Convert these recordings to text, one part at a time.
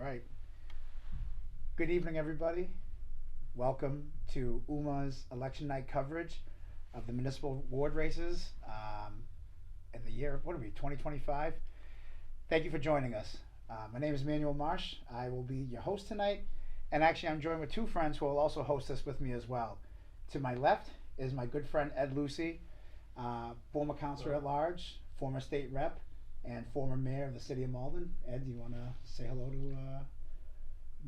right. Good evening, everybody. Welcome to UMA's election night coverage of the municipal ward races in the year, what are we, 2025? Thank you for joining us. My name is Emmanuel Marsh. I will be your host tonight. And actually, I'm joined with two friends who will also host this with me as well. To my left is my good friend Ed Lucey, former counselor at large, former state rep, and former mayor of the city of Malden. Ed, do you want to say hello to?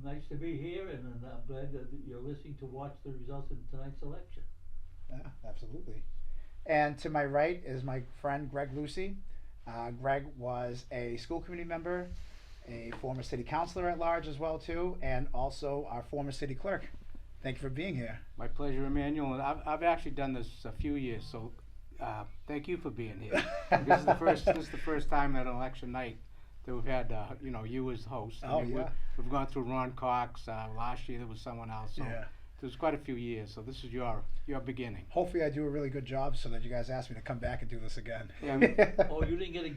Nice to be here, and I'm glad that you're listening to watch the results of tonight's election. Yeah, absolutely. And to my right is my friend Greg Lucey. Greg was a school committee member, a former city councilor at large as well too, and also our former city clerk. Thank you for being here. My pleasure, Emmanuel. And I've actually done this a few years, so thank you for being here. This is the first time at election night that we've had you as host. Oh, yeah. We've gone through Ron Cox. Last year there was someone else. So Yeah. there's quite a few years. So this is your beginning. Hopefully I do a really good job so that you guys ask me to come back and do this again. Yeah. Oh, you didn't get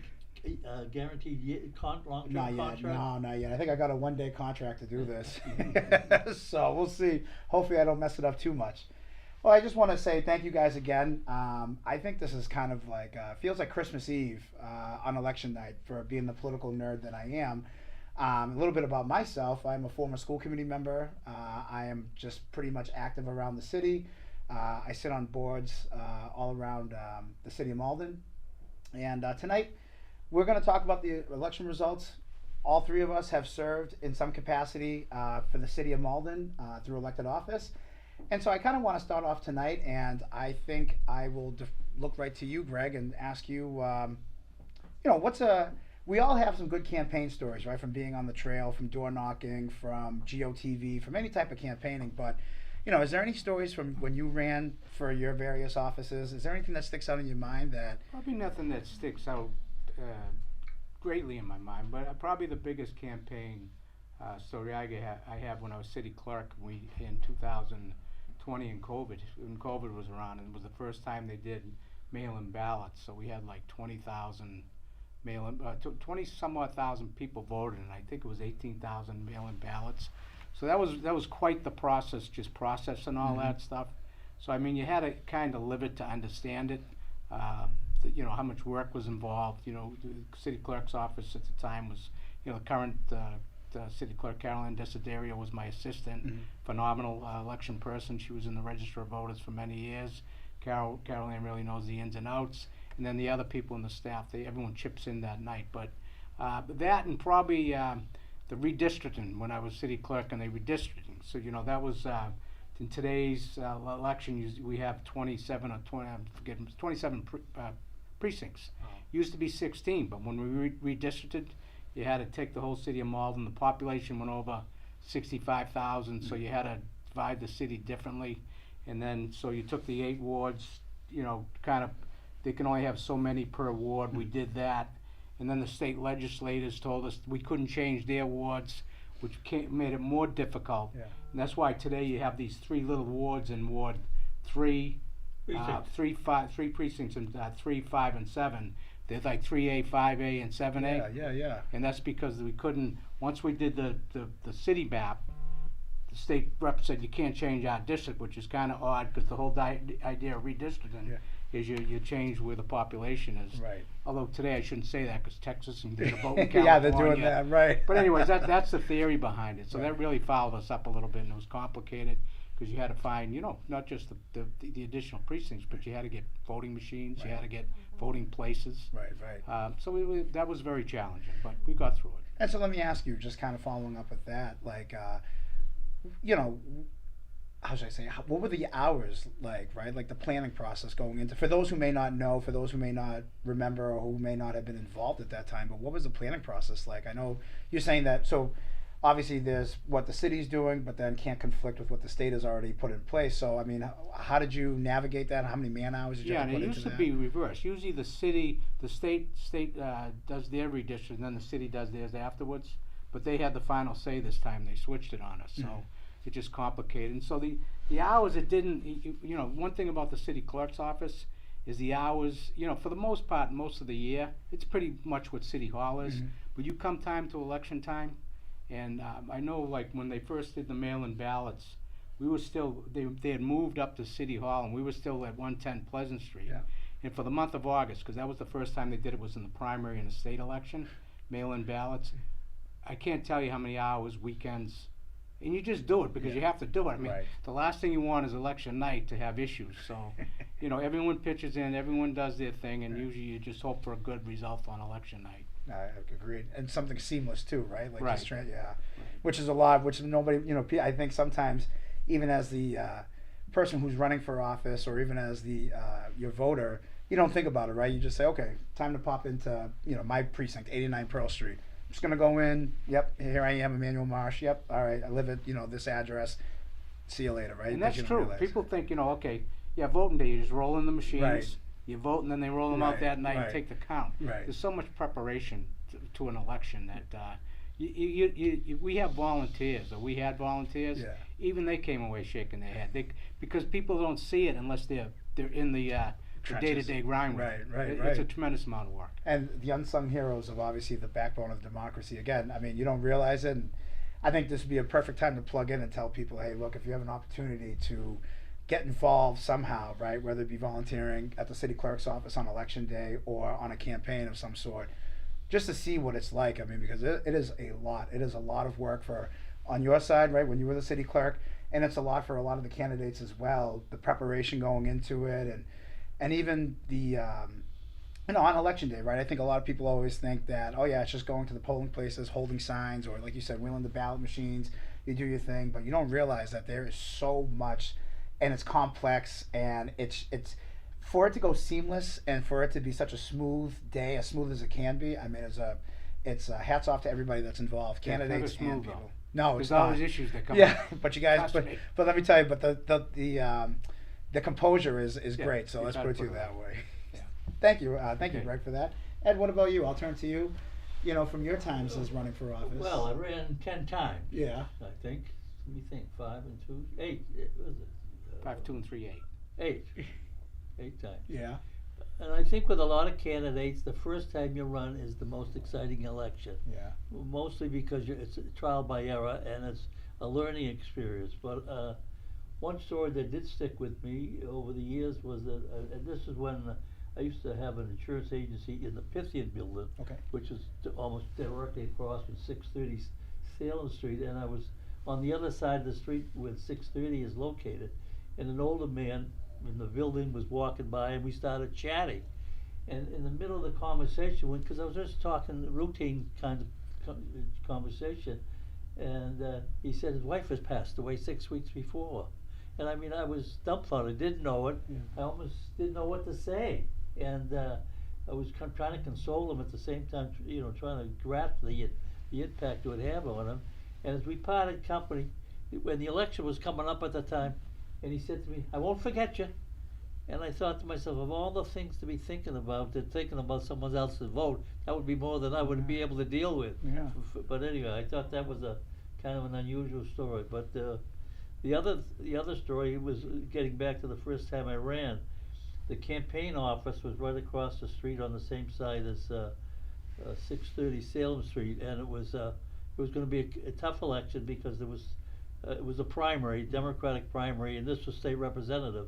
a guaranteed long-term Not yet. contract? No, not yet. I think I got a one-day contract to do this. So we'll see. Hopefully I don't mess it up too much. Well, I just want to say thank you guys again. I think this is kind of like, feels like Christmas Eve on election night for being the political nerd that I am. A little bit about myself. I'm a former school committee member. I am just pretty much active around the city. I sit on boards all around the city of Malden. And tonight, we're going to talk about the election results. All three of us have served in some capacity for the city of Malden through elected office. And so I kind of want to start off tonight, and I think I will look right to you, Greg, and ask you, we all have some good campaign stories, right? From being on the trail, from door knocking, from GOTV, from any type of campaigning. But, is there any stories from when you ran for your various offices? Is there anything that sticks out in your mind that? Probably nothing that sticks out greatly in my mind, but probably the biggest campaign story I have when I was city clerk. In 2020 when COVID was around, and it was the first time they did mail-in ballots. So we had like 20,000 20 some odd thousand people voted, and I think it was 18,000 mail-in ballots. So that was quite the process, just processing all that stuff. So I mean, you had to kind of live it to understand it. How much work was involved. The city clerk's office at the time was, current city clerk Carolyn Desiderio was my assistant. Phenomenal election person. She was in the register of voters for many years. Carolyn really knows the ins and outs. And then the other people in the staff, everyone chips in that night. But that, and probably the redistricting when I was city clerk, and the redistricting. So that was in today's election. We have 27 or 20. I'm forgetting 27 precincts. Oh. Used to be 16, but when we redistricted, you had to take the whole city of Malden. The population went over 65,000, so you had to divide the city differently. And then, so you took the 8 wards, kind of, they can only have so many per ward. We did that. And then the state legislators told us we couldn't change their wards, which made it more difficult. Yeah. And that's why today you have these 3 little wards in Ward 3, 3 precincts, and 3, 5, and 7. There's like 3A, 5A, and 7A. Yeah. And that's because we couldn't, once we did the city map, the state rep said you can't change our district, which is kind of odd because the whole idea of redistricting is you change where the population is. Right. Although today I shouldn't say that because Texas and there's a vote in Yeah, California. they're doing that, right. But anyways, that's the theory behind it. So Right. that really followed us up a little bit, and it was complicated because you had to find, not just the additional precincts, but you had to get voting machines, you had to get voting places. Right. So that was very challenging, but we got through it. And so let me ask you, just kind of following up with that, like, how should I say, what were the hours like, right? Like the planning process going into, for those who may not know, for those who may not remember or who may not have been involved at that time, but what was the planning process like? I know you're saying that, so obviously there's what the city's doing, but then can't conflict with what the state has already put in place. So, I mean, how did you navigate that? How many man hours did you have to put into that? Yeah, and it used to be reversed. Usually the state does their redistricting, and then the city does theirs afterwards. But they had the final say this time. They switched it on us, so it just complicated. And so the hours, it didn't, one thing about the city clerk's office is the hours, for the most part, most of the year, it's pretty much what City Hall is. But you come time to election time, And I know, like, when they first did the mail-in ballots, we were still, they had moved up to City Hall, and we were still at 110 Pleasant Street. Yeah. And for the month of August, because that was the first time they did it, was in the primary and the state election, mail-in ballots. I can't tell you how many hours, weekends, and you just do it because you have to do it. I mean, Right. the last thing you want is election night to have issues. So, you know, everyone pitches in, everyone does their thing, and usually you just hope for a good result on election night. I agreed, and something seamless too, right? Like Right. just which is a lot. Which nobody, I think sometimes, even as the person who's running for office, or even as the your voter, you don't think about it, right? You just say, okay, time to pop into my precinct, 89 Pearl Street. I'm just gonna go in. Yep, here I am, Emmanuel Marsh. Yep, all right, I live at this address. See you later, right? And But that's you don't true. realize. People think, okay, yeah, voting day, you just roll in the machines, Right. you vote, and then they roll them out Right, that night right. and take the count. Right. There's so much preparation to an election that we have volunteers, or we had volunteers. Yeah. Even they came away shaking their head. Because people don't see it unless they're in the Trenches. day-to-day grind with Right, it. right, It's a right. tremendous amount of work. And the unsung heroes of obviously the backbone of democracy. Again, I mean, you don't realize it. And I think this would be a perfect time to plug in and tell people, hey, look, if you have an opportunity to get involved somehow, right, whether it be volunteering at the city clerk's office on election day or on a campaign of some sort, just to see what it's like. I mean, because it is a lot. It is a lot of work on your side, right, when you were the city clerk, and it's a lot for a lot of the candidates as well. The preparation going into it, and even the on election day, right? I think a lot of people always think that, oh yeah, it's just going to the polling places, holding signs, or like you said, wheeling the ballot machines. You do your thing, but you don't realize that there is so much, and it's complex, and it's for it to go seamless and for it to be such a smooth day, as smooth as it can be. I mean, it's hats off to everybody that's involved, Yeah, it's never candidates smooth, and though. people. No, it's There's always not. issues that come Yeah, up. but you guys, Trust me. but let me tell you, but the composure is Yeah, great. So you let's gotta put it to put you it that on. way. Yeah. Thank you, Okay. Greg, for that. Ed, what about you? I'll turn to you. From your times as running for office. Well, I ran 10 times. Yeah. I think. Let me think. 5 and 2, 8. What was it? 5, 2, and 3, 8. 8. 8 times. Yeah. And I think with a lot of candidates, the first time you run is the most exciting election. Yeah. Mostly because it's a trial by error and it's a learning experience. But one story that did stick with me over the years was that, and this is when I used to have an insurance agency in the Pythian building, Okay. which is almost directly across from 630 Salem Street, and I was on the other side of the street where 630 is located, and an older man in the building was walking by, and we started chatting. And in the middle of the conversation, because I was just talking routine kind of conversation, and he said his wife has passed away 6 weeks before. And I mean, I was dumbfounded, didn't know it. Yeah. I almost didn't know what to say. And I was trying to console him at the same time, trying to grasp the impact it would have on him. And as we parted company, when the election was coming up at the time, and he said to me, "I won't forget you." And I thought to myself, of all the things to be thinking about someone else's vote, that would be more than I would be able to deal with. Yeah. But anyway, I thought that was a kind of an unusual story. But the other story was getting back to the first time I ran. The campaign office was right across the street on the same side as 630 Salem Street, and it was going to be a tough election because it was a primary, Democratic primary, and this was state representative.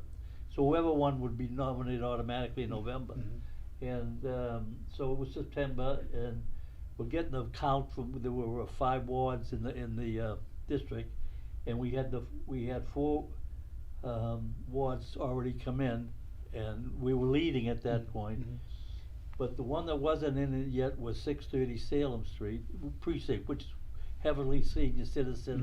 So whoever won would be nominated automatically in November. Mm-hmm. And so it was September, and we're getting a count there were 5 wards in the district, and we had 4 wards already come in, and we were leading at that point. Mm-hmm. But the one that wasn't in it yet was 630 Salem Street precinct, which is heavily senior citizen,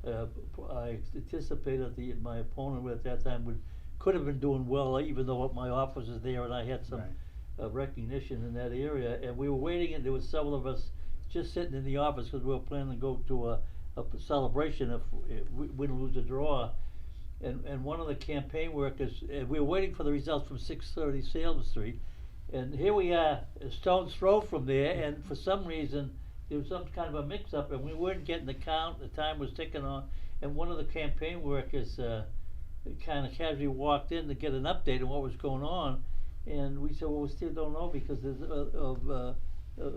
and I anticipated my opponent at that time could have been doing well, even though my office is there and I had some recognition in that area. And we were waiting, and there was several of us just sitting in the office because we were planning to go to a celebration if we win, lose, or draw. And one of the campaign workers, we were waiting for the results from 630 Salem Street, and here we are, a stone's throw from there, and for some reason there was some kind of a mix-up, and we weren't getting the count. The time was ticking on, and one of the campaign workers kind of casually walked in to get an update on what was going on, and we said, well, we still don't know because there's of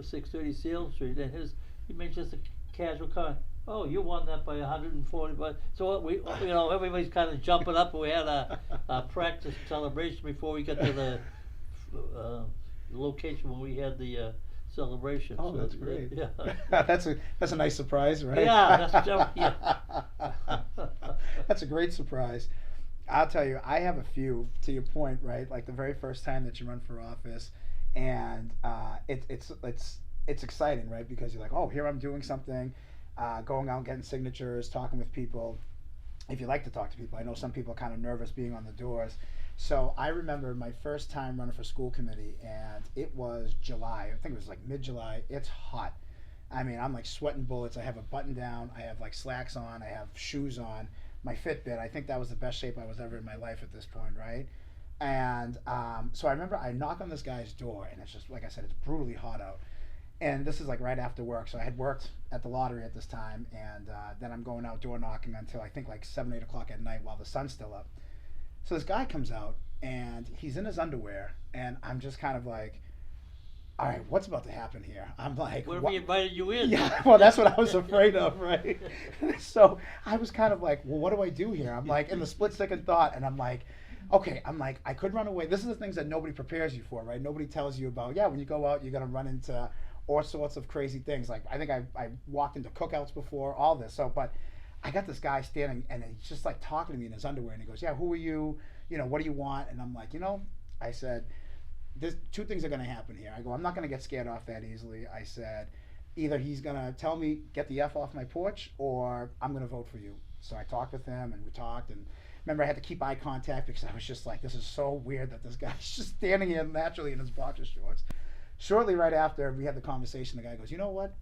630 Salem Street, and he mentioned just casual comment. Oh, you won that by 140, but so we, everybody's kind of jumping up. We had a practice celebration before we got to the location when we had the celebration. Oh, So that's great. Yeah. that's a nice surprise, right? Yeah, yeah. That's a great surprise. I'll tell you, I have a few. To your point, right? Like the very first time that you run for office, and it's exciting, right? Because you're like, oh, here I'm doing something, going out getting signatures, talking with people. If you like to talk to people, I know some people are kind of nervous being on the doors. So I remember my first time running for school committee, and it was July. I think it was like mid-July. It's hot. I mean, I'm like sweating bullets. I have a button down. I have like slacks on. I have shoes on. My Fitbit. I think that was the best shape I was ever in my life at this point, right? And so I remember I knock on this guy's door, and it's just like I said, it's brutally hot out. And this is like right after work. So I had worked at the lottery at this time, and then I'm going out door knocking until I think like 7, 8 o'clock at night while the sun's still up. So this guy comes out, and he's in his underwear, and I'm just kind of like, all right, what's about to happen here? I'm like, What if we invited you in? yeah, well, that's what I was afraid of, right? So I was kind of like, well, what do I do here? I'm like in the split second thought, and I'm like, okay, I could run away. This is the things that nobody prepares you for, right? Nobody tells you about, yeah, when you go out, you're going to run into all sorts of crazy things. Like, I think I walked into cookouts before, all this. So, but I got this guy standing, and he's just like talking to me in his underwear, and he goes, yeah, who are you? You know, what do you want? And I'm like, I said, there's two things are going to happen here. I go, I'm not going to get scared off that easily. I said, either he's going to tell me, get the F off my porch, or I'm going to vote for you. So I talked with him, and we talked, and remember I had to keep eye contact because I was just like, this is so weird that this guy's just standing here naturally in his boxer shorts. Shortly right after we had the conversation, the guy goes, you know what?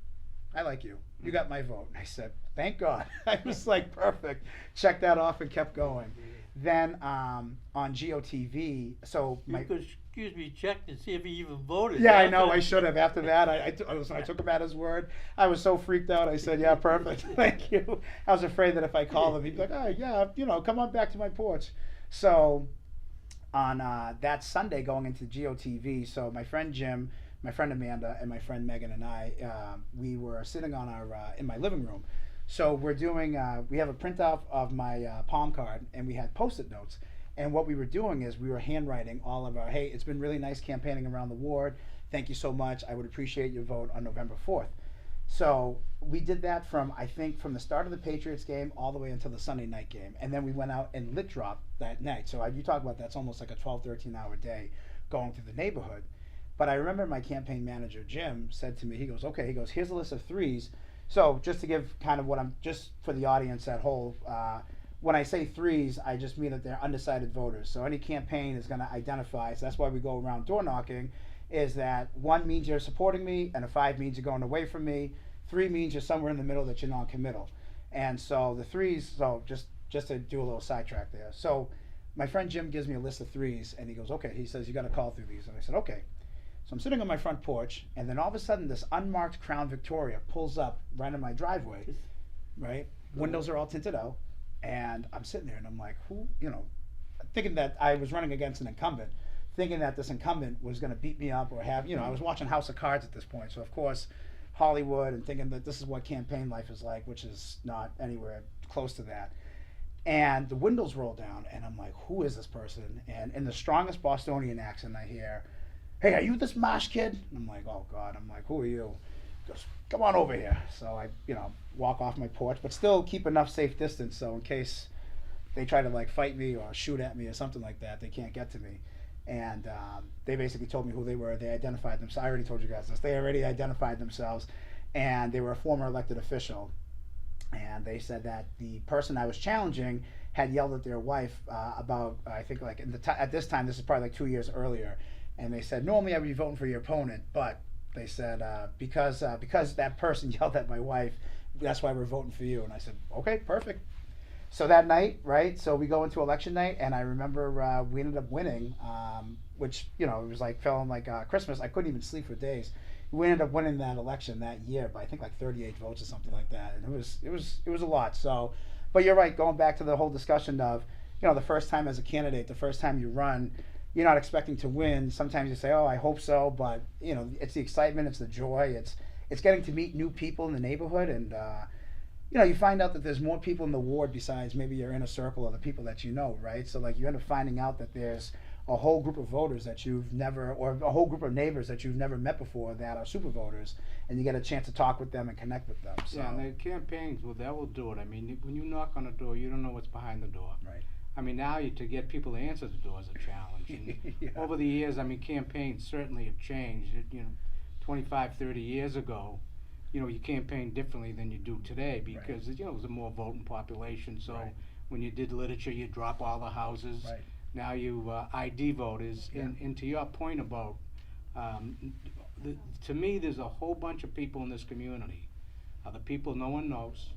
I like you. You got my vote. And I said, thank God. I was like, perfect. Checked that off and kept going. Then on GOTV, so You could, excuse me, check and see if he even voted. yeah, I know. I should have. After that, I took him at his word. I was so freaked out. I said, yeah, perfect. Thank you. I was afraid that if I called him, he'd be like, oh, yeah, come on back to my porch. So on that Sunday going into GOTV, so my friend Jim, my friend Amanda, and my friend Megan and I, we were sitting on our in my living room. So we're doing, we have a printout of my palm card, and we had Post-it notes. And what we were doing is we were handwriting all of our, hey, it's been really nice campaigning around the ward. Thank you so much. I would appreciate your vote on November 4th. So we did that from the start of the Patriots game all the way until the Sunday night game. And then we went out and lit dropped that night. So you talk about that's almost like a 12, 13-hour day going through the neighborhood. But I remember my campaign manager, Jim, said to me, he goes, okay, here's a list of threes. So just to give kind of just for the audience at whole, when I say threes, I just mean that they're undecided voters. So any campaign is going to identify, so that's why we go around door knocking, is that 1 means you're supporting me, and a 5 means you're going away from me. 3 means you're somewhere in the middle that you're non-committal. And so the threes, so just to do a little sidetrack there. So my friend Jim gives me a list of threes, and he goes, okay, he says, you got to call through these. And I said, okay. So I'm sitting on my front porch, and then all of a sudden this unmarked Crown Victoria pulls up right in my driveway, right? Windows are all tinted out, and I'm sitting there, and I'm like, who, thinking that I was running against an incumbent, thinking that this incumbent was going to beat me up or have, I was watching House of Cards at this point, so of course, Hollywood, and thinking that this is what campaign life is like, which is not anywhere close to that. And the windows roll down, and I'm like, who is this person? And in the strongest Bostonian accent I hear, hey, are you this Marsh kid? And I'm like, oh God. I'm like, who are you? He goes, come on over here. So I, walk off my porch, but still keep enough safe distance so in case they try to like fight me or shoot at me or something like that, they can't get to me. And they basically told me who they were. They identified themselves. I already told you guys this. They already identified themselves, and they were a former elected official. And they said that the person I was challenging had yelled at their wife about, I think like at this time, this is probably like 2 years earlier. And they said, normally I would be voting for your opponent, but they said, because that person yelled at my wife, that's why we're voting for you. And I said, okay, perfect. So that night, right, so we go into election night, and I remember we ended up winning, which, it was like, felt like Christmas. I couldn't even sleep for days. We ended up winning that election that year by, I think, like 38 votes or something like that. And it was a lot. So, but you're right, going back to the whole discussion of, the first time as a candidate, the first time you run, you're not expecting to win. Sometimes you say, oh, I hope so, but it's the excitement, it's the joy, it's getting to meet new people in the neighborhood, and you know, you find out that there's more people in the ward besides maybe your inner circle or the people that you know, right? So like you end up finding out that there's a whole group of voters that you've never, or a whole group of neighbors that you've never met before that are super voters, and you get a chance to talk with them and connect with them. So. Yeah, and the campaigns, well, that will do it. I mean, when you knock on a door, you don't know what's behind the door. Right. I mean, now to get people to answer the door is a challenge. And Yeah. over the years, I mean, campaigns certainly have changed. You know, 25, 30 years ago, you know, you campaign differently than you do today because, you know, there's a more voting population. So when you did literature, you drop all the houses. Right. Now you ID voters. Yeah. And to your point about, to me, there's a whole bunch of people in this community. The people no one knows.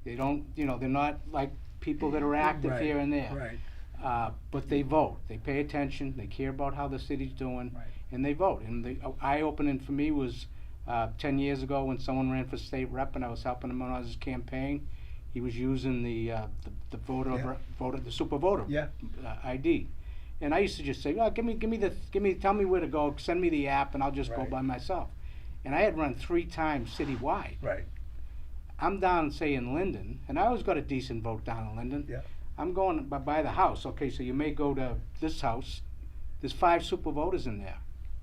They don't, you know, they're not like people that are active Right. here and there. Right. But they vote. They pay attention. They care about how the city's doing, Right. and they vote. And the eye-opening for me was 10 years ago when someone ran for state rep, and I was helping him on his campaign. He was using the super voter Yeah. ID, and I used to just say, "Oh, tell me where to go. Send me the app, and I'll just go Right. by myself." And I had run 3 times citywide. Right. I'm down, say, in Linden, and I always got a decent vote down in Linden. Yeah. I'm going by the house. Okay, so you may go to this house. There's 5 super voters in there.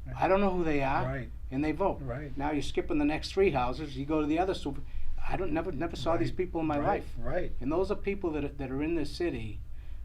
Right. I don't know who they are, Right. and they vote. Right. Now you're skipping the next 3 houses. You go to the other super. I never saw these Right. people in my Right. life. Right. And those are people that are in this city.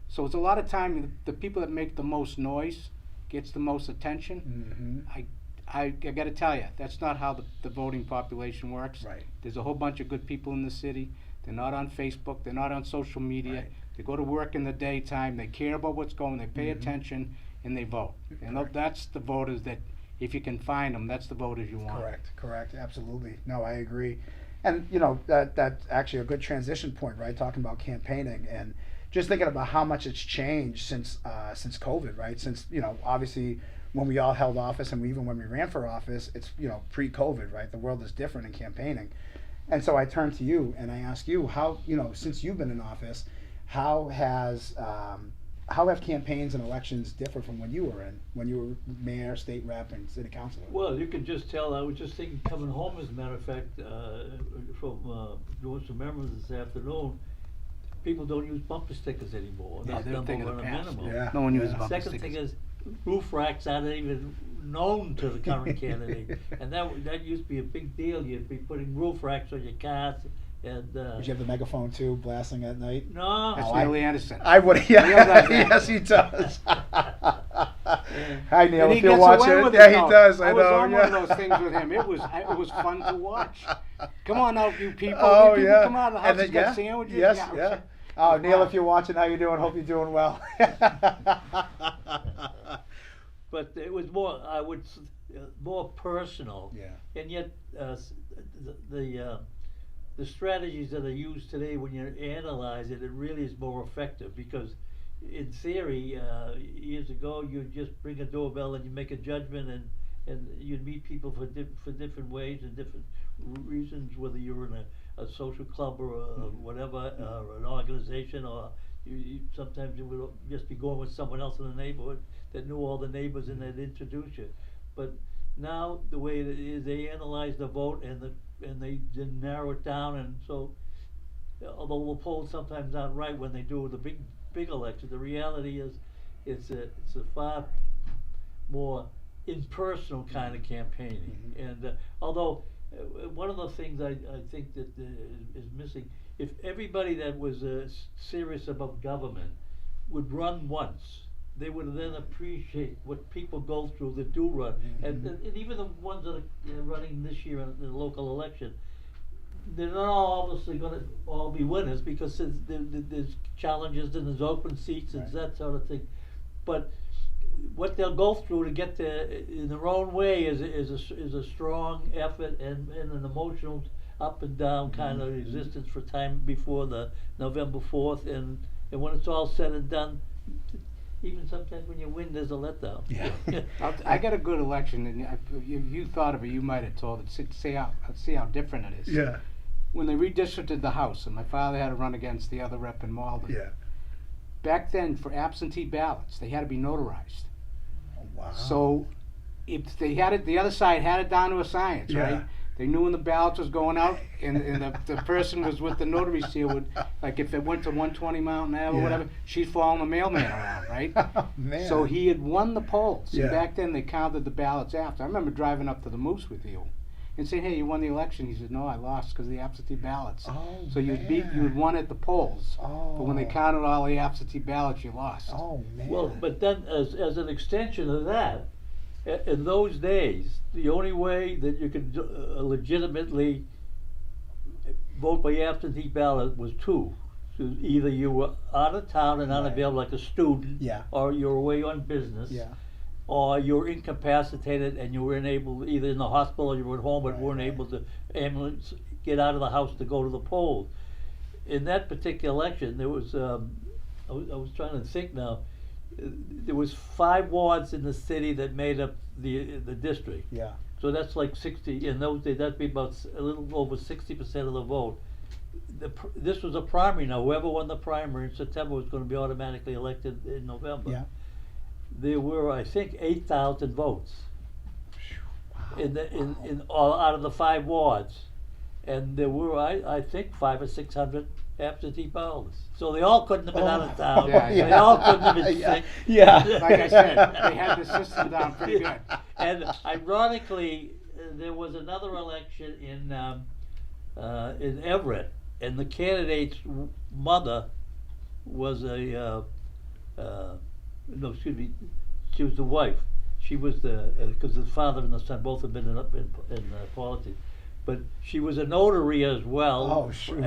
So it's a lot of time the people that make the most noise gets the most attention. Mm-hmm. I got to tell you, that's not how the voting population works. Right. There's a whole bunch of good people in the city. They're not on Facebook. They're not on social media. Right. They go to work in the daytime. They care about what's going. They pay Mhm. attention, and they vote. And Correct. that's the voters that, if you can find them, that's the voters you want. Correct, absolutely. No, I agree. And you know, that's actually a good transition point, right? Talking about campaigning and just thinking about how much it's changed since COVID, right? Since, you know, obviously when we all held office and even when we ran for office, it's, you know, pre-COVID, right? The world is different in campaigning. And so I turn to you and I ask you, how, you know, since you've been in office, how have campaigns and elections differed from when you were mayor, state rep, and city councilor? Well, you can just tell. I was just thinking, coming home, as a matter of fact, from doing some errands this afternoon. People don't use bumper stickers anymore. Yeah, That's they're a thing number of one the and past. minimal. Yeah. No one uses Yeah. bumper Second stickers. thing is, roof racks aren't even known to the current candidate, and that used to be a big deal. You'd be putting roof racks on your cars, and Would you have the megaphone too, blasting at night? no. That's Oh, I- Neil Anderson. I would. Neil does that. Yes, he does. Hi, Neil. And he If you're gets watching, away with yeah, it, he though. does. I I was know. on yeah. one of those things with him. It was fun to watch. Come on out, you people. Oh You people yeah. come out of the house. And then, You got yeah. sandwiches. Yes, it was- yeah. it Oh, was Neil, fun. if you're watching, how you doing? Hope you're doing well. But it was more, I would, more personal. Yeah. And yet, the strategies that are used today, when you analyze it, it really is more effective because, in theory, years ago, you'd just bring a doorbell and you make a judgment, and you'd meet people for different ways and different reasons, whether you're in a social club or whatever, or an organization, or you sometimes you would just be going with someone else in the neighborhood that knew all the neighbors and they'd introduce you. But now the way it is, they analyze the vote and they narrow it down, and so although the polls sometimes aren't right when they do the big election, the reality is it's a far more impersonal kind of campaigning. Mm-hmm. And although one of the things I think that is missing, if everybody that was serious about government would run once, they would then appreciate what people go through that do run. Mm-hmm. And even the ones that are running this year in the local election, they're not all obviously going to all be winners because there's challenges and there's open seats and Right. that sort of thing. But what they'll go through to get to in their own way is a strong effort and an emotional up and down kind of existence for time before the November 4th, and when it's all said and done, even sometimes when you win, there's a letdown. Yeah. I got a good election, and if you thought of it, you might have told it. See how different it is. Yeah. When they redistricted the House, and my father had to run against the other rep in Malden. Yeah. Back then, for absentee ballots, they had to be notarized. Oh, wow. So, if they had it, the other side had it down to a science, Yeah. right? They knew when the ballots was going out, and the person was with the notary seal would, like if it went to 120 Mountain Ave or Yeah. whatever, she's following the mailman around, right? Oh, man. So he had won the polls. Yeah. And back then they counted the ballots after. I remember driving up to the Moose with you and saying, "Hey, you won the election." He said, "No, I lost because of the absentee ballots." Oh, So you had won at the polls, but when they Oh. counted all the absentee ballots, you lost. Oh, man. Well, but then as an extension of that, in those days, the only way that you could legitimately vote by absentee ballot was two. So either you were out of town and unavailable, like a student, Yeah. or you were away on business, Yeah. or you were incapacitated and you were unable, either in the hospital or you were at home, but Right, weren't right. able to ambulance get out of the house to go to the polls. In that particular election, there was I was trying to think now. There was 5 wards in the city that made up the district. Yeah. So that's like 60. In those days, that'd be about a little over 60% of the vote. This was a primary. Now, whoever won the primary in September was going to be automatically elected in November. Yeah. There were, I think, 8,000 votes in all out of the 5 wards, and there were, I think, 500 or 600 absentee ballots. So they all couldn't have been out of town. Yeah, They yeah. all couldn't have been Yeah. sick. Yeah. Like I said, they had the system down pretty good. And ironically, there was another election in Everett, and the candidate's mother was no, excuse me, she was the wife. She was because the father and the son both have been in politics. But she was a notary as well. Oh, shoot.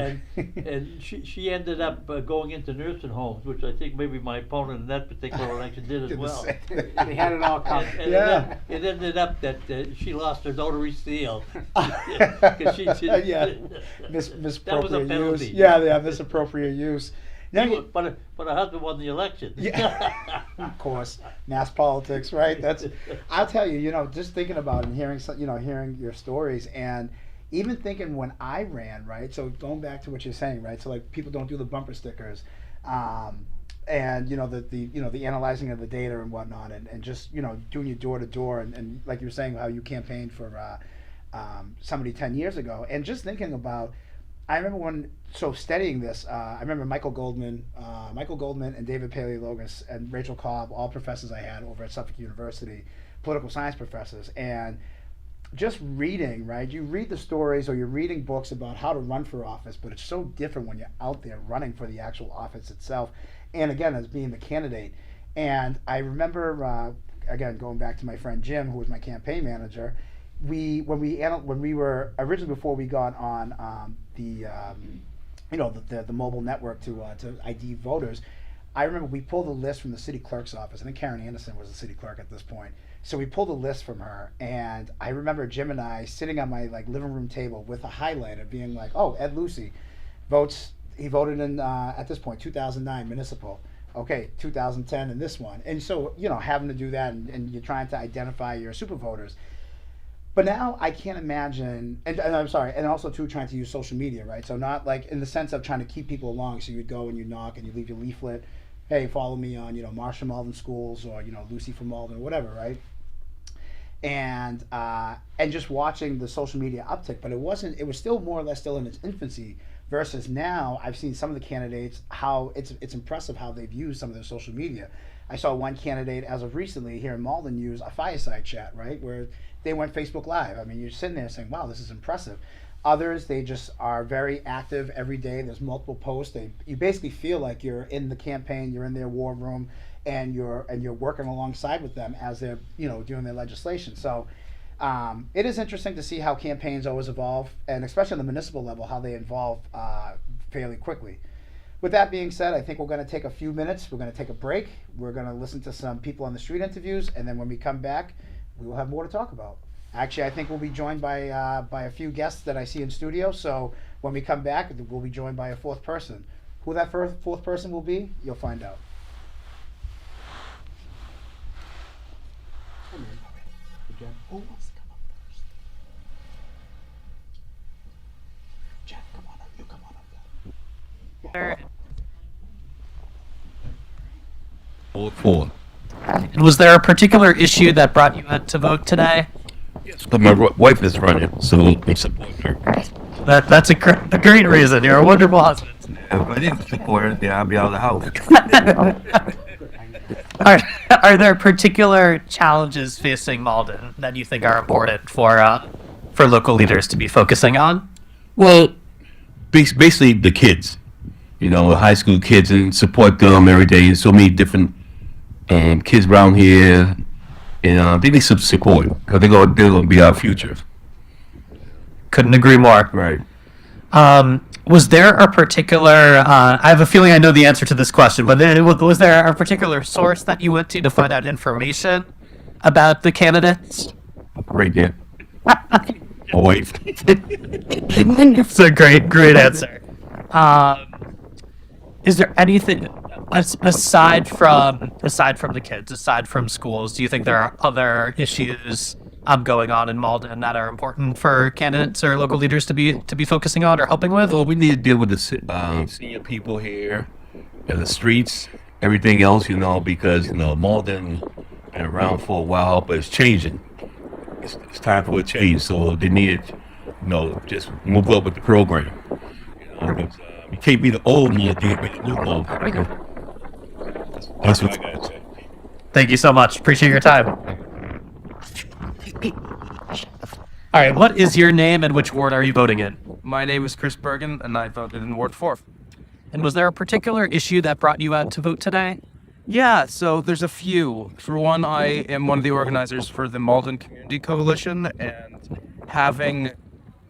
And she ended up going into nursing homes, which I think maybe my opponent in that particular election did as Did the well. same thing. They had it all covered. And Yeah. it ended up that she lost her notary seal. 'Cause she Yeah. that was a Misappropriate penalty. use. Yeah, misappropriate use. Now But her husband won the election. Yeah, of course, mass politics, right? That's. I'll tell you, just thinking about it and hearing, hearing your stories, and even thinking when I ran, right? So going back to what you're saying, right? So like people don't do the bumper stickers, and the analyzing of the data and whatnot, and just doing your door to door, and like you were saying how you campaigned for somebody 10 years ago, and just thinking about. I remember studying this, I remember Michael Goldman and David Paleologos and Rachel Cobb, all professors I had over at Suffolk University, political science professors, and just reading, right? You read the stories or you're reading books about how to run for office, but it's so different when you're out there running for the actual office itself, and again, as being the candidate. And I remember, again, going back to my friend Jim, who was my campaign manager, when we were originally, before we got on the mobile network to ID voters, I remember we pulled a list from the city clerk's office. I think Karen Anderson was the city clerk at this point. So we pulled a list from her, and I remember Jim and I sitting on my living room table with a highlighter, being like, "Oh, Ed Lucey votes. He voted in at this point 2009 municipal. Okay, 2010 in this one." And so having to do that, and you're trying to identify your super voters. But now I can't imagine, and I'm sorry, and also too trying to use social media, right? So not like in the sense of trying to keep people along. So you'd go and you knock and you leave your leaflet, hey, follow me on Marsh from Malden schools, or Lucey from Malden, or whatever, right? And just watching the social media uptick, but it was still more or less still in its infancy. Versus now, I've seen some of the candidates how it's impressive how they've used some of their social media. I saw one candidate as of recently here in Malden use a fireside chat, right, where they went Facebook Live. I mean, you're sitting there saying, wow, this is impressive. Others, they just are very active every day. There's multiple posts. You basically feel like you're in the campaign, you're in their war room, and you're working alongside with them as they're doing their legislation. So it is interesting to see how campaigns always evolve, and especially on the municipal level, how they evolve fairly quickly. With that being said, I think we're going to take a few minutes. We're going to take a break. We're going to listen to some people on the street interviews, and then when we come back, we will have more to talk about. Actually, I think we'll be joined by a few guests that I see in studio. So when we come back, we'll be joined by a fourth person. Who that fourth person will be, you'll find out. Who wants to come up first? Jack, come on up. You come on up. And was there a particular issue that brought you out to vote today? So my wife is running, so we support her. That's a great reason. You're a wonderful husband. If I didn't support her, then I'd be out of the house. Are, are there particular challenges facing Malden that you think are important for local leaders to be focusing on? Well, basically the kids, high school kids, and support them every day. So many different kids around here, and they need some support because they're gonna be our future. Couldn't agree more. Right. Was there a particular, I have a feeling I know the answer to this question, but was there a particular source that you went to find out information about the candidates? Right there. My wife. It's a great answer. Is there anything aside from the kids, aside from schools? Do you think there are other issues going on in Malden that are important for candidates or local leaders to be focusing on or helping with? Well, we need to deal with the senior people here, and the streets, everything else, because Malden been around for a while, but it's changing. It's time for a change, so they need to, just move up with the program. You can't be the old Malden, you can't be the new Malden. That's what I gotta say. Thank you so much. Appreciate your time. All right, what is your name and which ward are you voting in? My name is Chris Bergen, and I voted in Ward 4. And was there a particular issue that brought you out to vote today? Yeah, so there's a few. For one, I am one of the organizers for the Malden Community Coalition, and having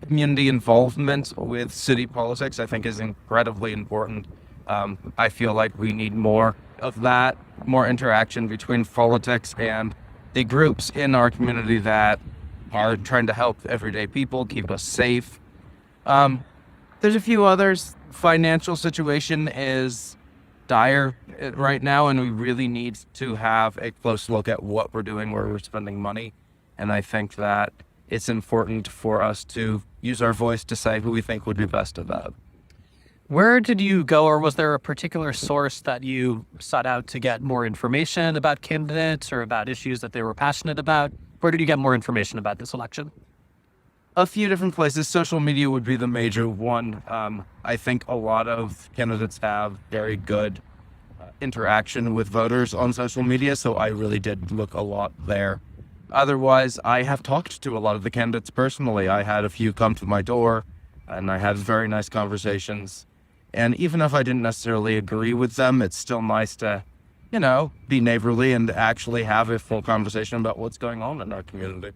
community involvement with city politics, I think, is incredibly important. I feel like we need more of that, more interaction between politics and the groups in our community that are trying to help everyday people, keep us safe. There's a few others. Financial situation is dire right now, and we really need to have a close look at what we're doing, where we're spending money. And I think that it's important for us to use our voice to say who we think would be best at that. Where did you go, or was there a particular source that you sought out to get more information about candidates or about issues that they were passionate about? Where did you get more information about this election? A few different places. Social media would be the major one. I think a lot of candidates have very good interaction with voters on social media, so I really did look a lot there. Otherwise, I have talked to a lot of the candidates personally. I had a few come to my door, and I had very nice conversations. And even if I didn't necessarily agree with them, it's still nice to, be neighborly and actually have a full conversation about what's going on in our community.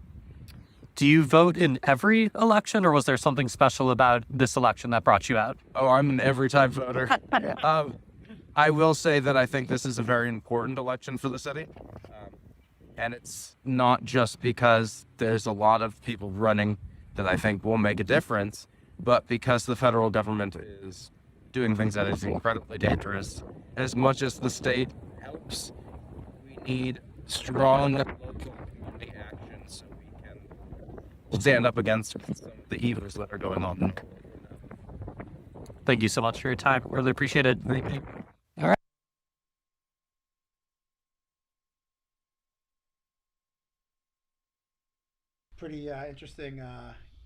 Do you vote in every election, or was there something special about this election that brought you out? Oh, I'm an every time voter. I will say that I think this is a very important election for the city. And it's not just because there's a lot of people running that I think will make a difference, but because the federal government is doing things that is incredibly dangerous. As much as the state helps, we need strong local community action so we can stand up against some of the evils that are going on. Thank you so much for your time. Really appreciate it. All right. Pretty interesting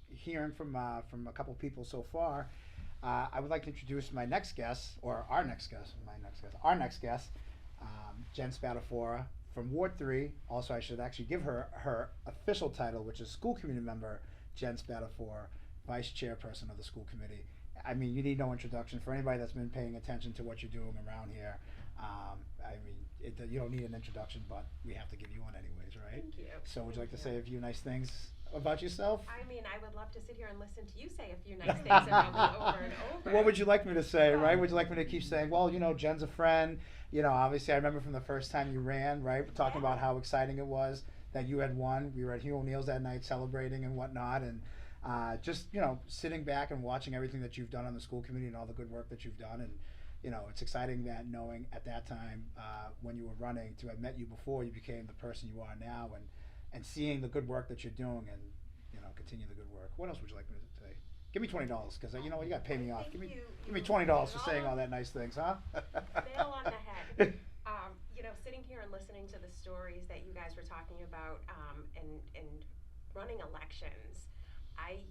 hearing from a couple people so far. I would like to introduce my next guest, or our next guest, Jen Spatafora from Ward 3. Also, I should actually give her official title, which is School Committee Member Jen Spatafora, Vice Chairperson of the School Committee. I mean, you need no introduction for anybody that's been paying attention to what you're doing around here. You don't need an introduction, but we have to give you one anyways, right? Thank you. So would you like to say a few nice things about yourself? I mean, I would love to sit here and listen to you say a few nice things about me over and over. What would you like me to say, right? Would you like me to keep saying, well, Jen's a friend. Obviously I remember from the first time you ran, right? Talking about how exciting it was that you had won. We were at Hugh O'Neill's that night celebrating and whatnot. And just, sitting back and watching everything that you've done on the school committee and all the good work that you've done. And, it's exciting that knowing at that time when you were running to have met you before you became the person you are now, and seeing the good work that you're doing and, continue the good work. What else would you like me to say? Give me $20 because you got to pay me off. Give me $20 for saying all that nice things, huh? Nail on the head. Sitting here and listening to the stories that you guys were talking about, and running elections, I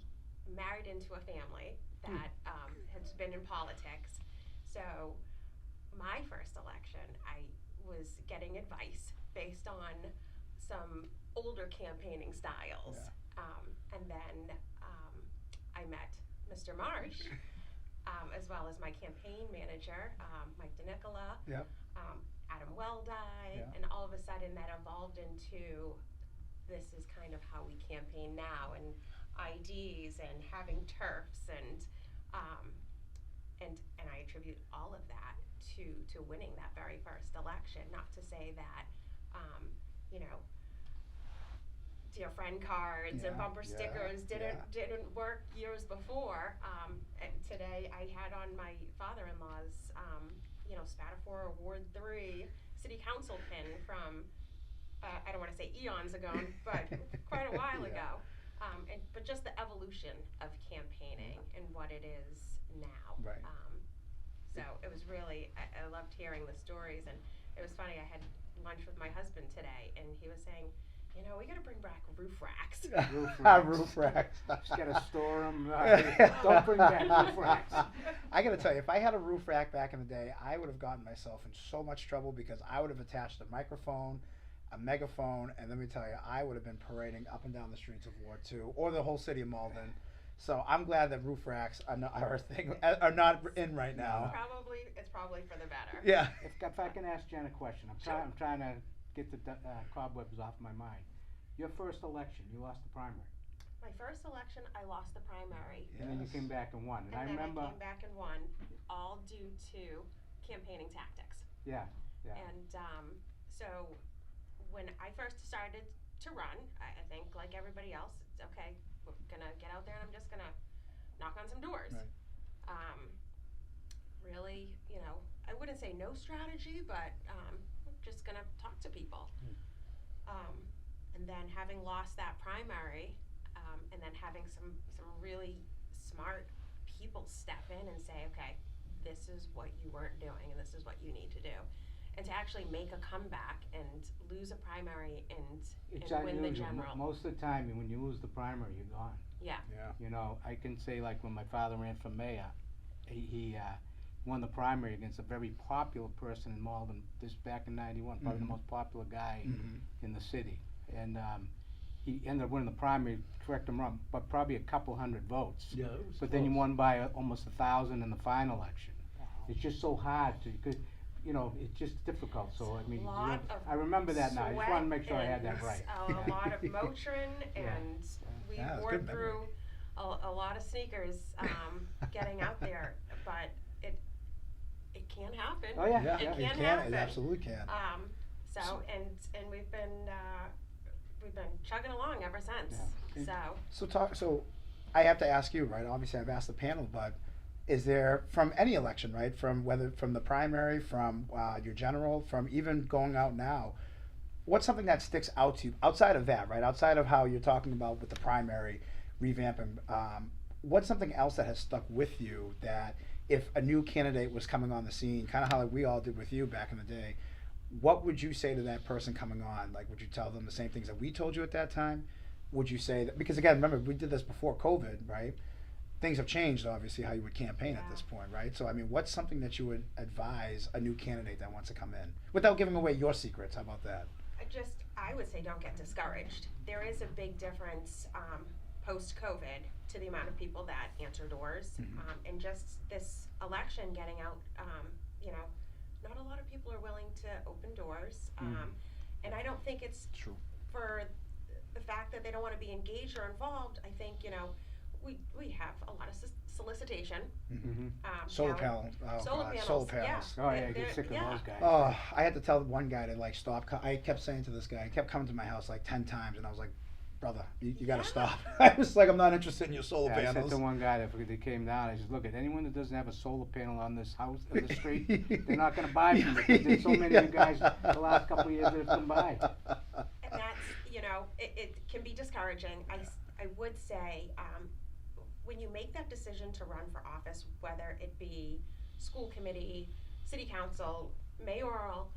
married into a family that has been in politics. So my first election, I was getting advice based on some older campaigning styles. And then I met Mr. Marsh, as well as my campaign manager, Mike DeNicola, Yep. Adam Weldi, Yeah. and all of a sudden that evolved into this is kind of how we campaign now, and IDs and having turfs, and I attribute all of that to winning that very first election. Not to say that you know, dear friend cards and bumper stickers didn't work years before. And today I had on my father-in-law's Spatafor Award 3 City Council pin from I don't want to say eons ago, but quite a while ago. But just the evolution of campaigning and what it is now. Right. So it was really, I loved hearing the stories, and it was funny, I had lunch with my husband today, and he was saying, you know, we gotta bring back roof racks. Roof racks. Just gotta store them. Don't bring back roof racks. I gotta tell you, if I had a roof rack back in the day, I would have gotten myself in so much trouble because I would have attached a microphone, a megaphone, and let me tell you, I would have been parading up and down the streets of Ward 2 or the whole city of Malden. So I'm glad that roof racks are not in right now. It's probably for the better. Yeah. If I can ask Jen a question, I'm trying to get the cobwebs off my mind. Your first election, you lost the primary. My first election, I lost the primary. And then you came back and won. And I remember. I came back and won, all due to campaigning tactics. Yeah. And so when I first started to run, I think like everybody else, it's okay, we're gonna get out there and I'm just gonna knock on some doors. Right. Really, you know, I wouldn't say no strategy, but just gonna talk to people. And then having lost that primary, and then having some really smart people step in and say, okay, this is what you weren't doing and this is what you need to do. And to actually make a comeback and lose a primary and win the general. Most of the time, when you lose the primary, you're gone. Yeah. You know, I can say like when my father ran for mayor, he won the primary against a very popular person in Malden. This back in '91, probably the most popular guy in the city, and he ended up winning the primary. Correct him wrong, but probably a couple hundred votes. Yeah, it was But then he close. won by almost 1,000 in the final election. It's just so hard to. You know, it's just difficult. So I mean, I remember that now. I just want to make sure I had that right. A lot of Motrin, and we Yeah, it's wore good memory. through a lot of sneakers getting out there, but it can happen. Oh yeah, Yeah, It it can can. happen. It absolutely can. So and we've been chugging along ever since. Yeah. So I have to ask you, right? Obviously, I've asked the panel, but is there from any election, right? From the primary, from your general, from even going out now, what's something that sticks out to you outside of that, right? Outside of how you're talking about with the primary revamping, what's something else that has stuck with you that if a new candidate was coming on the scene, kind of how like we all did with you back in the day, what would you say to that person coming on? Like, would you tell them the same things that we told you at that time? Would you say that, because again, remember, we did this before COVID, right? Things have changed, obviously, how you would campaign at this point, right? So, I mean, what's something that you would advise a new candidate that wants to come in without giving away your secrets? How about that? I would say don't get discouraged. There is a big difference post-COVID to the amount of people that answer doors. And just this election getting out, you know, not a lot of people are willing to open doors. And I don't think it's True. for the fact that they don't want to be engaged or involved. I think, you know, we have a lot of solicitation. Solar now- panels. Oh, Solar God, panels. solar Yeah. panels. Oh yeah, I They're- get sick of yeah. those guys. Oh, I had to tell one guy to like stop. I kept saying to this guy, he kept coming to my house like 10 times, and I was like, brother, you got to Yeah. stop. I was like, I'm not interested in your solar Yeah, I said panels. to one guy that they came down, I said, look, at anyone that doesn't have a solar panel on this house, on the street, they're not gonna buy from it, because there's so many of you guys the last couple of years that have come by. And that's, you know, it can be discouraging. I would say, when you make that decision to run for office, whether it be school committee, city council, mayoral,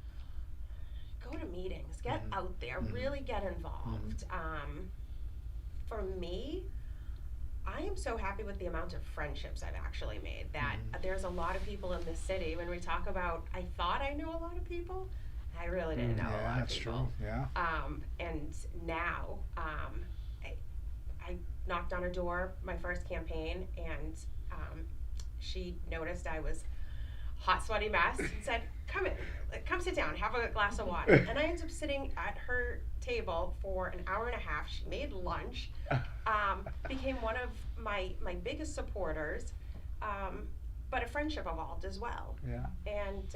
go to meetings, get out there, really get involved. for me, I am so happy with the amount of friendships I've actually made, that there's a lot of people in this city. When we talk about, I thought I knew a lot of people, I really didn't know a lot of people. Yeah, And now, I knocked on her door my first campaign, and she noticed I was hot, sweaty mess, and said, come in, come sit down, have a glass of water. And I ended up sitting at her table for an hour and a half. She made lunch, became one of my biggest supporters, but a friendship evolved as well. Yeah. And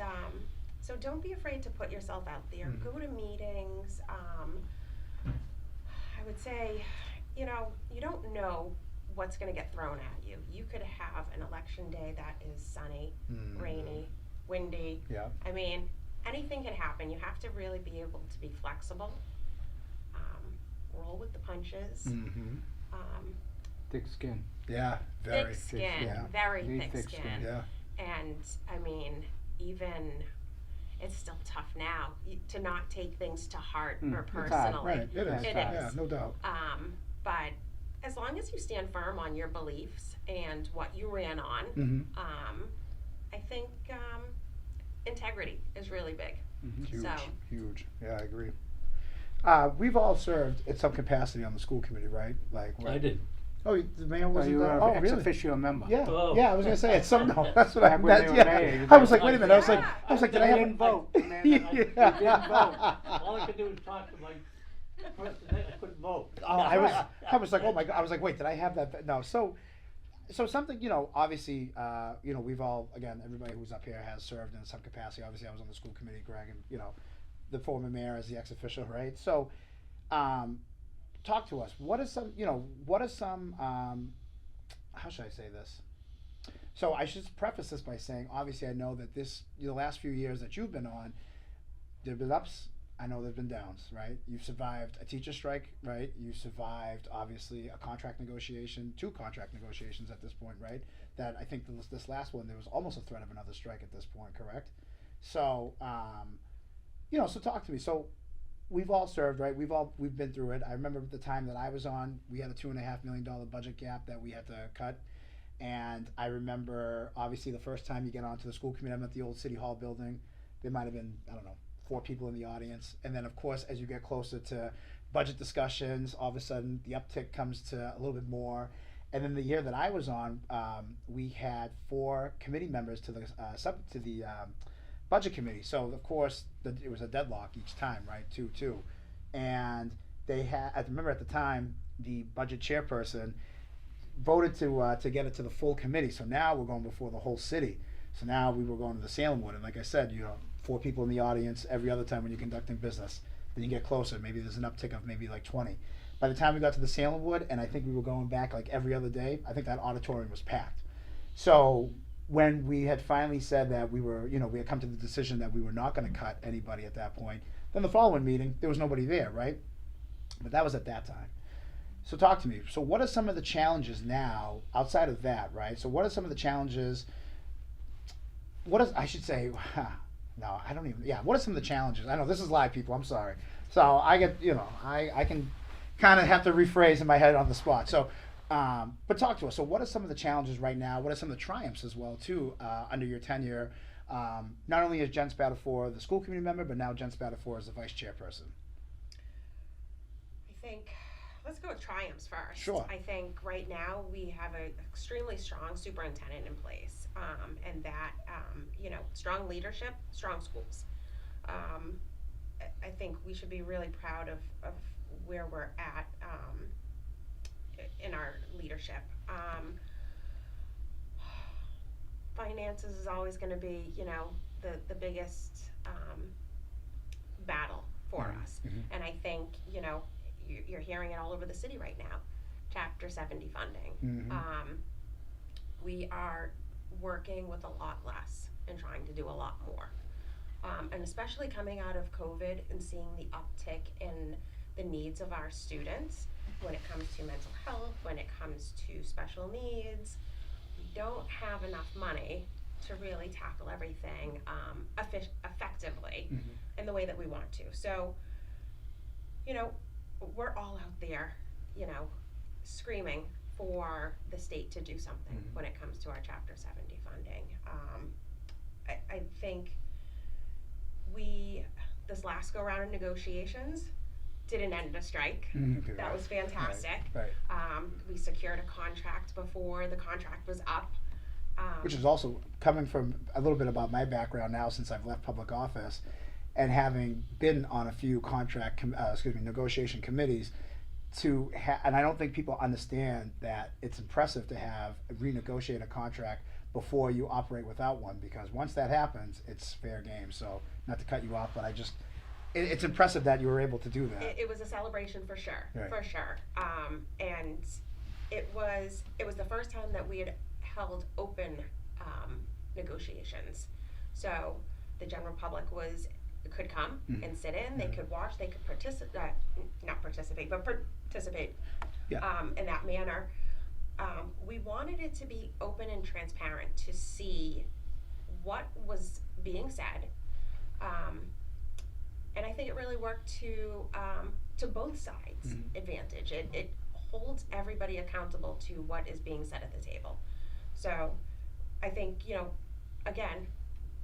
so don't be afraid to put yourself out there. Go to meetings. I would say, you know, you don't know what's going to get thrown at you. You could have an election day that is sunny, rainy, windy. Yeah. I mean, anything can happen. You have to really be able to be flexible, roll with the punches. Thick skin. Yeah, very Thick skin, yeah. very Need thick skin. Yeah. And I mean, even it's still tough now to not take things to heart or It's hard, personally. Right, it is. It Yeah, is. no doubt. But as long as you stand firm on your beliefs and what you ran on, I think integrity is really big. Huge, So, huge. Yeah, I agree. We've all served in some capacity on the school committee, right? Like, I did. Oh, the mayor wasn't you were there? an Oh, ex really? officio member. Yeah, Oh. yeah. I was gonna say it's some. No, that's what I Back when they meant. were Yeah, mayor, I was like, wait a minute. I was like, Yeah. did I have? didn't vote. Man, I didn't vote. Yeah. All I could do was talk to my person, I couldn't vote. Oh, I was like, oh my god. I was like, wait, did I have that? No. So something, you know, obviously, you know, we've all, again, everybody who's up here has served in some capacity. Obviously, I was on the school committee, Greg, and you know, the former mayor as the ex-official, right? So, talk to us. What is some, you know, how should I say this? So I should preface this by saying, obviously, I know that this, the last few years that you've been on, there've been ups. I know there've been downs, right? You've survived a teacher strike, right? You survived, obviously, a contract negotiation, 2 contract negotiations at this point, right? That I think this last one, there was almost a threat of another strike at this point, correct? So, you know, so talk to me. So we've all served, right? We've been through it. I remember the time that I was on, we had a $2.5 million budget gap that we had to cut. And I remember, obviously, the first time you get onto the school committee, I'm at the old City Hall building. There might have been, I don't know, 4 people in the audience. And then, of course, as you get closer to budget discussions, all of a sudden the uptick comes to a little bit more. And then the year that I was on, we had 4 committee members to the budget committee. So, of course, it was a deadlock each time, right? 2-2. And they had, I remember at the time, the budget chairperson voted to get it to the full committee. So now we're going before the whole city. So now we were going to the Salem Wood, and like I said, you know, 4 people in the audience every other time when you're conducting business. Then you get closer, maybe there's an uptick of maybe like 20. By the time we got to the Salem Wood, and I think we were going back like every other day, I think that auditorium was packed. So when we had finally said that we were, you know, we had come to the decision that we were not going to cut anybody at that point, then the following meeting, there was nobody there, right? But that was at that time. So talk to me. So what are some of the challenges now outside of that, right? So what are some of the challenges? What is, I should say, no, I don't even, yeah, what are some of the challenges? I know this is live, people, I'm sorry. So I get, you know, I can kind of have to rephrase in my head on the spot. So, but talk to us. So what are some of the challenges right now? What are some of the triumphs as well, too, under your tenure? Not only as Jen Spatafor, the school committee member, but now Jen Spatafor as the vice chairperson. I think, let's go with triumphs first. Sure. I think right now we have an extremely strong superintendent in place, and that, you know, strong leadership, strong schools. I think we should be really proud of where we're at in our leadership. Finances is always going to be, you know, the biggest battle for us. And I think, you know, you're hearing it all over the city right now. Chapter 70 funding. We are working with a lot less and trying to do a lot more. And especially coming out of COVID and seeing the uptick in the needs of our students when it comes to mental health, when it comes to special needs. We don't have enough money to really tackle everything effectively in the way that we want to. So, you know, we're all out there, you know, screaming for the state to do something when it comes to our Chapter 70 funding. I think this last go round of negotiations didn't end a strike. That was fantastic. Right. We secured a contract before the contract was up. Which is also coming from a little bit about my background now since I've left public office, and having been on a few negotiation committees. And I don't think people understand that it's impressive to have renegotiate a contract before you operate without one, because once that happens, it's fair game. So not to cut you off, but it's impressive that you were able to do that. It was a celebration for sure, Right. for sure. And it was the first time that we had held open negotiations. So the general public could come and sit in. They could watch. They could participate Yeah. in that manner. We wanted it to be open and transparent to see what was being said. And I think it really worked to both sides' advantage. It holds everybody accountable to what is being said at the table. So I think, again,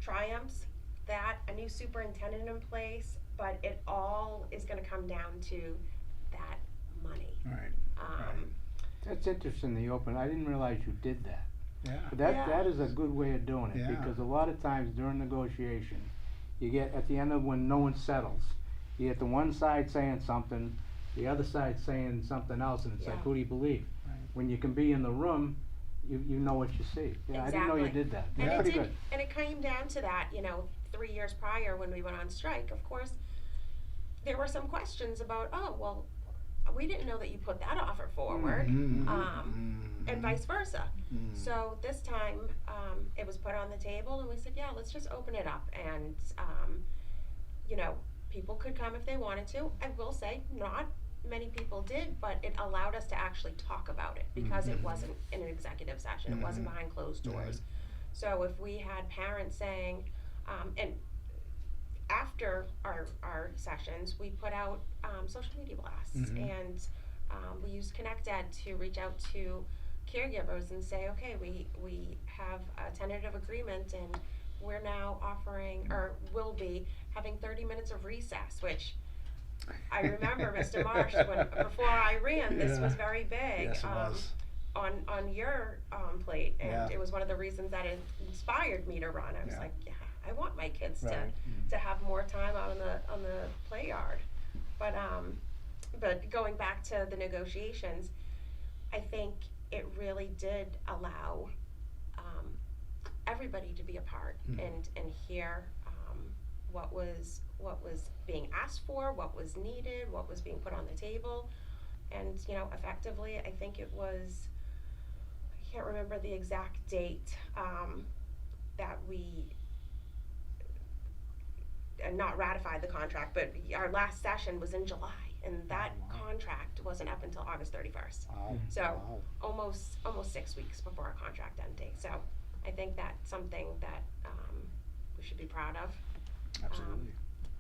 triumphs, that a new superintendent in place, but it all is going to come down to that money. Right. That's interesting, the open. I didn't realize you did that. Yeah. But that is a good way of doing it, Yeah. because a lot of times during negotiation, you get at the end of when no one settles, you get the one side saying something, the other side saying something else, and it's like, Yeah. who do you believe? Right. When you can be in the room, you know what you see. Yeah, I didn't know you Exactly. did that. And That's pretty good. and it came down to that, 3 years prior when we went on strike, of course, there were some questions about, we didn't know that you put that offer forward, and vice versa. So this time, it was put on the table and we said, yeah, let's just open it up. And, people could come if they wanted to. I will say, not many people did, but it allowed us to actually talk about it because it wasn't in an executive session. It wasn't behind closed doors. So if we had parents saying, and after our sessions, we put out social media blasts, and we used ConnectEd to reach out to caregivers and say, okay, we have a tentative agreement, and we're now offering, or will be having 30 minutes of recess, which I remember, Mr. Marsh, before I ran, this was very big. Yes, it was. On your plate, and Yeah. it was one of the reasons that it inspired me to run. I was Yeah. like, yeah, I want my kids Right. to have more time out on the play yard. But going back to the negotiations, I think it really did allow everybody to be a part and hear what was being asked for, what was needed, what was being put on the table, and effectively, I think it was, I can't remember the exact date that we not ratified the contract, but our last session was in July, and that contract wasn't up until August 31st. Wow. So Wow. almost 6 weeks before our contract end date. So I think that's something that we should be proud of. Absolutely.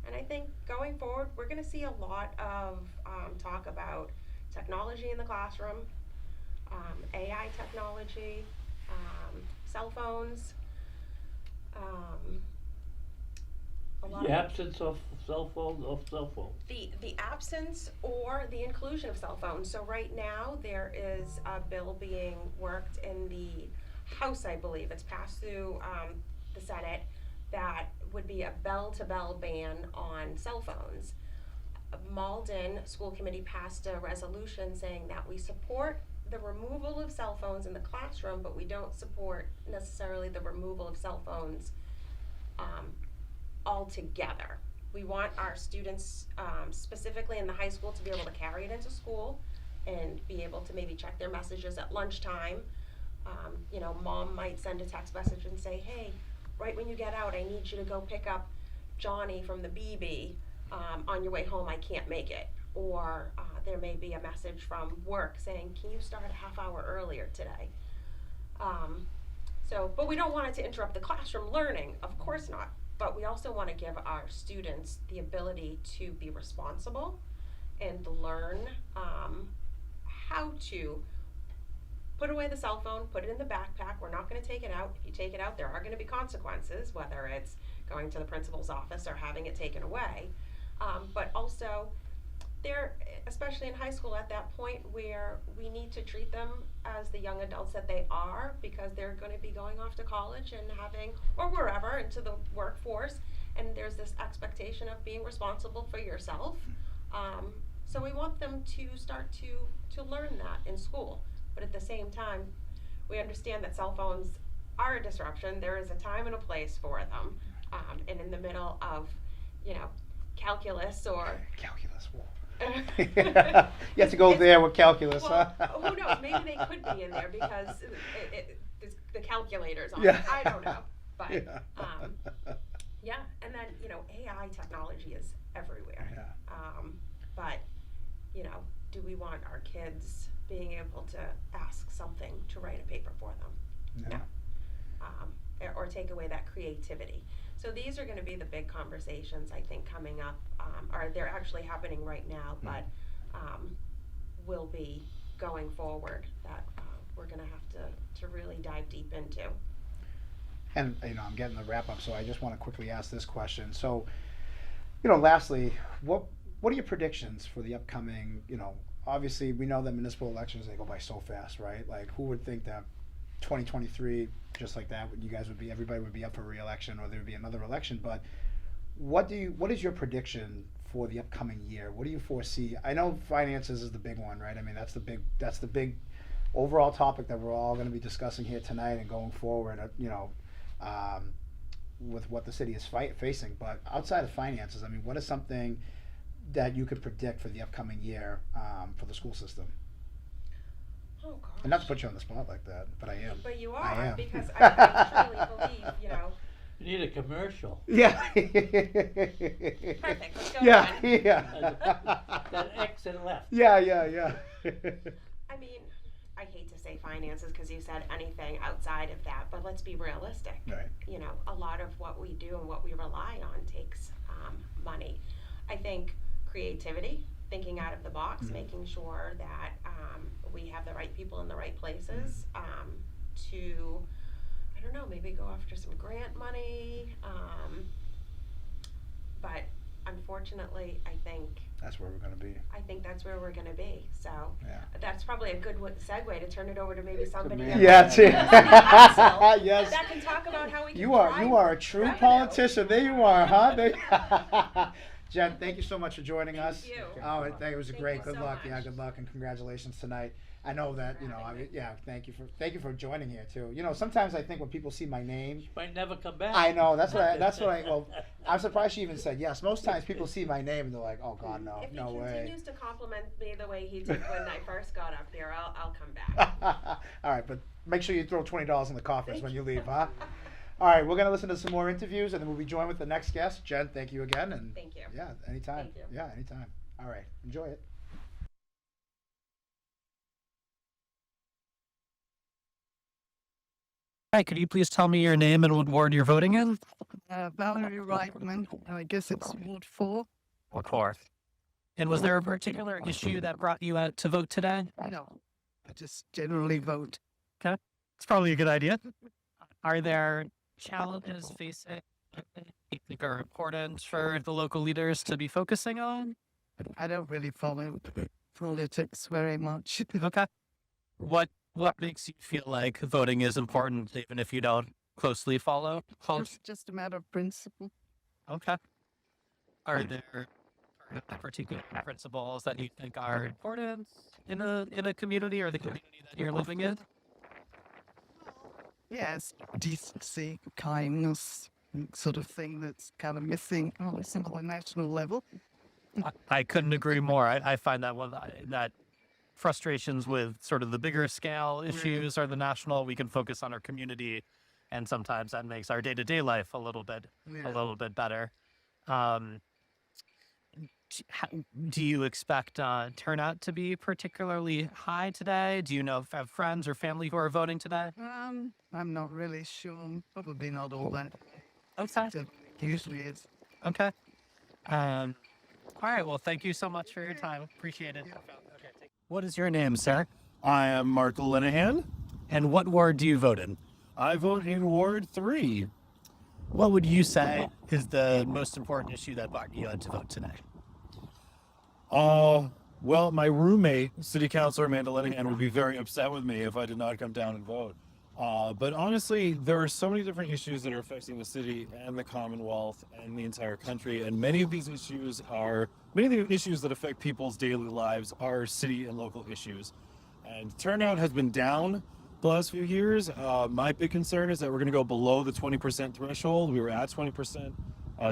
And I think going forward, we're going to see a lot of talk about technology in the classroom, AI technology, cell phones. A lot The of absence of cell phones, the absence or the inclusion of cell phones. So right now there is a bill being worked in the House, I believe. It's passed through the Senate, that would be a bell-to-bell ban on cell phones. Malden School Committee passed a resolution saying that we support the removal of cell phones in the classroom, but we don't support necessarily the removal of cell phones altogether. We want our students, specifically in the high school, to be able to carry it into school and be able to maybe check their messages at lunchtime. Mom might send a text message and say, hey, right when you get out, I need you to go pick up Johnny from the BB. On your way home, I can't make it. Or there may be a message from work saying, can you start a half hour earlier today? But we don't want it to interrupt the classroom learning, of course not. But we also want to give our students the ability to be responsible and learn how to put away the cell phone, put it in the backpack. We're not going to take it out. If you take it out, there are going to be consequences, whether it's going to the principal's office or having it taken away. But also, they're, especially in high school, at that point where we need to treat them as the young adults that they are, because they're going to be going off to college and having, or wherever, into the workforce, and there's this expectation of being responsible for yourself. So we want them to start to learn that in school. But at the same time, we understand that cell phones are a disruption. There is a time and a place for them. And in the middle of, calculus or... Calculus, whoa. You have to go there with calculus, well, huh? Who knows? Maybe they could be in there because the calculator's on Yeah. it. I don't know. But, Yeah. and then, AI technology is everywhere. Yeah. But, do we want our kids being able to ask something to write a paper for them? Yeah. No. Or take away that creativity. So these are going to be the big conversations, I think, coming up, or they're actually happening right now, but will be going forward that we're going to have to really dive deep into. And I'm getting the wrap up, so I just want to quickly ask this question. So, lastly, what are your predictions for the upcoming? Obviously we know that municipal elections, they go by so fast, right? Like, who would think that 2023, just like that, everybody would be up for re-election, or there would be another election? But what is your prediction for the upcoming year? What do you foresee? I know finances is the big one, right? I mean, that's the big overall topic that we're all going to be discussing here tonight and going forward. With what the city is facing. But outside of finances, I mean, what is something that you could predict for the upcoming year for the school system? Oh, gosh. And not to put you on the spot like that, but I am. But you I are, am. because I truly believe, You need a commercial. Yeah. Perfect, let's go Yeah, again. yeah. That X and left. Yeah. I mean, I hate to say finances because you said anything outside of that, but let's be realistic. Right. A lot of what we do and what we rely on takes money. I think creativity, thinking out of the box, making sure that we have the right people in the right places to, I don't know, maybe go after some grant money. But unfortunately, I think That's where we're going to be. that's where we're going to be. So Yeah. that's probably a good segue to turn it over to maybe somebody me. that Yeah, might too. be in the city council Yes. that can talk about how we can You are a true revenue. politician. There you are, huh? Jen, thank you so much for joining us. Thank you. Oh, it was Thank great. you Good so luck. Yeah, much. good luck and congratulations tonight. I know that thank you for joining here too. Sometimes I think when people see my name, Might never come back. I know well, I'm surprised she even said yes. Most times people see my name and they're like, oh God, no, If he no way. continues to compliment me the way he did when I first got up here, I'll come back. All right, but make sure you throw $20 in the coffers when you leave, huh? All right, we're gonna listen to some more interviews, and then we'll be joined with the next guest. Jen, thank you again, and Thank you. yeah, anytime. Thank you. Yeah, anytime. All right, enjoy it. Hi, could you please tell me your name and what ward you're voting in? Valerie Reitman, I guess it's Ward 4. Ward 4. And was there a particular issue that brought you out to vote today? No, I just generally vote. It's probably a good idea. Are there challenges facing you think are important for the local leaders to be focusing on? I don't really follow politics very much. Okay. What makes you feel like voting is important even if you don't closely follow? It's just a matter of principle. Okay. Are there particular principles that you think are important in a community or the community that you're living in? Yes, decency, kindness, sort of thing that's kind of missing on a national level. I couldn't agree more. I find that that frustrations with sort of the bigger scale issues are the national. We can focus on our community, and sometimes that makes our day-to-day life a little bit better. Do you expect turnout to be particularly high today? Do you know if you have friends or family who are voting today? I'm not really sure. Probably not all that. Okay. It usually is. Okay. All right. Well, thank you so much for your time. Appreciate it. Okay. What is your name, sir? I am Mark Linehan. And what ward do you vote in? I vote in Ward 3. What would you say is the most important issue that brought you out to vote today? Well, my roommate, City Councilor Amanda Linehan, would be very upset with me if I did not come down and vote. But honestly, there are so many different issues that are affecting the city and the Commonwealth and the entire country, and many of the issues that affect people's daily lives are city and local issues. And turnout has been down the last few years. My big concern is that we're going to go below the 20% threshold. We were at 20%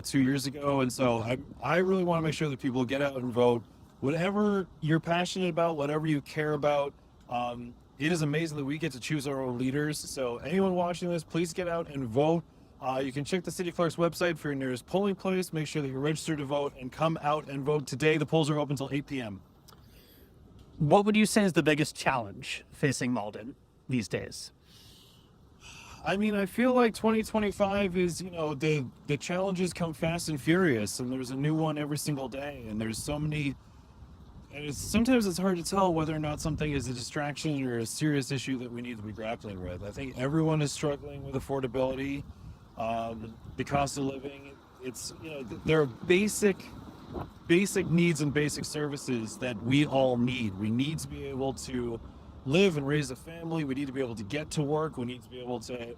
2 years ago, and so I really want to make sure that people get out and vote. Whatever you're passionate about, whatever you care about, it is amazing that we get to choose our own leaders. So anyone watching this, please get out and vote. You can check the city clerk's website for your nearest polling place. Make sure that you're registered to vote and come out and vote today. The polls are open until 8 p.m. What would you say is the biggest challenge facing Malden these days? I mean, I feel like 2025 is, the challenges come fast and furious, and there's a new one every single day, and there's so many. And sometimes it's hard to tell whether or not something is a distraction or a serious issue that we need to be grappling with. I think everyone is struggling with affordability, the cost of living. It's, there are basic needs and basic services that we all need. We need to be able to live and raise a family. We need to be able to get to work. We need to be able to,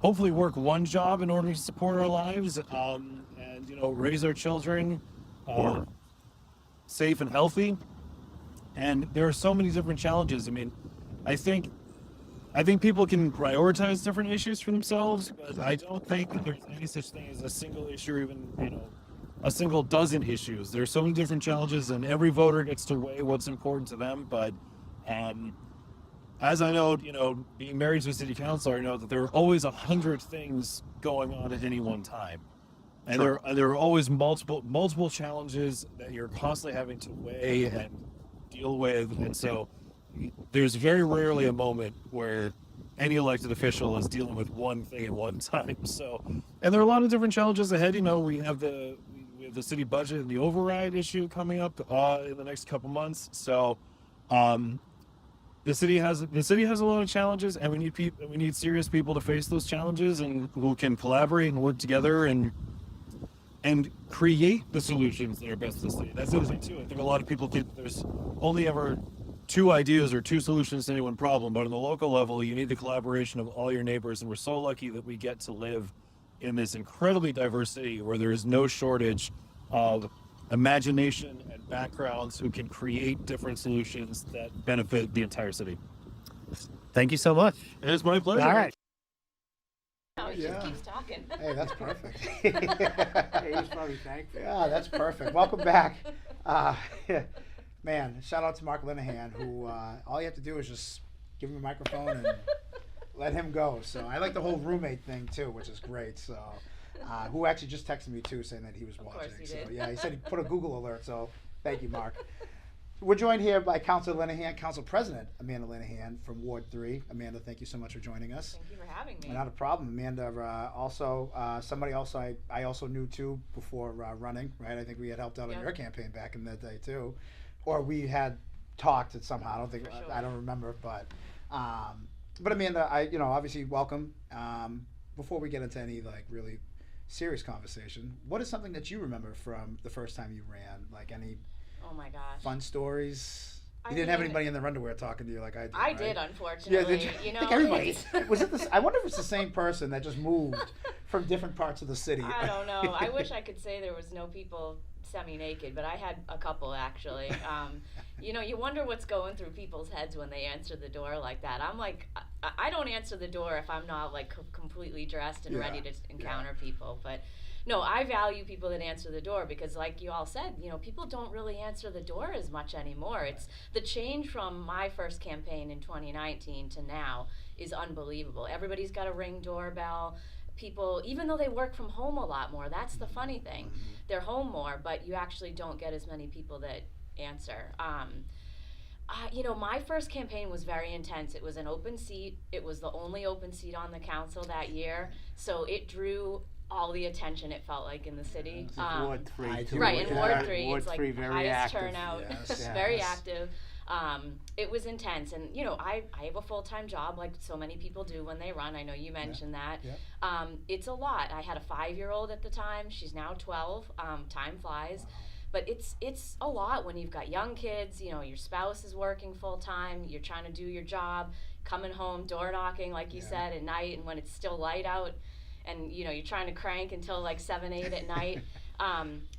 hopefully work one job in order to support our lives, and, raise our children. Safe and healthy, and there are so many different challenges. I mean, I think people can prioritize different issues for themselves, but I don't think that there's any such thing as a single issue or even, a single dozen issues. There are so many different challenges, and every voter gets to weigh what's important to them. But as I know, being married to a city councilor, I know that there are always 100 things going on at any one time. And Sure. there are always multiple challenges that you're constantly having to weigh and deal with, and so there's very rarely a moment where any elected official is dealing with one thing at one time. So, and there are a lot of different challenges ahead. We have the city budget and the override issue coming up in the next couple months. So, the city has a lot of challenges, and we need serious people to face those challenges and who can collaborate and work together and create the solutions that are best for the city. That's the other thing too. I think a lot of people think there's only ever two ideas or two solutions to any one problem, but on the local level, you need the collaboration of all your neighbors, and we're so lucky that we get to live in this incredibly diverse city where there is no shortage of imagination and backgrounds who can create different solutions that benefit the entire city. Thank you so much. It's my pleasure. All right. Oh, he Yeah. just keeps talking. Hey, that's perfect. Hey, he's probably thankful. Yeah, that's perfect. Welcome back. Man, shout out to Mark Linehan, who all you have to do is just give him a microphone and let him go. So I like the whole roommate thing too, which is great. So who actually just texted me too, saying that he was watching. Of course he So did. yeah, he said he put a Google alert. So thank you, Mark. We're joined here by Councilor Linehan, Council President Amanda Linehan from Ward 3. Amanda, thank you so much for joining us. Thank you for having me. Not a problem, Amanda. Also, somebody else I also knew too before running. Right, I think we had helped out on Yeah. your campaign back in that day too, or we had talked it somehow. I don't think For sure. I don't remember, but Amanda, obviously welcome. Before we get into any really serious conversation, what is something that you remember from the first time you ran? Like any Oh my gosh. fun stories? I You didn't have mean- anybody in their underwear talking to you like I did. I right? did, Yeah, unfortunately. did you? You know, I think everybody. it's- Was it this? I wonder if it's the same person that just moved from different parts of the city. I don't know. I wish I could say there was no people semi-naked, but I had a couple actually. You wonder what's going through people's heads when they answer the door like that. I'm like, I don't answer the door if I'm not like completely dressed and Yeah, ready to encounter people. But no, I value people that answer the door because, like you all said, people don't really answer the door as much anymore. It's the change from my first campaign in 2019 to now is unbelievable. Everybody's got a Ring doorbell. People, even though they work from home a lot more, that's the funny thing. They're home more, but you actually don't get as many people that answer. My first campaign was very intense. It was an open seat. It was the only open seat on the council that year. So it drew all the attention it felt like in the city. This is Ward 3 I too. do. Right, in Yeah. Ward 3, Ward it's like 3 the very highest active. turnout, Yes. very Yes. active. It was intense, and you know, I have a full-time job like so many people do when they run. I know you mentioned that. Yep. It's a lot. I had a 5-year-old at the time. She's now 12. Time flies. But it's a lot when you've got young kids, you know, your spouse is working full time, you're trying to do your job, coming home, door knocking, like you Yeah. said, at night, and when it's still light out, and you know, you're trying to crank until like 7, 8 at night.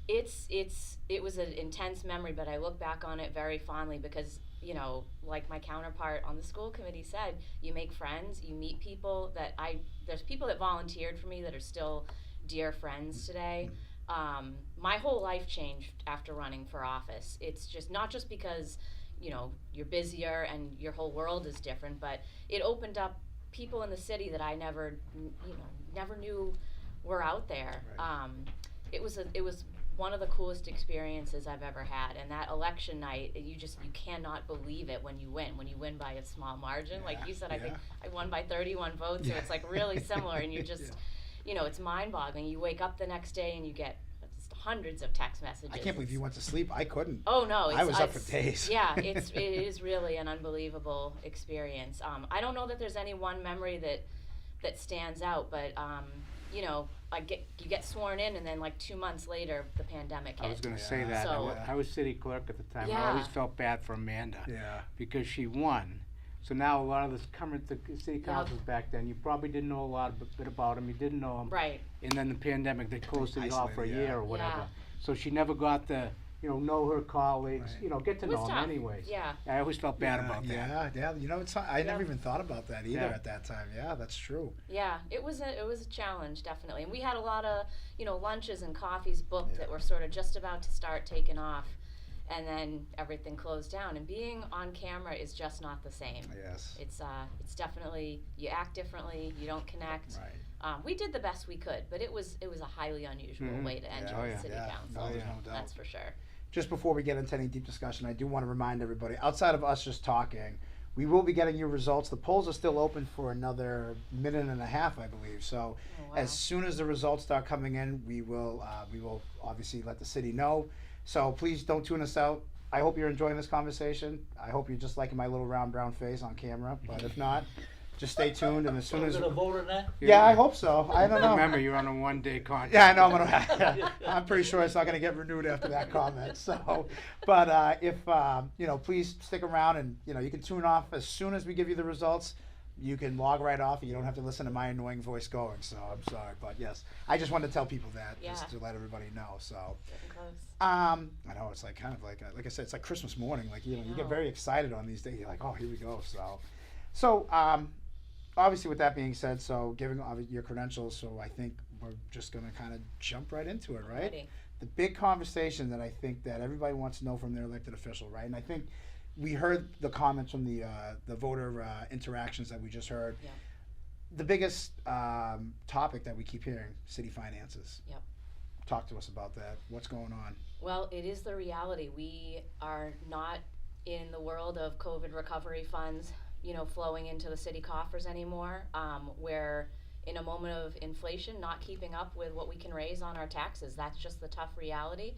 It was an intense memory, but I look back on it very fondly because, you know, like my counterpart on the school committee said, you make friends, you meet people there's people that volunteered for me that are still dear friends today. My whole life changed after running for office. It's just not just because, you know, you're busier and your whole world is different, but it opened up people in the city that I never knew were out there. Right. It was one of the coolest experiences I've ever had, and that election night, you cannot believe it when you win by a small margin. Yeah, Like you said, I think yeah. I won by 31 votes, so Yeah. it's like really similar, and you just, Yeah. you know, it's mind-boggling. You wake up the next day and you get just hundreds of text messages. I can't believe you went to sleep. I couldn't. Oh no, I was up for days. Yeah, it is really an unbelievable experience. I don't know that there's any one memory that stands out, but you know, you get sworn in, and then like 2 months later, the pandemic hit. I was going to say Yeah. that. So- I was city clerk at the time. I Yeah. always felt bad for Amanda Yeah. because she won. So now a lot of this coming to city councils back then, you probably didn't know a bit about them. You didn't know them. Right. And then the pandemic, they closed it off for a Isolated, year yeah. or whatever. Yeah. So she never got the, know her colleagues, Right. get to It was know them tough. anyways. Yeah. I always felt bad about that. Yeah. You know, I never Yeah. even thought about that either Yeah. at that time. Yeah, that's true. Yeah, it was a challenge, definitely, and we had a lot of lunches and coffees booked Yeah. that were sort of just about to start taking off, and then everything closed down. And being on camera is just not the same. Yes. It's definitely, you act differently, you don't connect. Right. We did the best we could, but it was a highly unusual Mhm. way to enter Yeah. Oh, the yeah. city Yeah. council. No, there's no doubt. That's for sure. Just before we get into any deep discussion, I do want to remind everybody, outside of us just talking, we will be getting your results. The polls are still open for another minute and a half, I believe. So Oh, wow. as soon as the results start coming in, we will obviously let the city know. So please don't tune us out. I hope you're enjoying this conversation. I hope you're just liking my little round brown face on camera. But if not, just stay tuned. And as soon We're as gonna vote on that? yeah, I hope so. I don't know. Remember, you're on a one-day contract. Yeah, I know. I'm pretty sure it's not going to get renewed after that comment. So, but if please stick around, and you can tune off as soon as we give you the results. You can log right off, and you don't have to listen to my annoying voice going. So I'm sorry, but yes, I just wanted to tell people that just Yeah. to let everybody know. So, Getting close. I know it's like kind of like I said, it's like Christmas morning. Like you get know. very excited on these days. You're like, oh, here we go. So obviously, with that being said, so giving your credentials, so I think we're just going to kind of jump right into it, right? Alrighty. The big conversation that I think that everybody wants to know from their elected official, right? And I think we heard the comments from the voter interactions that we just heard. Yeah. The biggest topic that we keep hearing, city finances. Yep. Talk to us about that. What's going on? Well, it is the reality. We are not in the world of COVID recovery funds, flowing into the city coffers anymore. We're in a moment of inflation, not keeping up with what we can raise on our taxes. That's just the tough reality.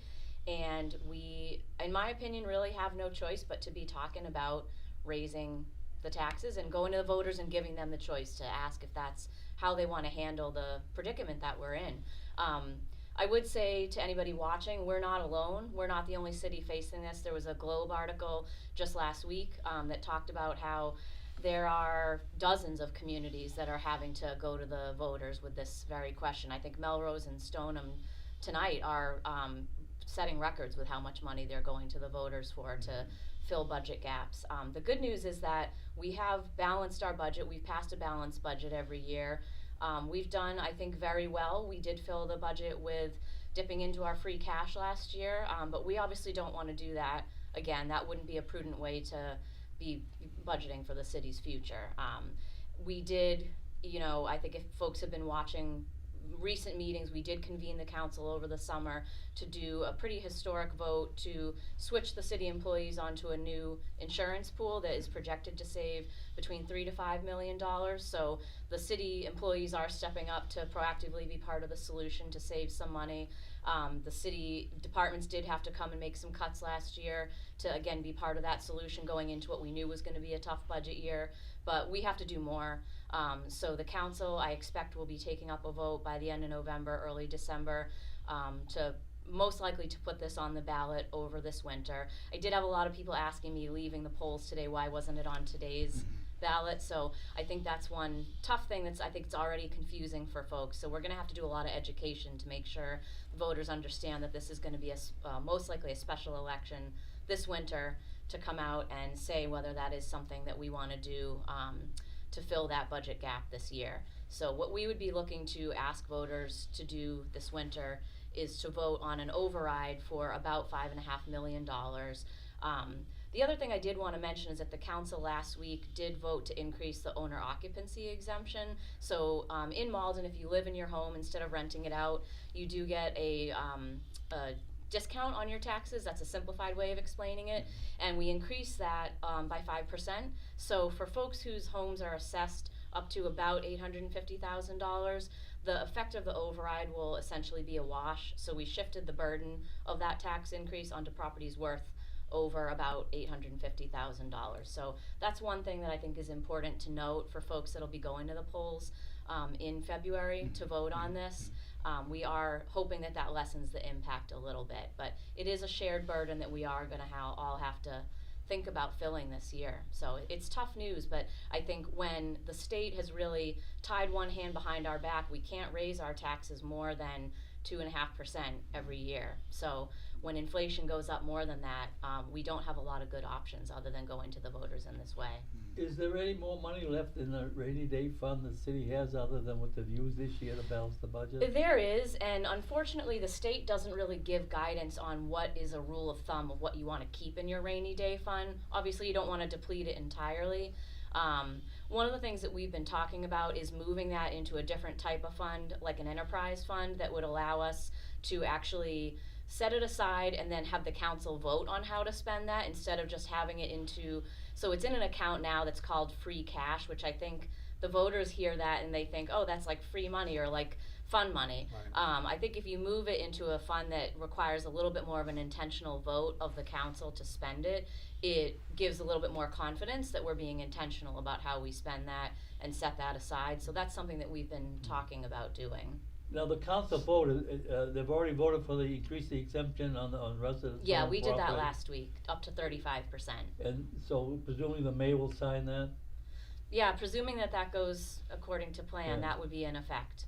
And we, in my opinion, really have no choice but to be talking about raising the taxes and going to the voters and giving them the choice to ask if that's how they want to handle the predicament that we're in. I would say to anybody watching, we're not alone. We're not the only city facing this. There was a Globe article just last week that talked about how there are dozens of communities that are having to go to the voters with this very question. I think Melrose and Stoneham tonight are setting records with how much money they're going to the voters for to fill budget gaps. The good news is that we have balanced our budget. We've passed a balanced budget every year. We've done, I think, very well. We did fill the budget with dipping into our free cash last year, but we obviously don't want to do that again. That wouldn't be a prudent way to be budgeting for the city's future. We did, I think if folks have been watching recent meetings, we did convene the council over the summer to do a pretty historic vote to switch the city employees onto a new insurance pool that is projected to save between $3 to $5 million. So the city employees are stepping up to proactively be part of the solution to save some money. The city departments did have to come and make some cuts last year to again be part of that solution going into what we knew was going to be a tough budget year, but we have to do more. So the council, I expect, will be taking up a vote by the end of November, early December, to most likely to put this on the ballot over this winter. I did have a lot of people asking me leaving the polls today, why wasn't it on today's ballot? So I think that's one tough thing I think it's already confusing for folks. So we're gonna have to do a lot of education to make sure voters understand that this is gonna be most likely a special election this winter to come out and say whether that is something that we wanna do to fill that budget gap this year. So what we would be looking to ask voters to do this winter is to vote on an override for about $5.5 million. The other thing I did want to mention is that the council last week did vote to increase the owner occupancy exemption. So in Malden, if you live in your home, instead of renting it out, you do get a discount on your taxes. That's a simplified way of explaining it. And we increased that by 5%. So for folks whose homes are assessed up to about $850,000, the effect of the override will essentially be a wash. So we shifted the burden of that tax increase onto properties worth over about $850,000. So that's one thing that I think is important to note for folks that'll be going to the polls in February to vote on this. We are hoping that that lessens the impact a little bit, but it is a shared burden that we are gonna all have to think about filling this year. So it's tough news, but I think when the state has really tied one hand behind our back, we can't raise our taxes more than 2.5% every year. So when inflation goes up more than that, we don't have a lot of good options other than going to the voters in this way. Is there any more money left in the rainy day fund the city has other than what they've used this year to balance the budget? There is, and unfortunately the state doesn't really give guidance on what is a rule of thumb of what you want to keep in your rainy day fund. Obviously you don't want to deplete it entirely. One of the things that we've been talking about is moving that into a different type of fund, like an enterprise fund that would allow us to actually set it aside and then have the council vote on how to spend that instead of just having it into, so it's in an account now that's called free cash, which I think the voters hear that and they think, oh, that's like free money or like fun money. Right. I think if you move it into a fund that requires a little bit more of an intentional vote of the council to spend it, it gives a little bit more confidence that we're being intentional about how we spend that and set that aside. So that's something that we've been talking about doing. Now the council voted, they've already voted for the increase the exemption on residents. Yeah, we did that last week, up to 35%. And so presumably the mayor will sign that? Yeah, presuming that that goes according to plan, that would be in effect.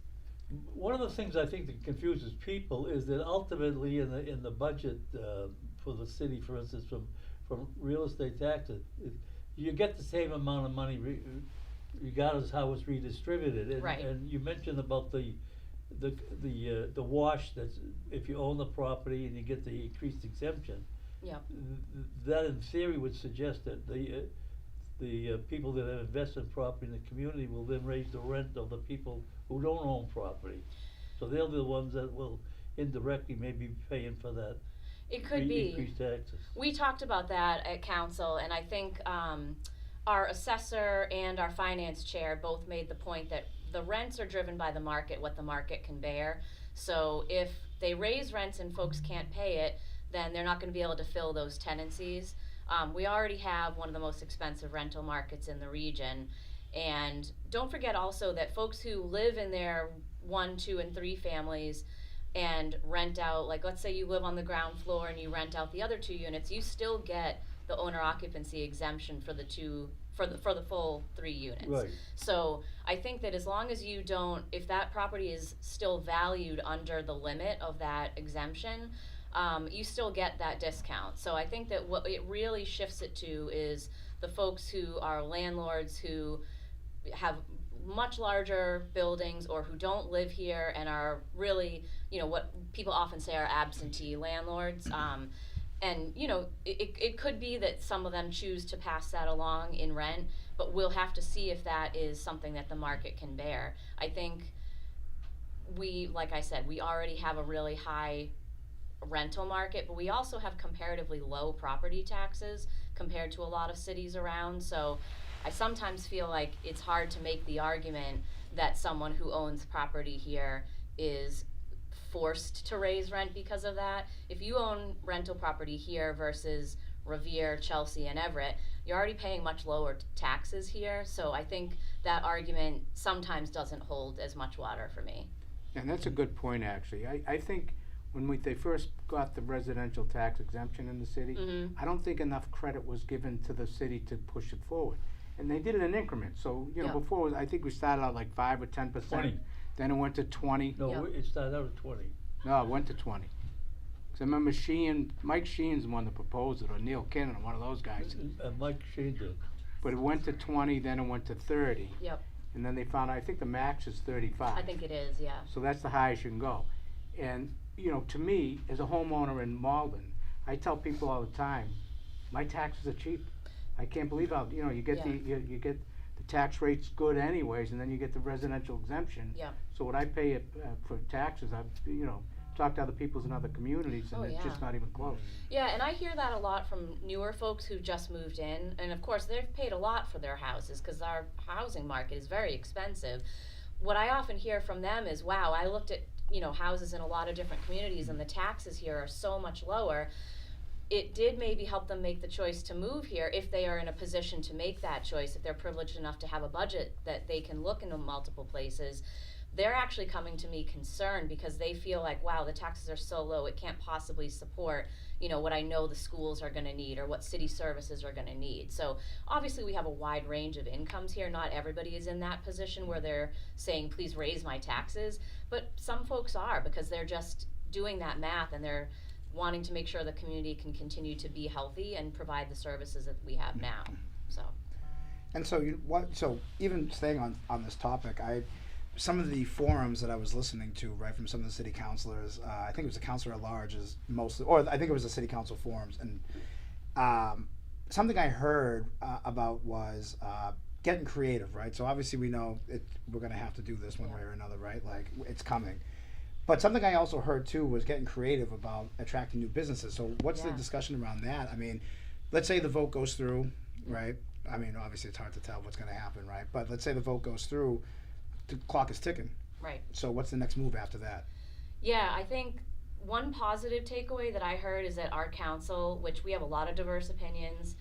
One of the things I think that confuses people is that ultimately in the budget for the city, for instance, from real estate taxes, you get the same amount of money regardless how it's redistributed. And, right. And you mentioned about the wash that's if you own the property and you get the increased exemption. Yep. That in theory would suggest that the people that have invested in property in the community will then raise the rent of the people who don't own property. So they'll be the ones that will indirectly maybe paying for that. It could be. Increased taxes. We talked about that at council, and I think our assessor and our finance chair both made the point that the rents are driven by the market, what the market can bear. So if they raise rents and folks can't pay it, then they're not going to be able to fill those tenancies. We already have one of the most expensive rental markets in the region. And don't forget also that folks who live in their 1, 2, and 3 families and rent out, like let's say you live on the ground floor and you rent out the other 2 units, you still get the owner occupancy exemption for the full 3 units. Right. So I think that as long as you don't, if that property is still valued under the limit of that exemption, you still get that discount. So I think that what it really shifts it to is the folks who are landlords who have much larger buildings or who don't live here and are really, you know, what people often say are absentee landlords. And, you know, it could be that some of them choose to pass that along in rent, but we'll have to see if that is something that the market can bear. I think like I said, we already have a really high rental market, but we also have comparatively low property taxes compared to a lot of cities around. So I sometimes feel like it's hard to make the argument that someone who owns property here is forced to raise rent because of that. If you own rental property here versus Revere, Chelsea, and Everett, you're already paying much lower taxes here. So I think that argument sometimes doesn't hold as much water for me. And that's a good point, actually. I think when they first got the residential tax exemption in the city, I don't think enough credit was given to the city to push it forward. And they did it in increments. So, you know, before, I think we started out like 5 or 10%. 20. Then it went to 20. No, it started out at 20. No, it went to 20. Because I remember Mike Sheen's the one that proposed it, or Neil Kinnon, one of those guys. Mike Sheen did. But it went to 20, then it went to 30. Yep. And then they found, I think the max is 35. I think it is, yeah. So that's the highest you can go. And, you know, to me, as a homeowner in Malden, I tell people all the time, my taxes are cheap. I can't believe how, you know, you get you get the tax rates good anyways, and then you get the residential exemption. Yeah. So what I pay for taxes, I've, you know, talked to other people in other communities, and it's just not even close. Yeah, and I hear that a lot from newer folks who just moved in, and of course they've paid a lot for their houses because our housing market is very expensive. What I often hear from them is, wow, I looked at, you know, houses in a lot of different communities and the taxes here are so much lower. It did maybe help them make the choice to move here if they are in a position to make that choice, if they're privileged enough to have a budget that they can look into multiple places. They're actually coming to me concerned because they feel like, wow, the taxes are so low, it can't possibly support, you know, what I know the schools are gonna need or what city services are gonna need. So obviously we have a wide range of incomes here. Not everybody is in that position where they're saying, please raise my taxes, but some folks are because they're just doing that math and they're wanting to make sure the community can continue to be healthy and provide the services that we have now, so. And so so even staying on this topic, some of the forums that I was listening to, right, from some of the city councilors, I think it was the councilor at large is mostly, or I think it was the city council forums, and something I heard about was getting creative, right? So obviously we know we're gonna have to do this one way or another, right? Like, it's coming. But something I also heard too was getting creative about attracting new businesses. So what's the discussion around that? I mean, let's say the vote goes through, right? I mean, obviously it's hard to tell what's gonna happen, right? But let's say the vote goes through, the clock is ticking. Right. So what's the next move after that? Yeah, I think one positive takeaway that I heard is that our council, which we have a lot of diverse opinions,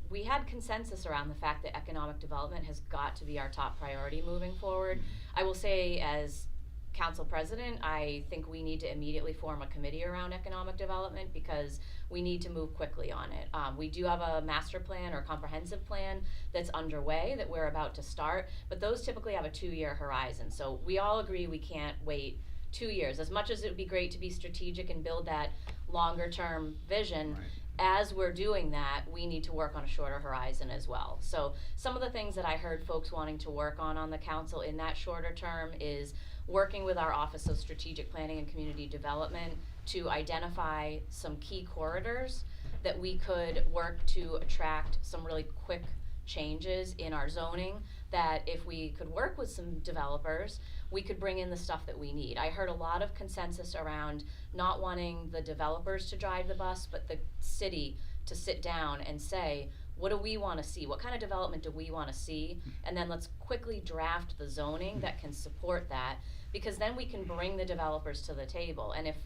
we had consensus around the fact that economic development has got to be our top priority moving forward. I will say, as council president, I think we need to immediately form a committee around economic development because we need to move quickly on it. We do have a master plan or comprehensive plan that's underway that we're about to start, but those typically have a 2-year horizon. So we all agree we can't wait 2 years. As much as it would be great to be strategic and build that longer term vision, as we're doing that, we need to work on a shorter horizon as well. So some of the things that I heard folks wanting to work on the council in that shorter term is working with our Office of Strategic Planning and Community Development to identify some key corridors that we could work to attract some really quick changes in our zoning, that if we could work with some developers, we could bring in the stuff that we need. I heard a lot of consensus around not wanting the developers to drive the bus, but the city to sit down and say, what do we want to see? What kind of development do we want to see? And then let's quickly draft the zoning that can support that, because then we can bring the developers to the table. And if,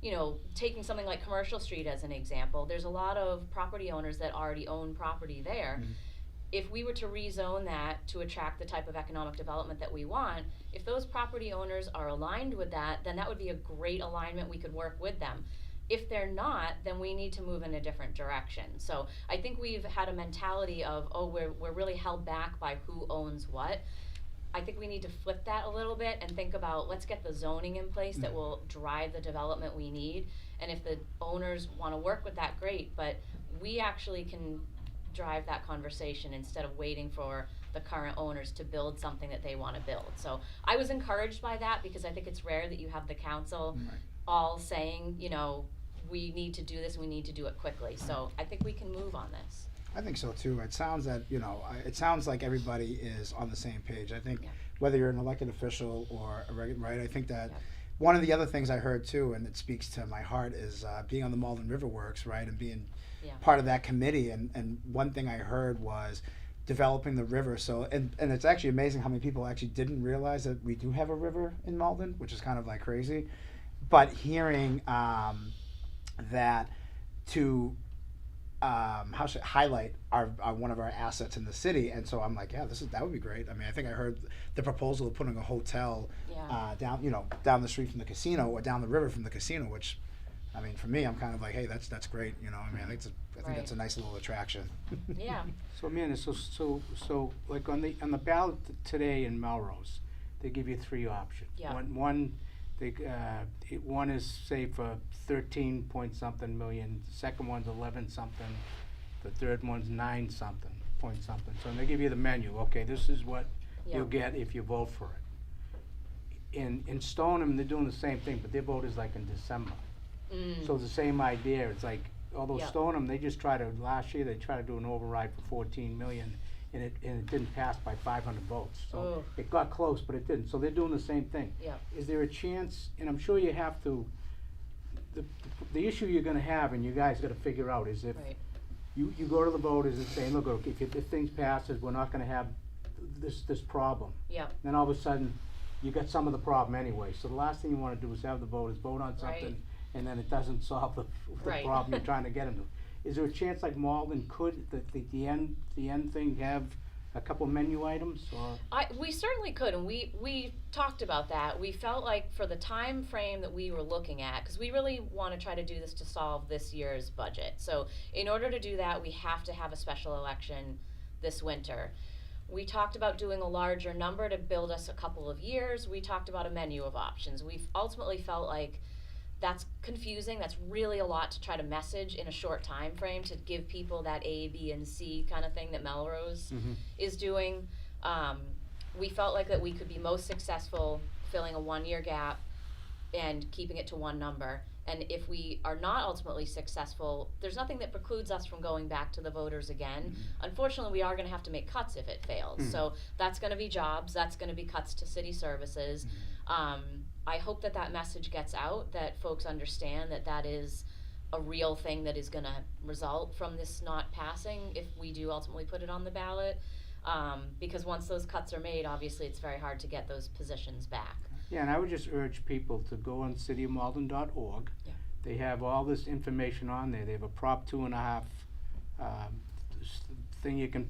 you know, taking something like Commercial Street as an example, there's a lot of property owners that already own property there. If we were to rezone that to attract the type of economic development that we want, if those property owners are aligned with that, then that would be a great alignment. We could work with them. If they're not, then we need to move in a different direction. So I think we've had a mentality of, oh, we're really held back by who owns what. I think we need to flip that a little bit and think about, let's get the zoning in place that will drive the development we need. And if the owners want to work with that, great, but we actually can drive that conversation instead of waiting for the current owners to build something that they want to build. So I was encouraged by that because I think it's rare that you have the council all saying, you know, we need to do this, we need to do it quickly. So I think we can move on this. I think so too. It sounds that, you know, it sounds like everybody is on the same page. I think whether you're an elected official or a regular, right, I think that one of the other things I heard too, and it speaks to my heart, is being on the Malden River Works, right, and being part of that committee. And one thing I heard was developing the river. So, and it's actually amazing how many people actually didn't realize that we do have a river in Malden, which is kind of like crazy. But hearing that to highlight our one of our assets in the city, and so I'm like, yeah, that would be great. I mean, I think I heard the proposal of putting a hotel down the street from the casino or down the river from the casino, which, I mean, for me, I'm kind of like, hey, that's great. You know, I mean, I think that's a nice little attraction. Yeah. So, Amanda, so like on the ballot today in Melrose, they give you 3 options. Yeah. One is say for 13 point something million. The second one's 11 something. The third one's 9 something point something. So they give you the menu. Okay, this is what you'll get if you vote for it. In Stoneham, they're doing the same thing, but their vote is like in December. So it's the same idea. It's like, although Stoneham, last year they tried to do an override for 14 million, and it didn't pass by 500 votes. So it got close, but it didn't. So they're doing the same thing. Yeah. Is there a chance, and I'm sure you have to, the issue you're gonna have, and you guys gotta figure out, is if you go to the voters and say, look, okay, if things passes, we're not gonna have this problem. Yeah. Then all of a sudden, you got some of the problem anyway. So the last thing you wanna do is have the voters vote on something, and then it doesn't solve the problem you're trying to get them to. Is there a chance like Malden could, the end thing, have a couple menu items, or? We certainly could, and we talked about that. We felt like for the time frame that we were looking at, because we really want to try to do this to solve this year's budget. So in order to do that, we have to have a special election this winter. We talked about doing a larger number to build us a couple of years. We talked about a menu of options. We've ultimately felt like that's confusing. That's really a lot to try to message in a short time frame to give people that A, B, and C kind of thing that Melrose is doing. We felt like that we could be most successful filling a 1-year gap and keeping it to one number. And if we are not ultimately successful, there's nothing that precludes us from going back to the voters again. Unfortunately, we are going to have to make cuts if it fails. So that's going to be jobs. That's going to be cuts to city services. I hope that message gets out, that folks understand that is a real thing that is going to result from this not passing if we do ultimately put it on the ballot. Because once those cuts are made, obviously it's very hard to get those positions back. Yeah, and I would just urge people to go on cityofmalden.org. Yeah. They have all this information on there. They have a Prop 2.5 thing you can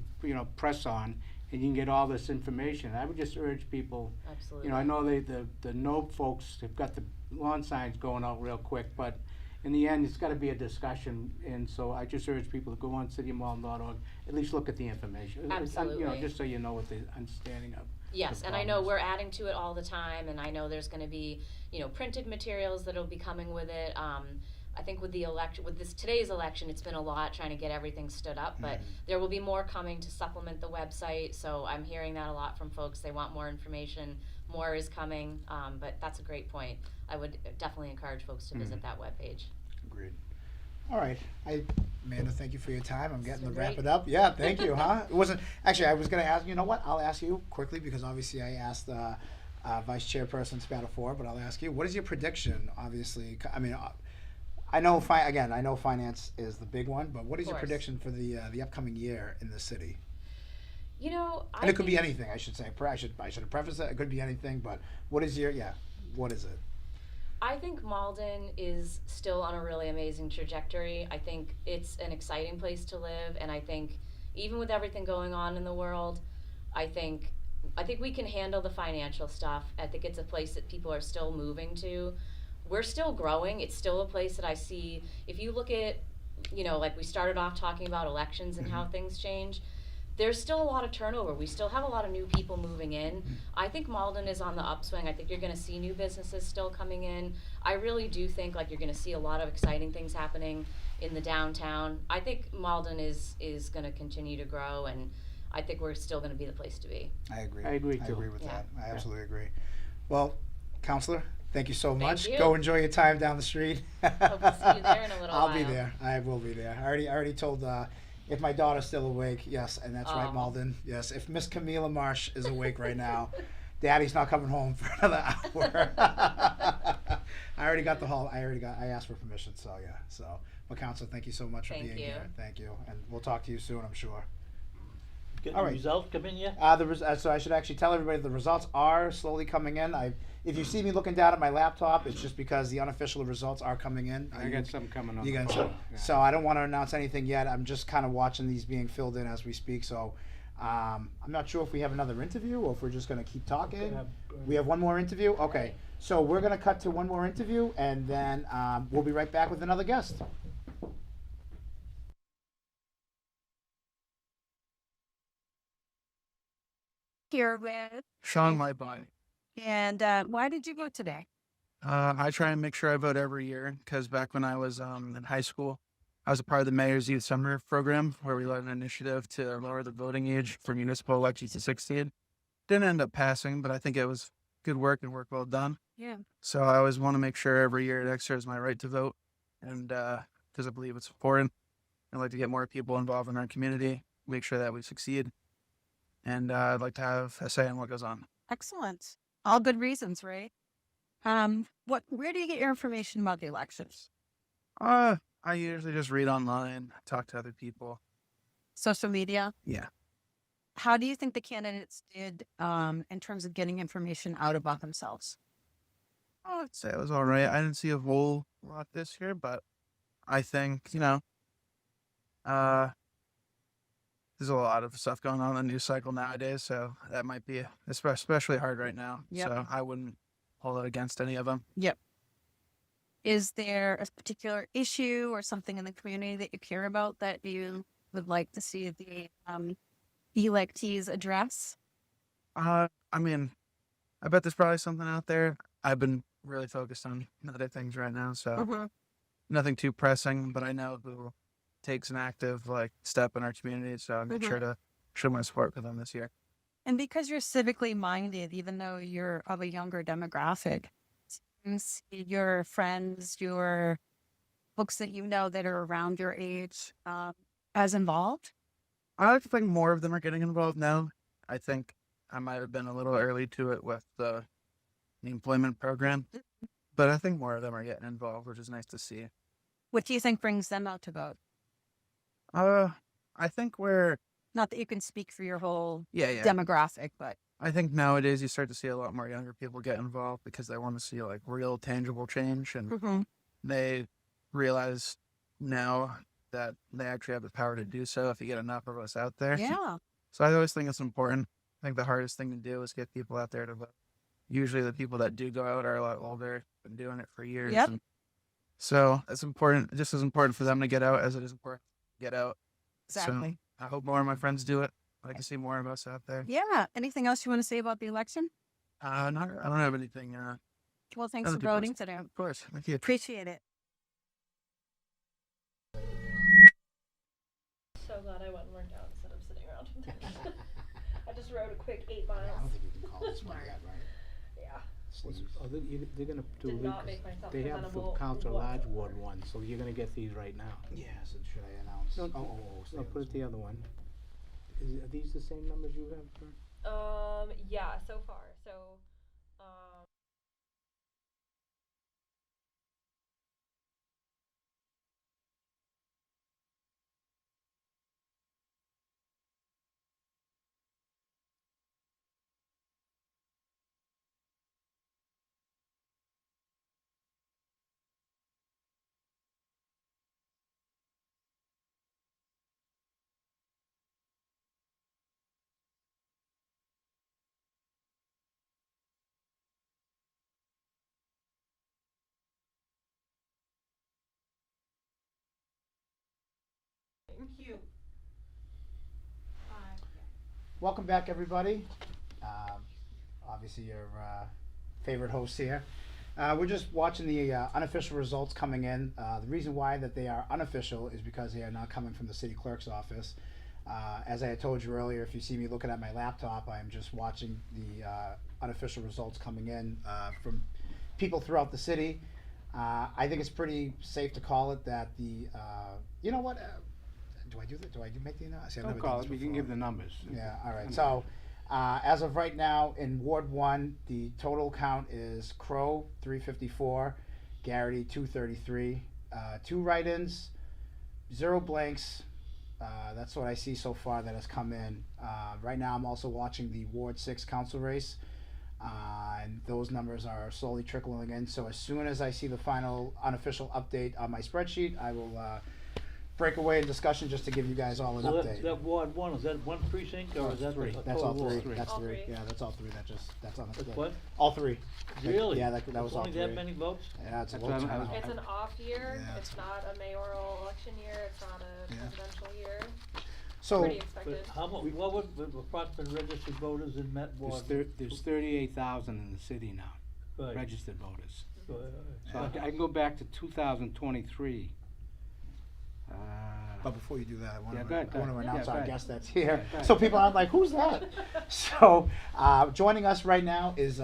press on, and you can get all this information. I would just urge people. Absolutely. I know the NOBE folks have got the lawn signs going out real quick, but in the end, it's got to be a discussion. And so I just urge people to go on cityofmalden.org, at least look at the information. Absolutely. Just so you know what the understanding of. Yes, and I know we're adding to it all the time, and I know there's going to be, printed materials that'll be coming with it. I think with today's election, it's been a lot trying to get everything stood up, but there will be more coming to supplement the website. So I'm hearing that a lot from folks. They want more information. More is coming, but that's a great point. I would definitely encourage folks to visit that webpage. Agreed. All right, Amanda, thank you for your time. I'm getting to great. wrap it up. Yeah, thank you. It wasn't actually. I was going to ask. You know what? I'll ask you quickly because obviously I asked Vice Chairperson Spatafor, but I'll ask you. What is your prediction? Obviously, I mean, I know. I know finance is the big one, but what is your prediction for the upcoming year in the city? And it could be anything. I should say. I should have prefaced that. It could be anything, but what is your What is it? I think Malden is still on a really amazing trajectory. I think it's an exciting place to live, and I think even with everything going on in the world, I think we can handle the financial stuff. I think it's a place that people are still moving to. We're still growing. It's still a place that I see. If you look at, like we started off talking about elections and how things change, there's still a lot of turnover. We still have a lot of new people moving in. I think Malden is on the upswing. I think you're going to see new businesses still coming in. I really do think you're going to see a lot of exciting things happening in the downtown. I think Malden is going to continue to grow, and I think we're still going to be the place to be. I agree. I agree too. I agree with that. I absolutely agree. Well, Counselor, thank you so much. Thank you. Go enjoy your time down the street. Hope to see you there in a little while. I'll be there. I will be there. I already told. If my daughter's still awake, yes, and that's right, Malden. Yes, if Miss Camila Marsh is awake right now, Daddy's not coming home for another hour. I asked for permission, so yeah. So, well, Counselor, thank you so much for being here. Thank you, and we'll talk to you soon, I'm sure. Get All the right. results come in yet? So I should actually tell everybody the results are slowly coming in. If you see me looking down at my laptop, it's just because the unofficial results are coming in. I got some coming on You the got phone. some. Yeah. So I don't want to announce anything yet. I'm just kind of watching these being filled in as we speak. So I'm not sure if we have another interview or if we're just going to keep talking. We have one more interview? Okay. So we're going to cut to one more interview, and then we'll be right back with another guest. Here with, Sean Lightbody. and why did you vote today? I try and make sure I vote every year because back when I was in high school, I was a part of the Mayor's Youth Summer Program where we led an initiative to lower the voting age for municipal elections to 16. Didn't end up passing, but I think it was good work and work well done. Yeah. So I always want to make sure every year it exercises my right to vote, and because I believe it's important. I'd like to get more people involved in our community, make sure that we succeed, and I'd like to have a say in what goes on. Excellent. All good reasons, right? Where do you get your information about the elections? I usually just read online, talk to other people. Social media? Yeah. How do you think the candidates did in terms of getting information out about themselves? I'd say it was all right. I didn't see a whole lot this year, but I think, there's a lot of stuff going on in the news cycle nowadays, so that might be especially hard right now. Yep. So I wouldn't hold it against any of them. Yep. Is there a particular issue or something in the community that you care about that you would like to see the electees address? I mean, I bet there's probably something out there. I've been really focused on other things right now, so nothing too pressing, but I know who takes an active step in our community, so I'm sure to show my support for them this year. And because you're civically minded, even though you're of a younger demographic, your friends, your folks that you know that are around your age, as involved? I like to think more of them are getting involved now. I think I might have been a little early to it with the employment program, but I think more of them are getting involved, which is nice to see. What do you think brings them out to vote? I think we're Not that you can speak for your whole yeah. demographic, but I think nowadays you start to see a lot more younger people get involved because they want to see real tangible change, and they realize now that they actually have the power to do so if you get enough of us out there. yeah. So I always think it's important. I think the hardest thing to do is get people out there to vote. Usually the people that do go out are a lot older, been doing it for years. Yep. And so it's important, just as important for them to get out as it is important to get out. Exactly. So I hope more of my friends do it. I'd like to see more of us out there. Yeah. Anything else you want to say about the election? I don't have anything. Well, thanks Other for people- voting today. Of course. Thank you. Appreciate it. So glad I went and worked out instead of sitting around. I just rode a quick 8 miles. I don't think you can call this one yet, right? Yeah. They're gonna do Did not make myself they have presentable Council whatsoever. Large Ward 1, so you're gonna get these right now. Yeah, so should I announce? No, stay no, on put this it the other one. Are these the same numbers you have? Yeah, so far. So, Cute. Welcome back, everybody. Obviously, your favorite host here. We're just watching the unofficial results coming in. The reason why that they are unofficial is because they are not coming from the city clerk's office. As I had told you earlier, if you see me looking at my laptop, I'm just watching the unofficial results coming in from people throughout the city. I think it's pretty safe to call it that the, you know what? Do I do that? Do I make the announcement? Don't call it, you can give the numbers. Yeah, all right. So, as of right now, in Ward 1, the total count is Crow, 354, Garrity, 233, 2 write-ins, 0 blanks, That's what I see so far that has come in. Right now, I'm also watching the Ward 6 council race, and those numbers are slowly trickling in. So as soon as I see the final unofficial update on my spreadsheet, I will break away in discussion just to give you guys all an So update. that Ward 1, is that one precinct or is that three. a That's all total three. ward? That's All three. three. Yeah, that's all three. That's on the That's split. what? All three. Really? Yeah, that was all Only three. that many votes? Yeah, it's a That's low what I'm- turnout. It's an off year. Yeah. It's not a mayoral election year. It's not a Yeah. presidential year. So Pretty But expected. how mu, what would the approximate registered voters in that ward? There's 38,000 in the city now, Right. registered voters. So, So I can go back to 2023. but before you do that, I want Yeah, to go ahead, go ahead. announce Yeah, go our ahead. guest that's Yeah, here. go ahead. So people aren't like, who's that? So joining us right now is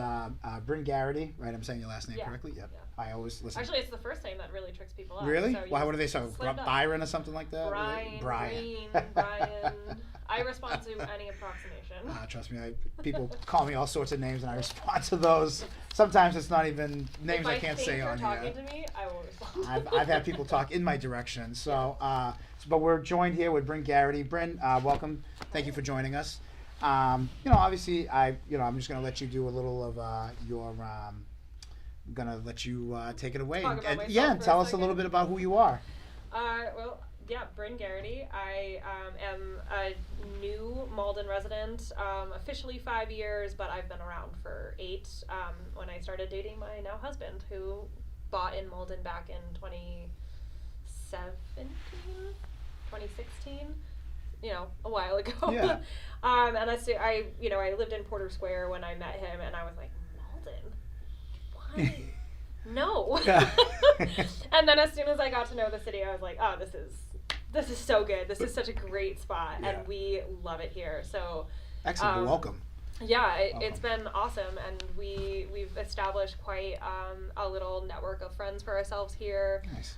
Bryn Garrity. Right, I'm saying your last name Yeah. correctly? Yep. Yeah. I always listen. Actually, it's the first name that really tricks people up. Really? So you Why? What do they just say? slammed up. Byron or something like that? Brian, Brian. Green, Brian. I respond to any approximation. Trust me, people call me all sorts of names, and I respond to those. Sometimes it's not even names if I can't think say you're on talking here. to me, I will respond. I've had people talk in my direction. So, but we're joined here with Bryn Garrity. Bryn, welcome. Thank you for joining us. Obviously, I'm just going to let you do a little of your. I'm gonna let you take it away. Talk about myself Yeah, for a tell us a little second. bit about who you are. Bryn Garrity. I am a new Malden resident, officially 5 years, but I've been around for 8 when I started dating my now husband, who bought in Malden back in 2016, a while ago. Yeah. And I lived in Porter Square when I met him, and I was like, Malden? Why? No. And then as soon as I got to know the city, I was like, oh, this is so good. This is such a great spot, Yeah. and we love it here. So Excellent. Well, welcome. yeah, it's been awesome, and we've established quite a little network of friends for ourselves here. Nice.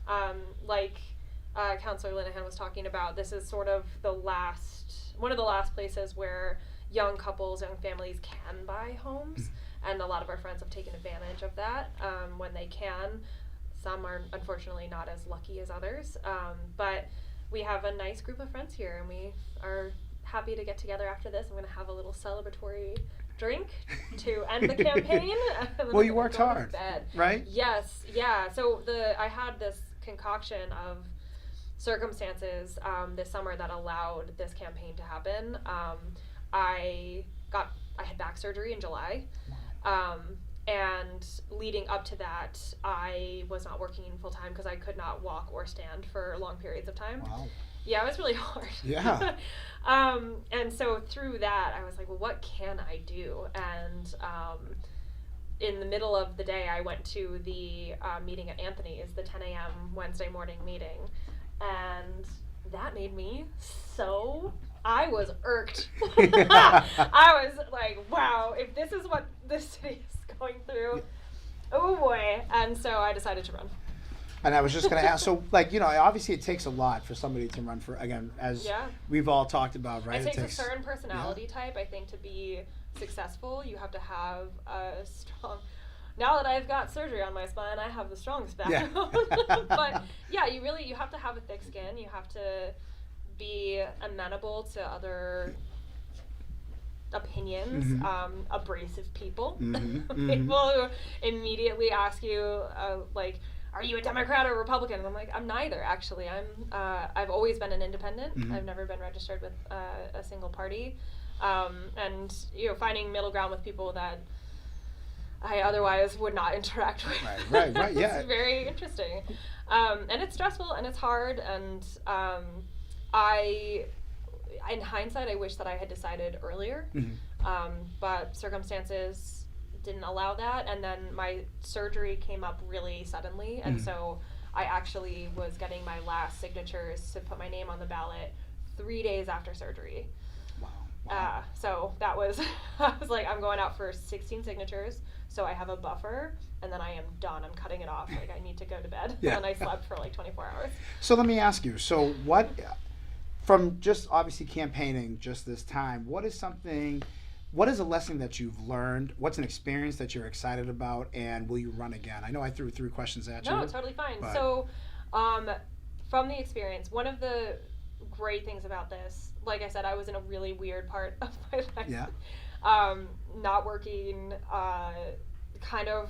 Like Councillor Linehan was talking about, this is sort of one of the last places where young couples, young families can buy homes, and a lot of our friends have taken advantage of that when they can. Some are unfortunately not as lucky as others, but we have a nice group of friends here, and we are happy to get together after this. I'm going to have a little celebratory drink to end the campaign. And then Well, I'm you gonna worked go to hard, bed. right? Yes, yeah. So I had this concoction of circumstances this summer that allowed this campaign to happen. I had back surgery in July. And leading up to that, I was not working full time because I could not walk or stand for long periods of time. Wow. Yeah, it was really hard. Yeah. And so through that, I was like, well, what can I do? And in the middle of the day, I went to the meeting at Anthony's, the 10 a.m. Wednesday morning meeting. And that made me I was irked. I was like, wow, if this is what this city is going through, oh boy. And so I decided to run. And I was just going to ask, so obviously it takes a lot for somebody to run for, again, as Yeah. we've all talked about, right? It takes a certain personality type, I think, to be successful. You have to have a strong. Now that I've got surgery on my spine, I have the strongest Yeah. backbone. But yeah, you have to have a thick skin. You have to be amenable to other opinions, abrasive people, people who immediately ask you, like, are you a Democrat or Republican? And I'm like, I'm neither, actually. I've always been an independent. I've never been registered with a single party. And, finding middle ground with people that I otherwise would not interact with. Right, yeah. It's very interesting. And it's stressful and it's hard, and in hindsight, I wish that I had decided earlier, but circumstances didn't allow that, and then my surgery came up really suddenly, and so I actually was getting my last signatures to put my name on the ballot 3 days after surgery. Wow. So that was, I was like, I'm going out for 16 signatures, so I have a buffer, and then I am done. I'm cutting it off. Like, I need to go to bed. Yeah. And I slept for like 24 hours. So let me ask you, from just obviously campaigning just this time, what is a lesson that you've learned? What's an experience that you're excited about, and will you run again? I know I threw 3 questions at you. No, totally fine. but- So, from the experience, one of the great things about this. Like I said, I was in a really weird part of my life. Yeah. Not working, kind of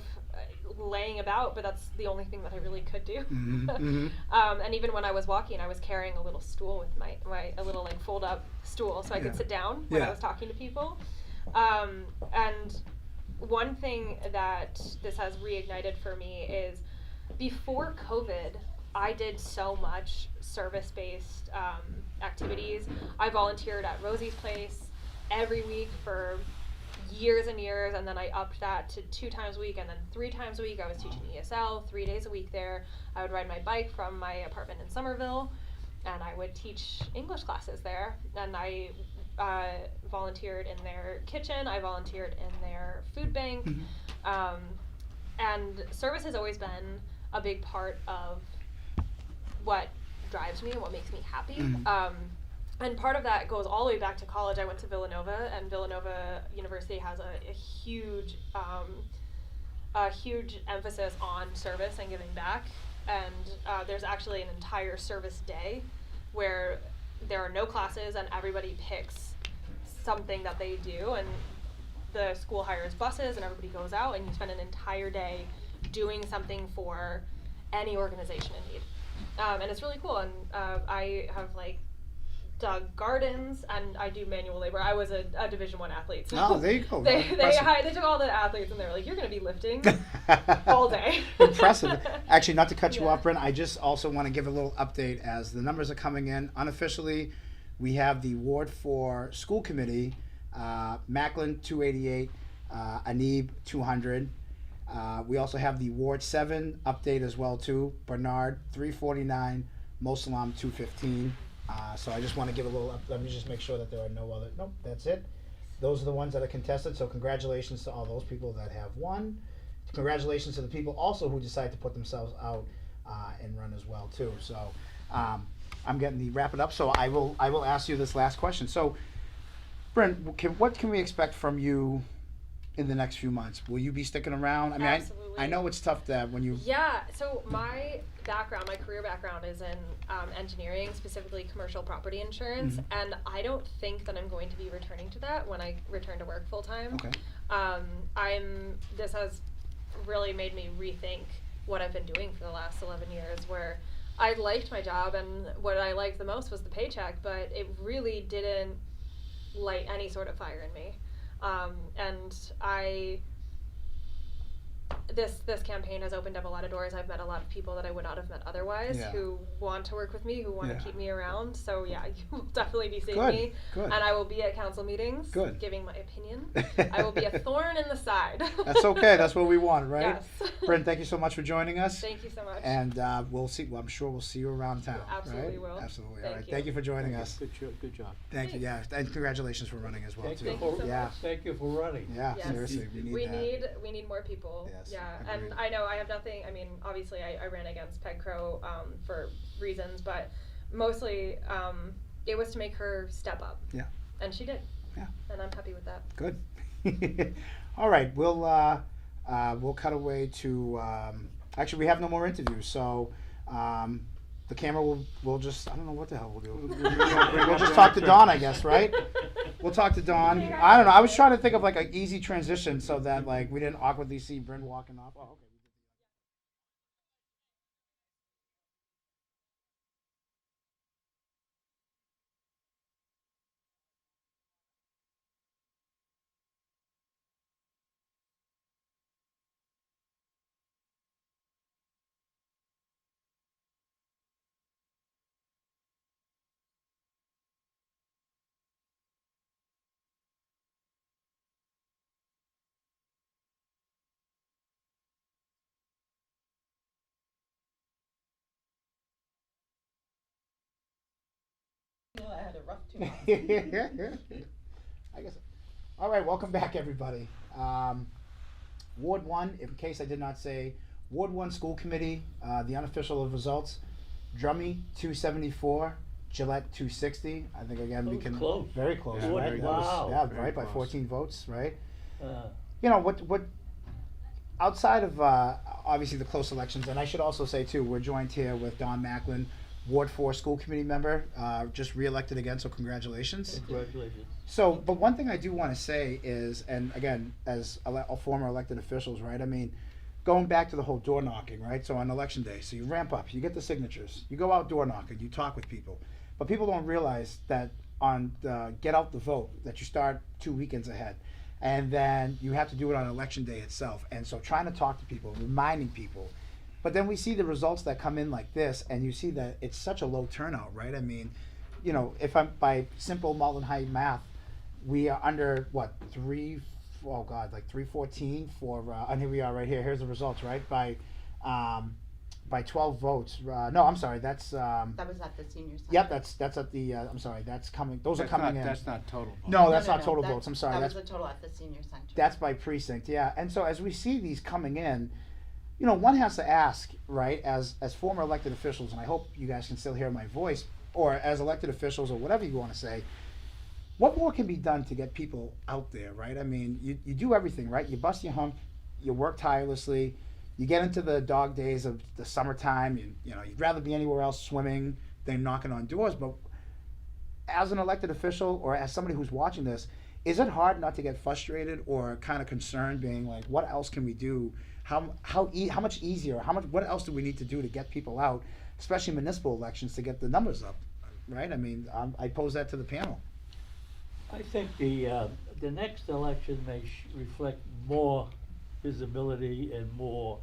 laying about, but that's the only thing that I really could do. And even when I was walking, I was carrying a little stool with a little like fold up stool so I could sit down when I was talking to people. And one thing that this has reignited for me is before COVID, I did so much service-based activities. I volunteered at Rosie's Place every week for years and years, and then I upped that to 2 times a week and then 3 times a week. I was teaching ESL 3 days a week there. I would ride my bike from my apartment in Somerville, and I would teach English classes there. And I volunteered in their kitchen. I volunteered in their food bank. And service has always been a big part of what drives me and what makes me happy. And part of that goes all the way back to college. I went to Villanova, and Villanova University has a huge emphasis on service and giving back. And there's actually an entire service day where there are no classes and everybody picks something that they do, and the school hires buses and everybody goes out, and you spend an entire day doing something for any organization in need. And it's really cool. And I have like dug gardens, and I do manual labor. I was a Division I athlete. So Oh, there you go. they took all the athletes and they were like, "You're going to be lifting all day." Impressive. Actually, not to cut you off, Brent, I just also want to give a little update as the numbers are coming in. Unofficially, we have the Ward 4 School Committee, Macklin 288, Anib 200. We also have the Ward 7 update as well too. Bernard 349, Mosalam 215. So I just want to give a little let me just make sure that there are no other. Nope, that's it. Those are the ones that are contested. So congratulations to all those people that have won. Congratulations to the people also who decide to put themselves out and run as well too. So I'm getting the wrap it up. So I will ask you this last question. So Brent, what can we expect from you in the next few months? Will you be sticking around? I mean, Absolutely. I know it's tough that when you. Yeah, so my career background is in engineering, specifically commercial property insurance, and I don't think that I'm going to be returning to that when I return to work full time. Okay. This has really made me rethink what I've been doing for the last 11 years, where I liked my job, and what I liked the most was the paycheck, but it really didn't light any sort of fire in me. And this campaign has opened up a lot of doors. I've met a lot of people that I would not have met otherwise who want to work with me, who want to keep me around. So yeah, you will definitely be seeing me. Good. And I will be at council meetings giving my opinion. I will be a thorn in the side. That's okay. That's what we want, right? Yes. Brent, thank you so much for joining us. Thank you so much. And we'll see. Well, I'm sure we'll see you around town. Absolutely right? will. Absolutely. Thank All right. you. Thank you for joining us. Good job. Thank you. Yeah, and congratulations for running as well Thank too. you for, Yeah. thank you for running. Yeah. Yes. Seriously, we need that. We need more people. Yes, Yeah, agreed. and I know I have nothing. I mean, obviously, I ran against Peg Crow for reasons, but mostly it was to make her step up. Yeah. And she did. Yeah. And I'm happy with that. Good. All right, we'll cut away to. Actually, we have no more interviews, so the camera will just. I don't know what the hell we'll do. We'll just talk to Dawn, I guess, right? We'll talk to Dawn. I don't know. I was trying to think of like an easy transition so that like we didn't awkwardly see Bryn walking off. Oh, okay. I had a rough 2 months. I guess. All right, welcome back, everybody. Ward 1, in case I did not say, Ward 1 School Committee, the unofficial results, Drummy 274, Gillette 260. I think, again, we can. Close. Very close, Yeah, right? very That was- close. yeah, Very right, by close. 14 votes, right? Uh, You know, what outside of obviously the close elections, and I should also say too, we're joined here with Don Macklin, Ward 4 school committee member, just re-elected again, so congratulations. Congratulations. So, but one thing I do want to say is, and again, as a former elected officials, right? I mean, going back to the whole door knocking, right? So on election day, so you ramp up, you get the signatures, you go out door knocking, you talk with people, but people don't realize that on the get out the vote that you start 2 weekends ahead, and then you have to do it on election day itself. And so trying to talk to people, reminding people. But then we see the results that come in like this, and you see that it's such a low turnout, right? I mean, you know, if I'm by simple Malden High math, we are under what 314 for, and here we are right here. Here's the results, right? By 12 votes. No, I'm sorry. That's That was at the senior center. yep. That's at the. I'm sorry. That's coming. Those That's are coming not, in. That's not total vote. No, that's not No, total that- votes. I'm sorry. That That's was the total at the senior center. that's by precinct, yeah. And so as we see these coming in, you know, one has to ask, right, as former elected officials, and I hope you guys can still hear my voice, or as elected officials, or whatever you want to say, what more can be done to get people out there, right? I mean, you do everything, right? You bust your hump, you work tirelessly, you get into the dog days of the summertime, you know, you'd rather be anywhere else swimming than knocking on doors, but as an elected official or as somebody who's watching this, is it hard not to get frustrated or kind of concerned, being like, what else can we do? How much easier? What else do we need to do to get people out, especially municipal elections, to get the numbers up, right? I mean, I pose that to the panel. I think the next election may reflect more visibility and more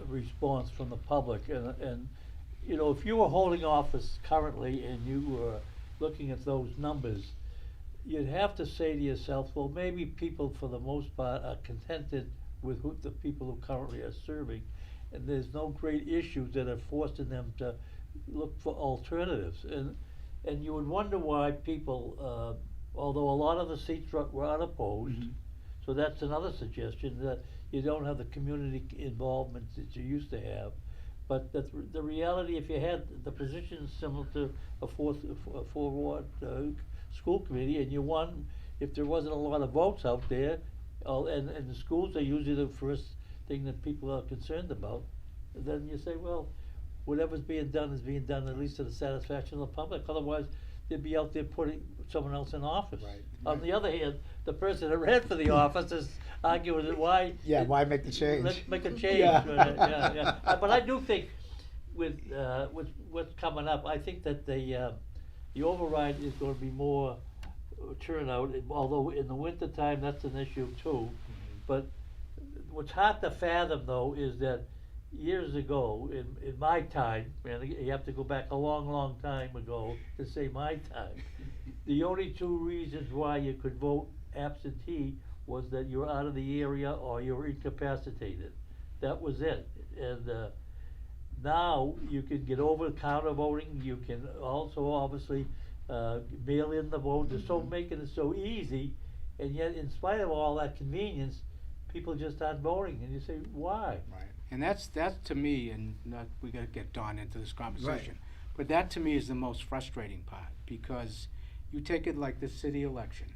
response from the public. And you know, if you were holding office currently and you were looking at those numbers, you'd have to say to yourself, well, maybe people for the most part are contented with the people who currently are serving, and there's no great issues that are forcing them to look for alternatives. And you would wonder why people, although a lot of the seats were unopposed, so that's another suggestion, that you don't have the community involvement that you used to have. But the reality, if you had the position similar to a four ward school committee, and you won, if there wasn't a lot of votes out there, and the schools are usually the first thing that people are concerned about, then you say, well, whatever's being done is being done at least to the satisfaction of the public. Otherwise, they'd be out there putting someone else in office. Right. On the other hand, the person that ran for the office is arguing that why. Why make the change? Let's make a change. Yeah. But I do think with what's coming up, I think that the override is going to be more turnout, although in the winter time that's an issue too. But what's hard to fathom though is that years ago, in my time, and you have to go back a long time ago to say my time, the only two reasons why you could vote absentee was that you're out of the area or you're incapacitated. That was it. And now you can get over counter voting. You can also obviously mail in the vote. They're so making it so easy, and yet in spite of all that convenience, people just aren't voting. And you say, why? Right. And that's to me, and we got to get Don into this conversation, Right. but that to me is the most frustrating part, because you take it like the city election.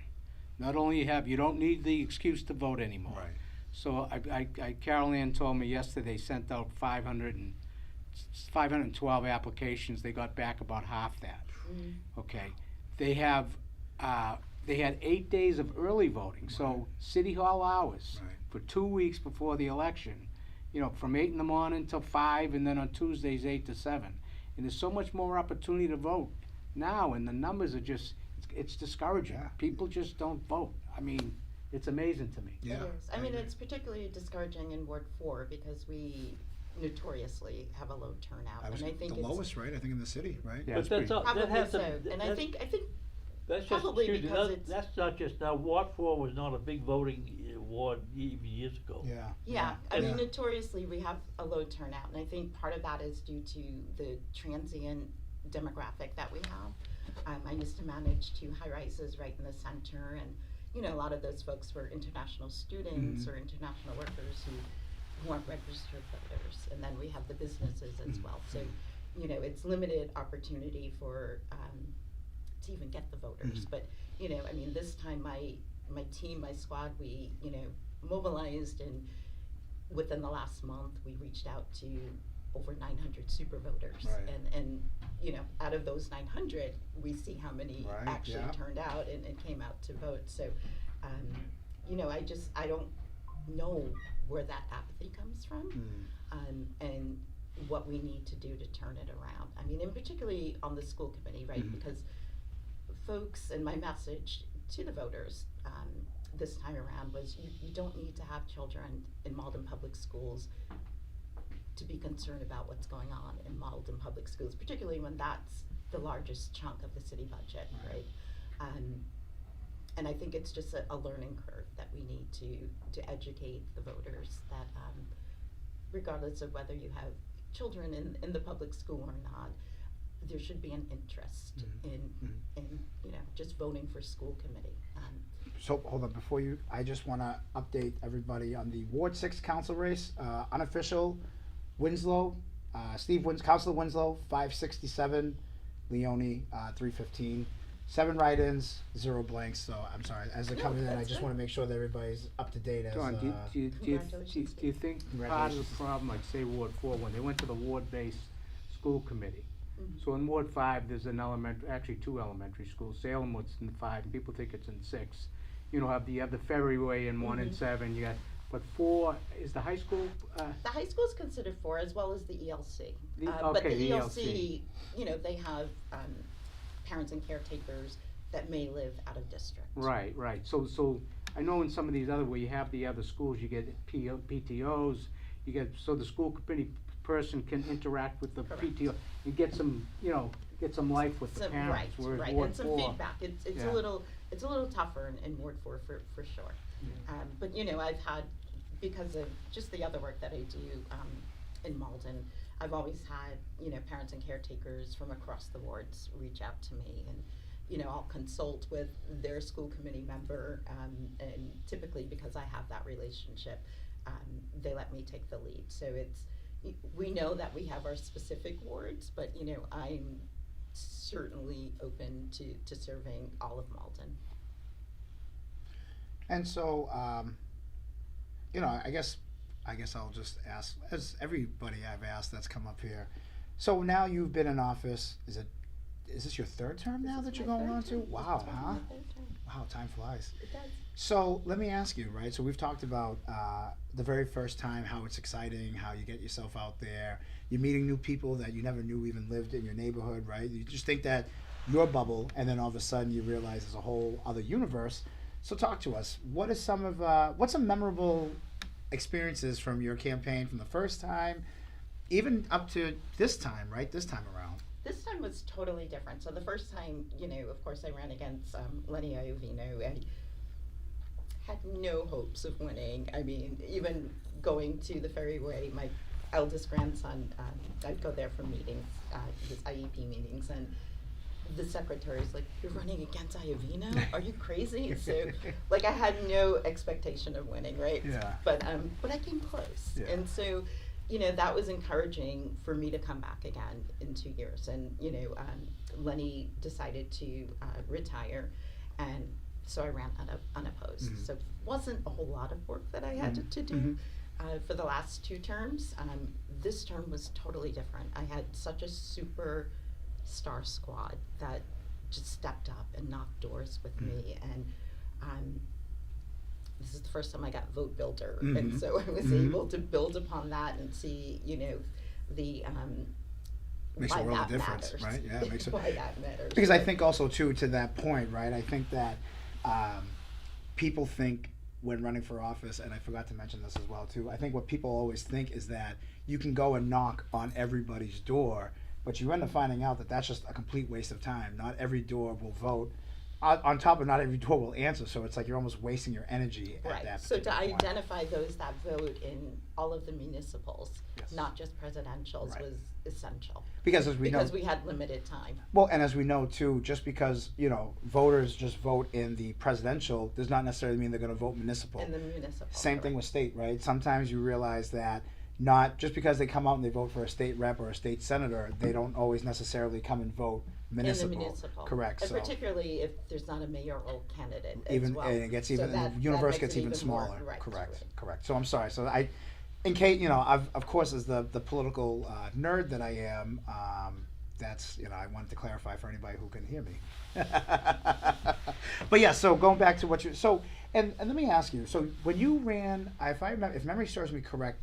Not only you don't need the excuse to vote anymore. Right. So Carol Ann told me yesterday sent out 512 applications. They got back about half that. Okay. They had 8 days of early voting. So city hall hours for 2 weeks before the election. You know, from 8 in the morning till 5, and then on Tuesdays 8 to 7. And there's so much more opportunity to vote now, and the numbers are just, it's discouraging. Yeah. People just don't vote. I mean, it's amazing to me. Yeah. It is. I mean, it's particularly discouraging in Ward 4 because we notoriously have a low turnout. I was and I think the it's lowest, right? I think in the city, right? Yeah, But it's that's pretty- all, probably that has so. to, And I think that's just, probably excuse me, because that- it's- that's not just now. Ward 4 was not a big voting ward even years ago. Yeah. Yeah, I And- mean, notoriously, we have a low turnout, and I think part of that is due to the transient demographic that we have. I used to manage 2 high-rises right in the center, and, you know, a lot of those folks were international students or international workers who weren't registered voters, and then we have the businesses as well. So, you know, it's limited opportunity for, to even get the voters. But, you know, I mean, this time my team, my squad, we, you know, mobilized, and within the last month we reached out to over 900 super voters. Right. And you know, out of those 900, we see how many Right, actually yeah. turned out and came out to vote. So, you know, I don't know where that apathy comes from, and what we need to do to turn it around. I mean, and particularly on the school committee, right? Because folks, and my message to the voters this time around was you don't need to have children in Malden Public Schools to be concerned about what's going on in Malden Public Schools, particularly when that's the largest chunk of the city budget, right? And I think it's just a learning curve that we need to educate the voters that regardless of whether you have children in the public school or not, there should be an interest in you know, just voting for school committee. So hold on, before you, I just want to update everybody on the Ward 6 council race. Unofficial, Winslow, Councilor Winslow, 567, Leone, 315. 7 write-ins, 0 blanks. So I'm sorry. As they're coming in, I just want to make sure that everybody's up to date. As John, do you think part of the problem, like say Ward 4, when they went to the ward-based school committee, so in Ward 5, there's an actually 2 elementary schools. Salem was in 5, and people think it's in 6. You know, you have the Ferryway in 1 and 7. You got, but 4 is the high school. The high school is considered 4, as well as the ELC. Okay, but the the ELC, you know, they have parents and caretakers that may live out of district. Right. So I know in some of these other, where you have the other schools, you get PTOs, you get, so the school committee person can interact with the PTO and get some, you know, get some life with the parents. Whereas Right, Ward and some 4, feedback. It's a little tougher in Ward 4 for sure. But you know, I've had, because of just the other work that I do in Malden, I've always had, you know, parents and caretakers from across the wards reach out to me, and you know, I'll consult with their school committee member, and typically because I have that relationship, they let me take the lead. So we know that we have our specific wards, but you know, I'm certainly open to serving all of Malden. And so, you know, I guess I'll just ask, as everybody I've asked that's come up here. So now you've been in office. Is this your 3rd term now that you're going on to? Wow, huh? Wow, time flies. It does. So let me ask you, right? So we've talked about the very first time, how it's exciting, how you get yourself out there. You're meeting new people that you never knew even lived in your neighborhood, right? You just think that your bubble, and then all of a sudden you realize there's a whole other universe. So talk to us. What's some memorable experiences from your campaign from the first time, even up to this time, right? This time around. This time was totally different. So the first time, you know, of course I ran against Lenny Iovino. I had no hopes of winning. I mean, even going to the Ferryway, my eldest grandson, I'd go there for meetings, his IEP meetings, and the secretary's like, "You're running against Iovino? Are you crazy?" So, like, I had no expectation of winning, right? Yeah. But I came close, Yeah. and so, you know, that was encouraging for me to come back again in 2 years. And you know, Lenny decided to retire, and so I ran unopposed. So it wasn't a whole lot of work that I had to do for the last 2 terms. This term was totally different. I had such a super star squad that just stepped up and knocked doors with me, and this is the first time I got vote builder, and so I was able to build upon that and see, you know, the Makes why a world that of difference, matters. right? Yeah, it makes a why that matters. Because I think also too, to that point, right? I think that people think when running for office, and I forgot to mention this as well too, I think what people always think is that you can go and knock on everybody's door, but you end up finding out that that's just a complete waste of time. Not every door will vote. On top of not every door will answer, so it's like you're almost wasting your energy at that So to particular point. identify those that vote in all of the municipals, Yes. not just presidentials, Right. was essential. Because as we know, Because we had limited time. well, and as we know too, just because, you know, voters just vote in the presidential does not necessarily mean they're going to vote municipal. In the municipal. Same thing with state, right? Sometimes you realize that not just because they come out and they vote for a state rep or a state senator, they don't always necessarily come and vote municipal. In the municipal. Correct. And so particularly if there's not a mayoral candidate even as well. and it gets So even that the universe makes gets it even more- smaller. right, Correct. right. Correct. So I'm sorry. So in case I've of course as the political nerd that I am, that's I wanted to clarify for anybody who can hear me. But yeah, so going back to what you and let me ask you. So when you ran, if memory serves me correct,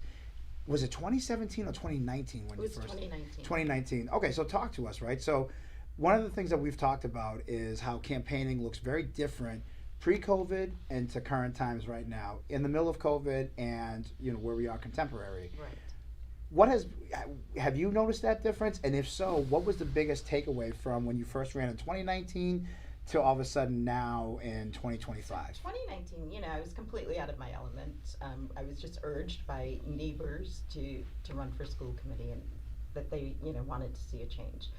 was it 2017 or 2019 when It you was first? 2019. 2019. Okay, so talk to us, right? So one of the things that we've talked about is how campaigning looks very different pre-COVID and to current times right now, in the middle of COVID and where we are contemporary. Right. Have you noticed that difference? And if so, what was the biggest takeaway from when you first ran in 2019 to all of a sudden now in 2025? 2019, I was completely out of my element. I was just urged by neighbors to run for school committee and that they, wanted to see a change.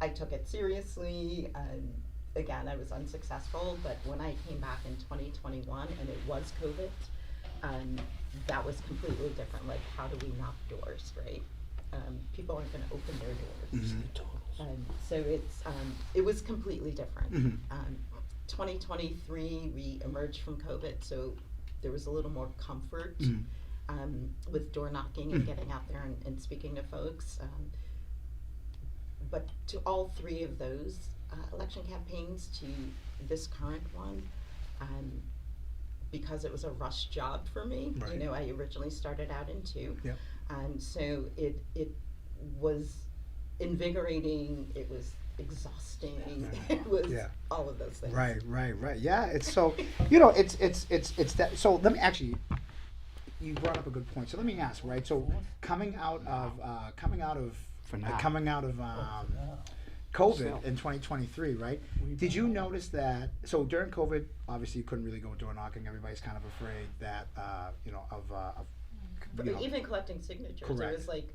I took it seriously. Again, I was unsuccessful, but when I came back in 2021 and it was COVID, that was completely different. Like, how do we knock doors, right? People aren't going to open their doors. So it was completely different. 2023, we emerged from COVID, so there was a little more comfort with door knocking and getting out there and speaking to folks. But to all three of those election campaigns, to this current one, because it was a rush job for me. Right. I originally started out in 2. Yep. So it was invigorating, it was exhausting, it was all of those things. Right. Yeah, it's so it's that. So let me actually. You brought up a good point. So let me ask, right? So coming out of COVID in 2023, right? Did you notice that? So during COVID, obviously you couldn't really go door knocking. Everybody's kind of afraid that Even collecting signatures, Correct. it was like,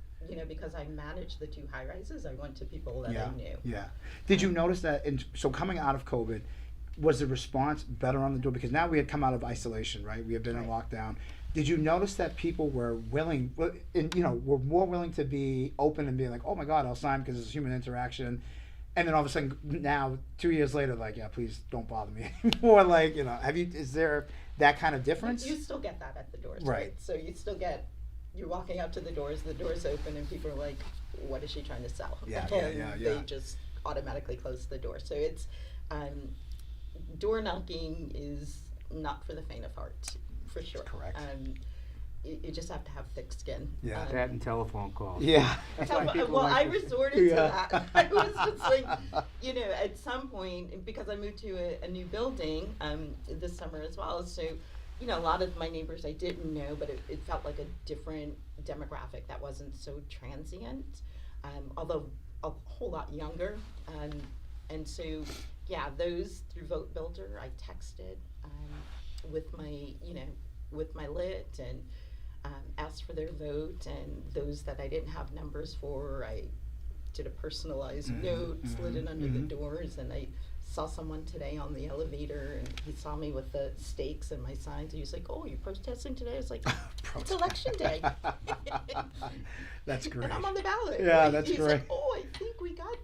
because I managed the 2 high rises, I went to people that I knew. Yeah. Did you notice that? So coming out of COVID, was the response better on the door? Because now we had come out of isolation, right? We had been in lockdown. Did you notice that people were willing, were more willing to be open and be like, oh my God, I'll sign because it's human interaction, and then all of a sudden now 2 years later, like, yeah, please don't bother me anymore. Like, is there that kind of difference? You still get that at the doors, Right. right? So you still get, you're walking up to the doors open, and people are like, what is she trying to sell? Yeah. They just automatically close the door. So it's, door knocking is not for the faint of heart, for sure. That's correct. You just have to have thick skin. Yeah. That and telephone calls. Yeah. That's why people Well, I like to- resorted to that. I was just like, at some point, because I moved to a new building this summer as well, so, a lot of my neighbors I didn't know, but it felt like a different demographic that wasn't so transient, although a whole lot younger. And so, yeah, those through Vote Builder, I texted with my lit and asked for their vote, and those that I didn't have numbers for, I did a personalized note, slid it under the doors, and I saw someone today on the elevator, and he saw me with the stakes and my signs, and he was like, oh, you're protesting today? I was like, it's election day. That's great. And I'm on the ballot. Yeah, Like, that's he's great. like, oh, I think we got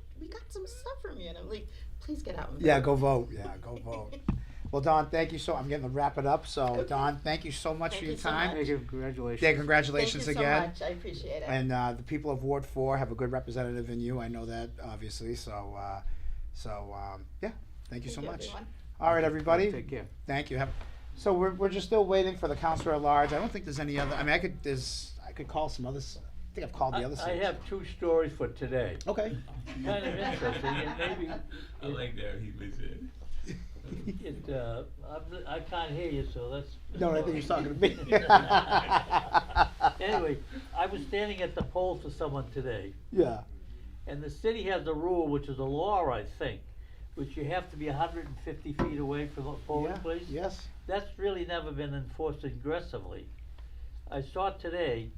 some stuff from you, and I'm like, please get out and vote. Yeah, go vote. Yeah, go vote. Well, Dawn, thank you I'm getting to wrap it up. So, Okay. Dawn, thank you so much Thank for your you so time. much. Thank you, congratulations. Yeah, congratulations Thank you again. so much. I appreciate it. And the people of Ward 4 have a good representative in you. I know that, obviously. So, yeah, thank you so much. Everyone. All right, everybody. Take care. Thank you. So we're just still waiting for the counselor at large. I don't think there's any other. I mean, I could call some others. I think I've called the other I seats. have 2 stories for today. Okay. Kind of interesting, and maybe I like that he was in. I can't hear you, so that's. No, I think he's talking to me. Anyway, I was standing at the poll for someone today, Yeah. and the city has a rule, which is a law, I think, which you have to be 150 feet away from the polling place. Yes. That's really never been enforced aggressively. I saw today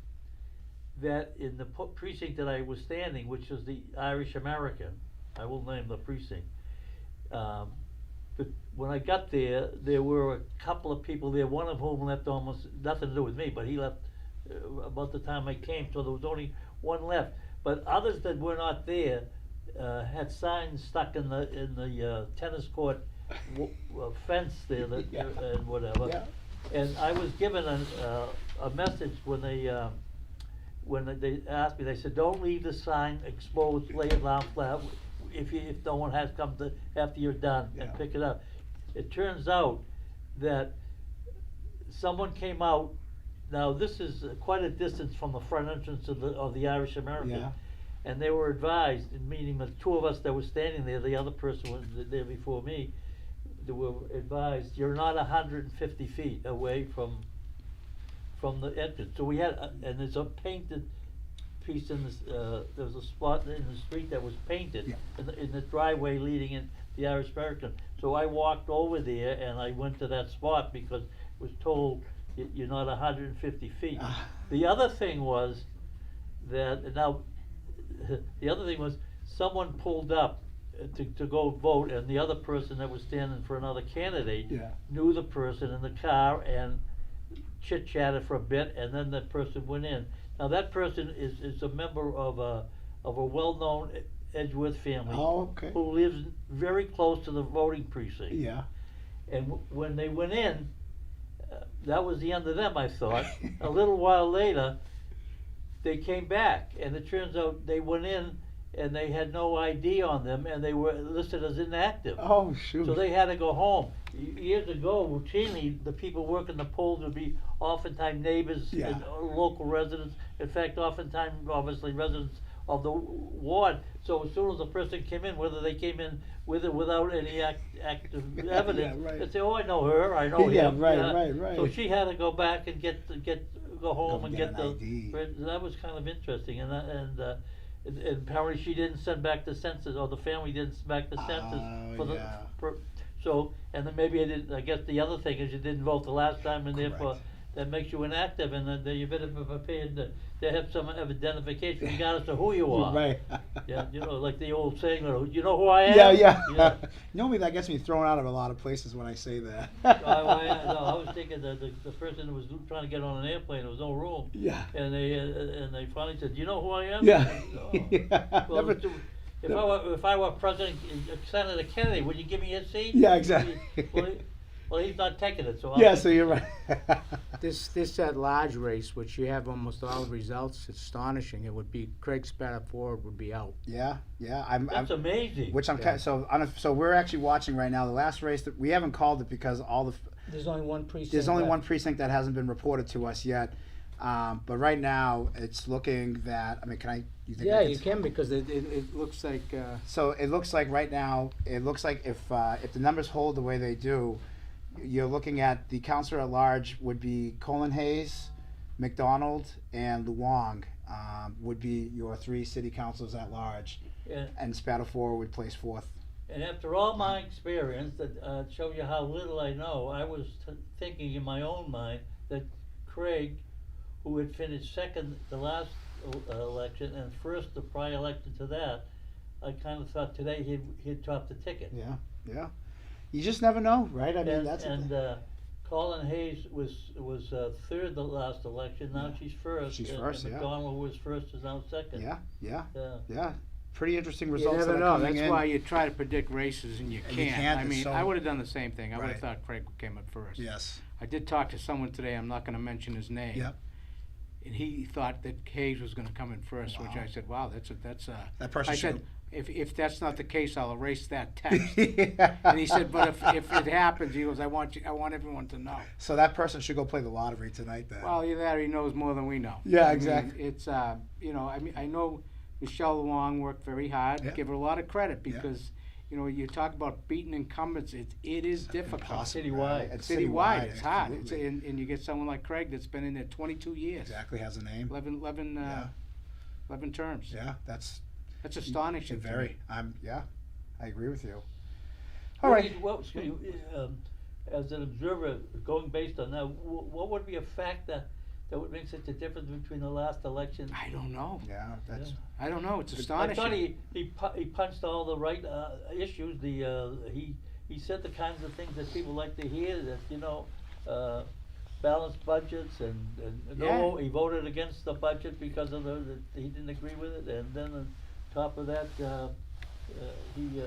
that in the precinct that I was standing, which is the Irish American, I will name the precinct. But when I got there, there were a couple of people there, one of whom left almost nothing to do with me, but he left about the time I came, so there was only one left. But others that were not there had signs stuck in the tennis court fence there that, Yeah. and whatever. Yeah. And I was given a message when they asked me, they said, don't leave the sign exposed, lay it down flat, if no one has come to, after you're done, and Yeah. pick it up. It turns out that someone came out, now this is quite a distance from the front entrance of the Irish American. Yeah. And they were advised, meaning the two of us that were standing there, the other person was there before me, they were advised, you're not 150 feet away from the entrance. So we had, and there's a painted piece in this, there was a spot in the street that was painted Yeah. in the driveway leading in the Irish American. So I walked over there and I went to that spot because I was told you're not 150 feet. The other thing was that, now, the other thing was someone pulled up to go vote, and the other person that was standing for another candidate Yeah. knew the person in the car and chit-chatted for a bit, and then that person went in. Now that person is a member of a well-known Edgeworth family Oh, okay. who lives very close to the voting precinct. Yeah. And when they went in, that was the end of them, I thought. A little while later, they came back, and it turns out they went in and they had no ID on them, and they were listed as inactive. Oh, shoot. So they had to go home. Years ago, routinely, the people working the polls would be oftentimes neighbors Yeah. and local residents. In fact, oftentimes, obviously, residents of the ward. So as soon as a person came in, whether they came in with or without any active evidence, right. they'd say, "Oh, I know her. I know Yeah, him." right. So she had to go back and go home Go and get get an the. ID. That was kind of interesting, and apparently she didn't send back the census, or the family didn't send back the census Oh, for the. yeah. So, and then maybe I guess the other thing is you didn't vote the last time, and therefore Correct. that makes you inactive, and then you better be prepared to have some identification regardless of who you are. Right. Yeah, like the old saying, you know who I am? Yeah. Normally that gets me thrown out of a lot of places when I say that. I was thinking that the person who was trying to get on an airplane, there was no room. Yeah. And they finally said, "You know who I am?" Yeah. I said, "Oh." Yeah. Well, Never- if I were President Senator Kennedy, would you give me his seat? Yeah, exactly. Well, he's not taking it, so. Yeah, so you're right. This large race, which you have almost all the results, it's astonishing. It would be Craig Spataford would be out. Yeah. That's amazing. Which I'm kind so we're actually watching right now the last race that we haven't called it because There's only one precinct. there's only left. one precinct that hasn't been reported to us yet. But right now it's looking that you think Yeah, I you can because it looks like. So it looks like right now, it looks like if the numbers hold the way they do, you're looking at the counselor at large would be Colin Hayes, McDonald, and Luong would be your three city councilors at large, Yeah. and Spatafor would place fourth. And after all my experience, that show you how little I know, I was thinking in my own mind that Craig, who had finished second the last election and first the prior election to that, I kind of thought today he'd top the ticket. Yeah. You just never know, right? I mean, And, that's the and thing. Colin Hayes was third the last election. Now Yeah. she's first. She's and first, yeah. McDonald was first, is now second. Yeah. Pretty interesting You results. never that are know. coming That's in. why you try to predict races and you And can't. you can't, I it's mean, so- I would have done the same thing. I would have Right. thought Craig came up first. Yes. I did talk to someone today. I'm not going to mention his name. Yep. And he thought that Hayes was going to come in first, which Wow. I said, "Wow, that's That person I said, should- if that's not the case, I'll erase that text." Yeah. And he said, "But if it happens," he goes, I want everyone to know." So that person should go play the lottery tonight then. Well, either that or he knows more than we know. Yeah, I mean, exactly. it's I mean, I know Michelle Long worked very hard. Yeah. Give her a lot of credit Yeah. because. You talk about beating incumbents. It is difficult. Impossible, Citywide. right? It's Citywide, it's hard. absolutely. And you get someone like Craig that's been in there 22 years. Exactly, has a name. 11 terms. Yeah, that's astonishing. to me. very. I agree with you. What All right. do you- Well, excuse me, as an observer, going based on that, what would be a factor that would make such a difference between the last election? I don't know. Yeah, that's. Yeah. I don't know. It's I astonishing. thought he punched all the right issues. He said the kinds of things that people like to hear. That balanced budgets and no, he voted against the budget because of he didn't agree with it. And then on top of that, he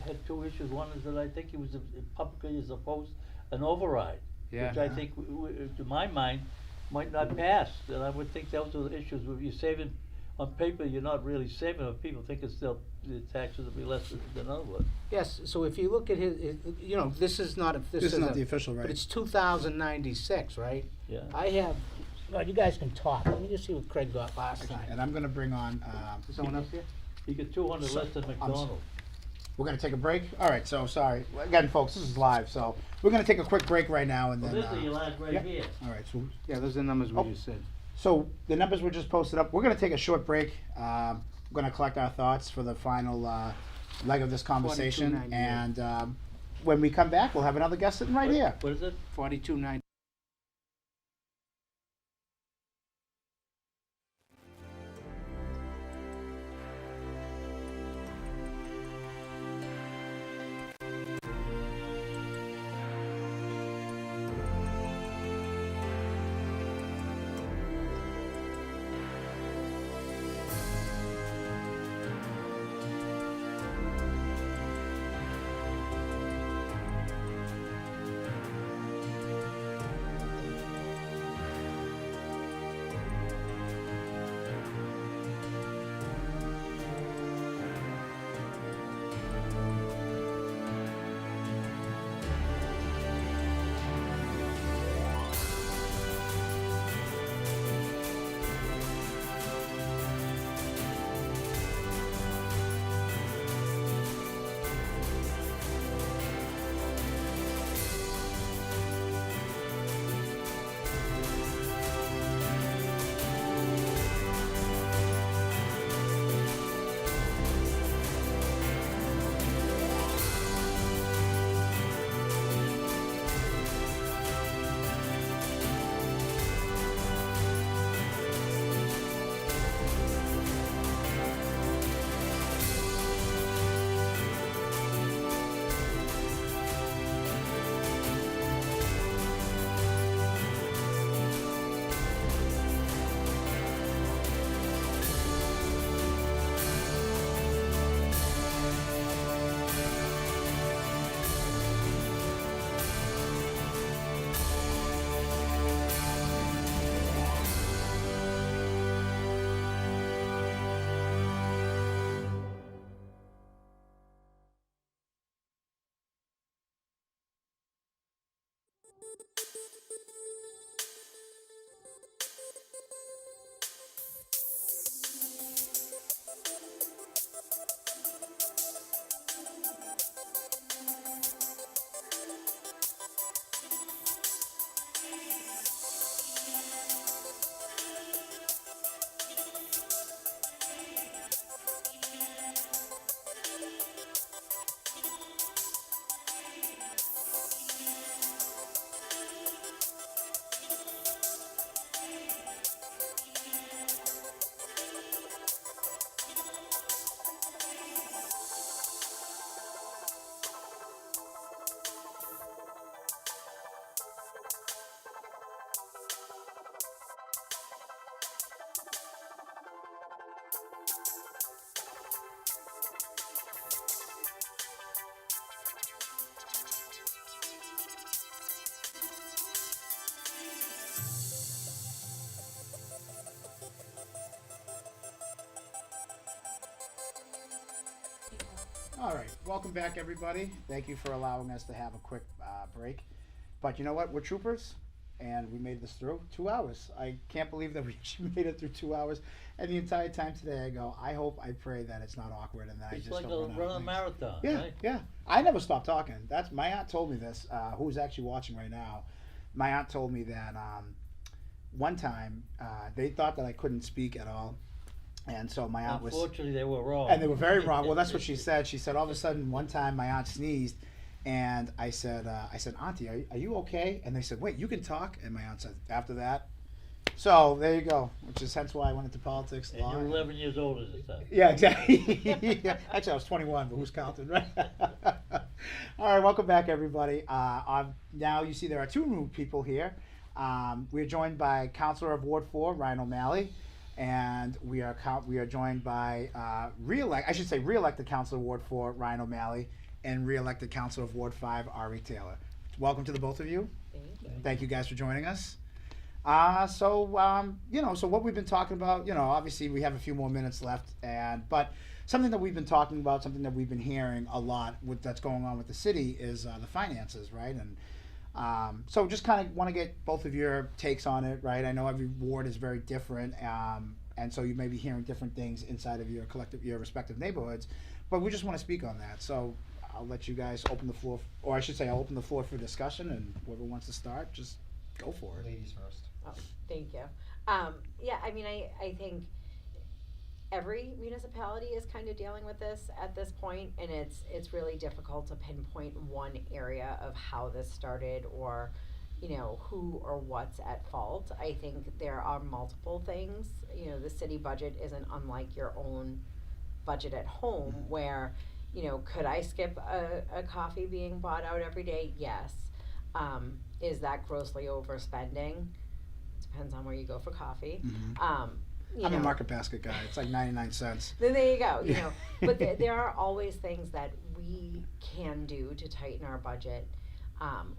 had two issues. One is that I think he was publicly an override, Yeah. which I think, to my mind, might not pass. And I would think those are the issues. If you're saving on paper, you're not really saving. If people think it's still, the taxes will be less than other ones. Yes, so if you look at you know, this is not, This is not the official rate. But it's 2,096, right? Yeah. I have, well, you guys can talk, let me just see what Craig got last time. And I'm gonna bring on, Is someone up here? You get 200 less than McDonald's. we're gonna take a break. All right, so sorry. Again, folks, this is live, so we're gonna take a quick break right now and Well, then. this is your last right yeah. here. All right, so Yeah, those are the numbers we Oh. just said. So the numbers were just posted up. We're going to take a short break. We're going to collect our thoughts for the final leg of this conversation. 42.98. And when we come back, we'll have another guest sitting right here. What is it? 42.9. All right, welcome back, everybody. Thank you for allowing us to have a quick break. But you know what? We're troopers, and we made this through 2 hours. I can't believe that we actually made it through 2 hours. And the entire time today, I go, I hope, I pray that it's not awkward and that I It's just like don't run out run of a things. marathon, Yeah, right? yeah. I never stop talking. That's my aunt told me this. Who's actually watching right now? My aunt told me that one time they thought that I couldn't speak at all, and so my aunt was. Unfortunately, they were wrong. And they were very wrong. Well, that's what she said. She said all of a sudden one time my aunt sneezed, and I said, Auntie, are you okay? And they said, wait, you can talk? And my aunt said, after that. So there you go, which is hence why I went into politics. And you're 11 years old at the time. Yeah, exactly. Yeah. Actually, I was 21, but who's counting, right? All right, welcome back, everybody. Now you see there are two new people here. We're joined by Councilor of Ward 4, Ryan O'Malley, and we are joined by re-elected Councilor of Ward 4, Ryan O'Malley, and re-elected Councilor of Ward 5, Ari Taylor. welcome to the both of you. Thank you. Thank you guys for joining us. So what we've been talking about, obviously we have a few more minutes left, but something that we've been talking about, something that we've been hearing a lot that's going on with the city is the finances, right? And so just kind of want to get both of your takes on it, right? I know every ward is very different, and so you may be hearing different things inside of your respective neighborhoods, but we just want to speak on that. So I'll let you guys open the floor, or I should say I'll open the floor for discussion, and whoever wants to start, just go for it. Ladies first. Oh, thank you. Yeah, I mean, I think every municipality is kind of dealing with this at this point, and it's really difficult to pinpoint one area of how this started or, who or what's at fault. I think there are multiple things. The city budget isn't unlike your own budget at home where, could I skip a coffee being bought out every day? Yes. Is that grossly overspending? Depends on where you go for coffee. I'm a market basket guy. It's like 99 cents. Then there you go. But there are always things that we can do to tighten our budget.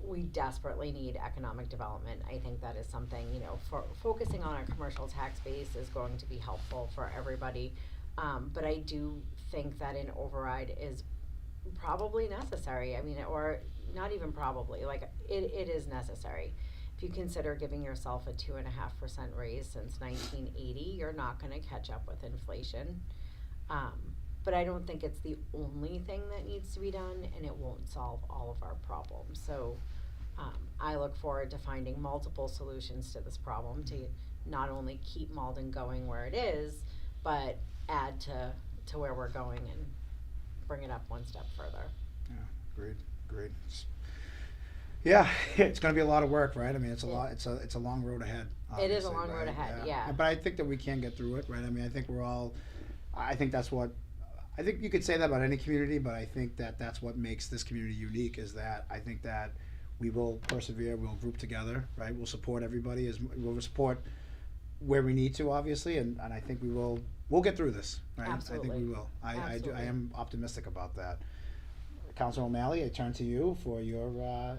We desperately need economic development. I think that is something, for focusing on our commercial tax base is going to be helpful for everybody. But I do think that an override is probably necessary. I mean, or not even probably, like it is necessary. If you consider giving yourself a 2.5% raise since 1980, you're not going to catch up with inflation. But I don't think it's the only thing that needs to be done, and it won't solve all of our problems. So I look forward to finding multiple solutions to this problem to not only keep Malden going where it is, but add to where we're going and bring it up one step further. Yeah, great. Yeah, it's going to be a lot of work, right? I mean, it's a lot. It's a long road ahead. It is a long road ahead, yeah. But I think that we can get through it, right? I mean, I think I think you could say that about any community, but I think that that's what makes this community unique. Is that I think that we will persevere, we'll group together, right? We'll support everybody, we'll support where we need to, obviously, and I think we'll get through this, right? Absolutely. I think we will. I am optimistic about that. Councilor O'Malley, I turn to you for your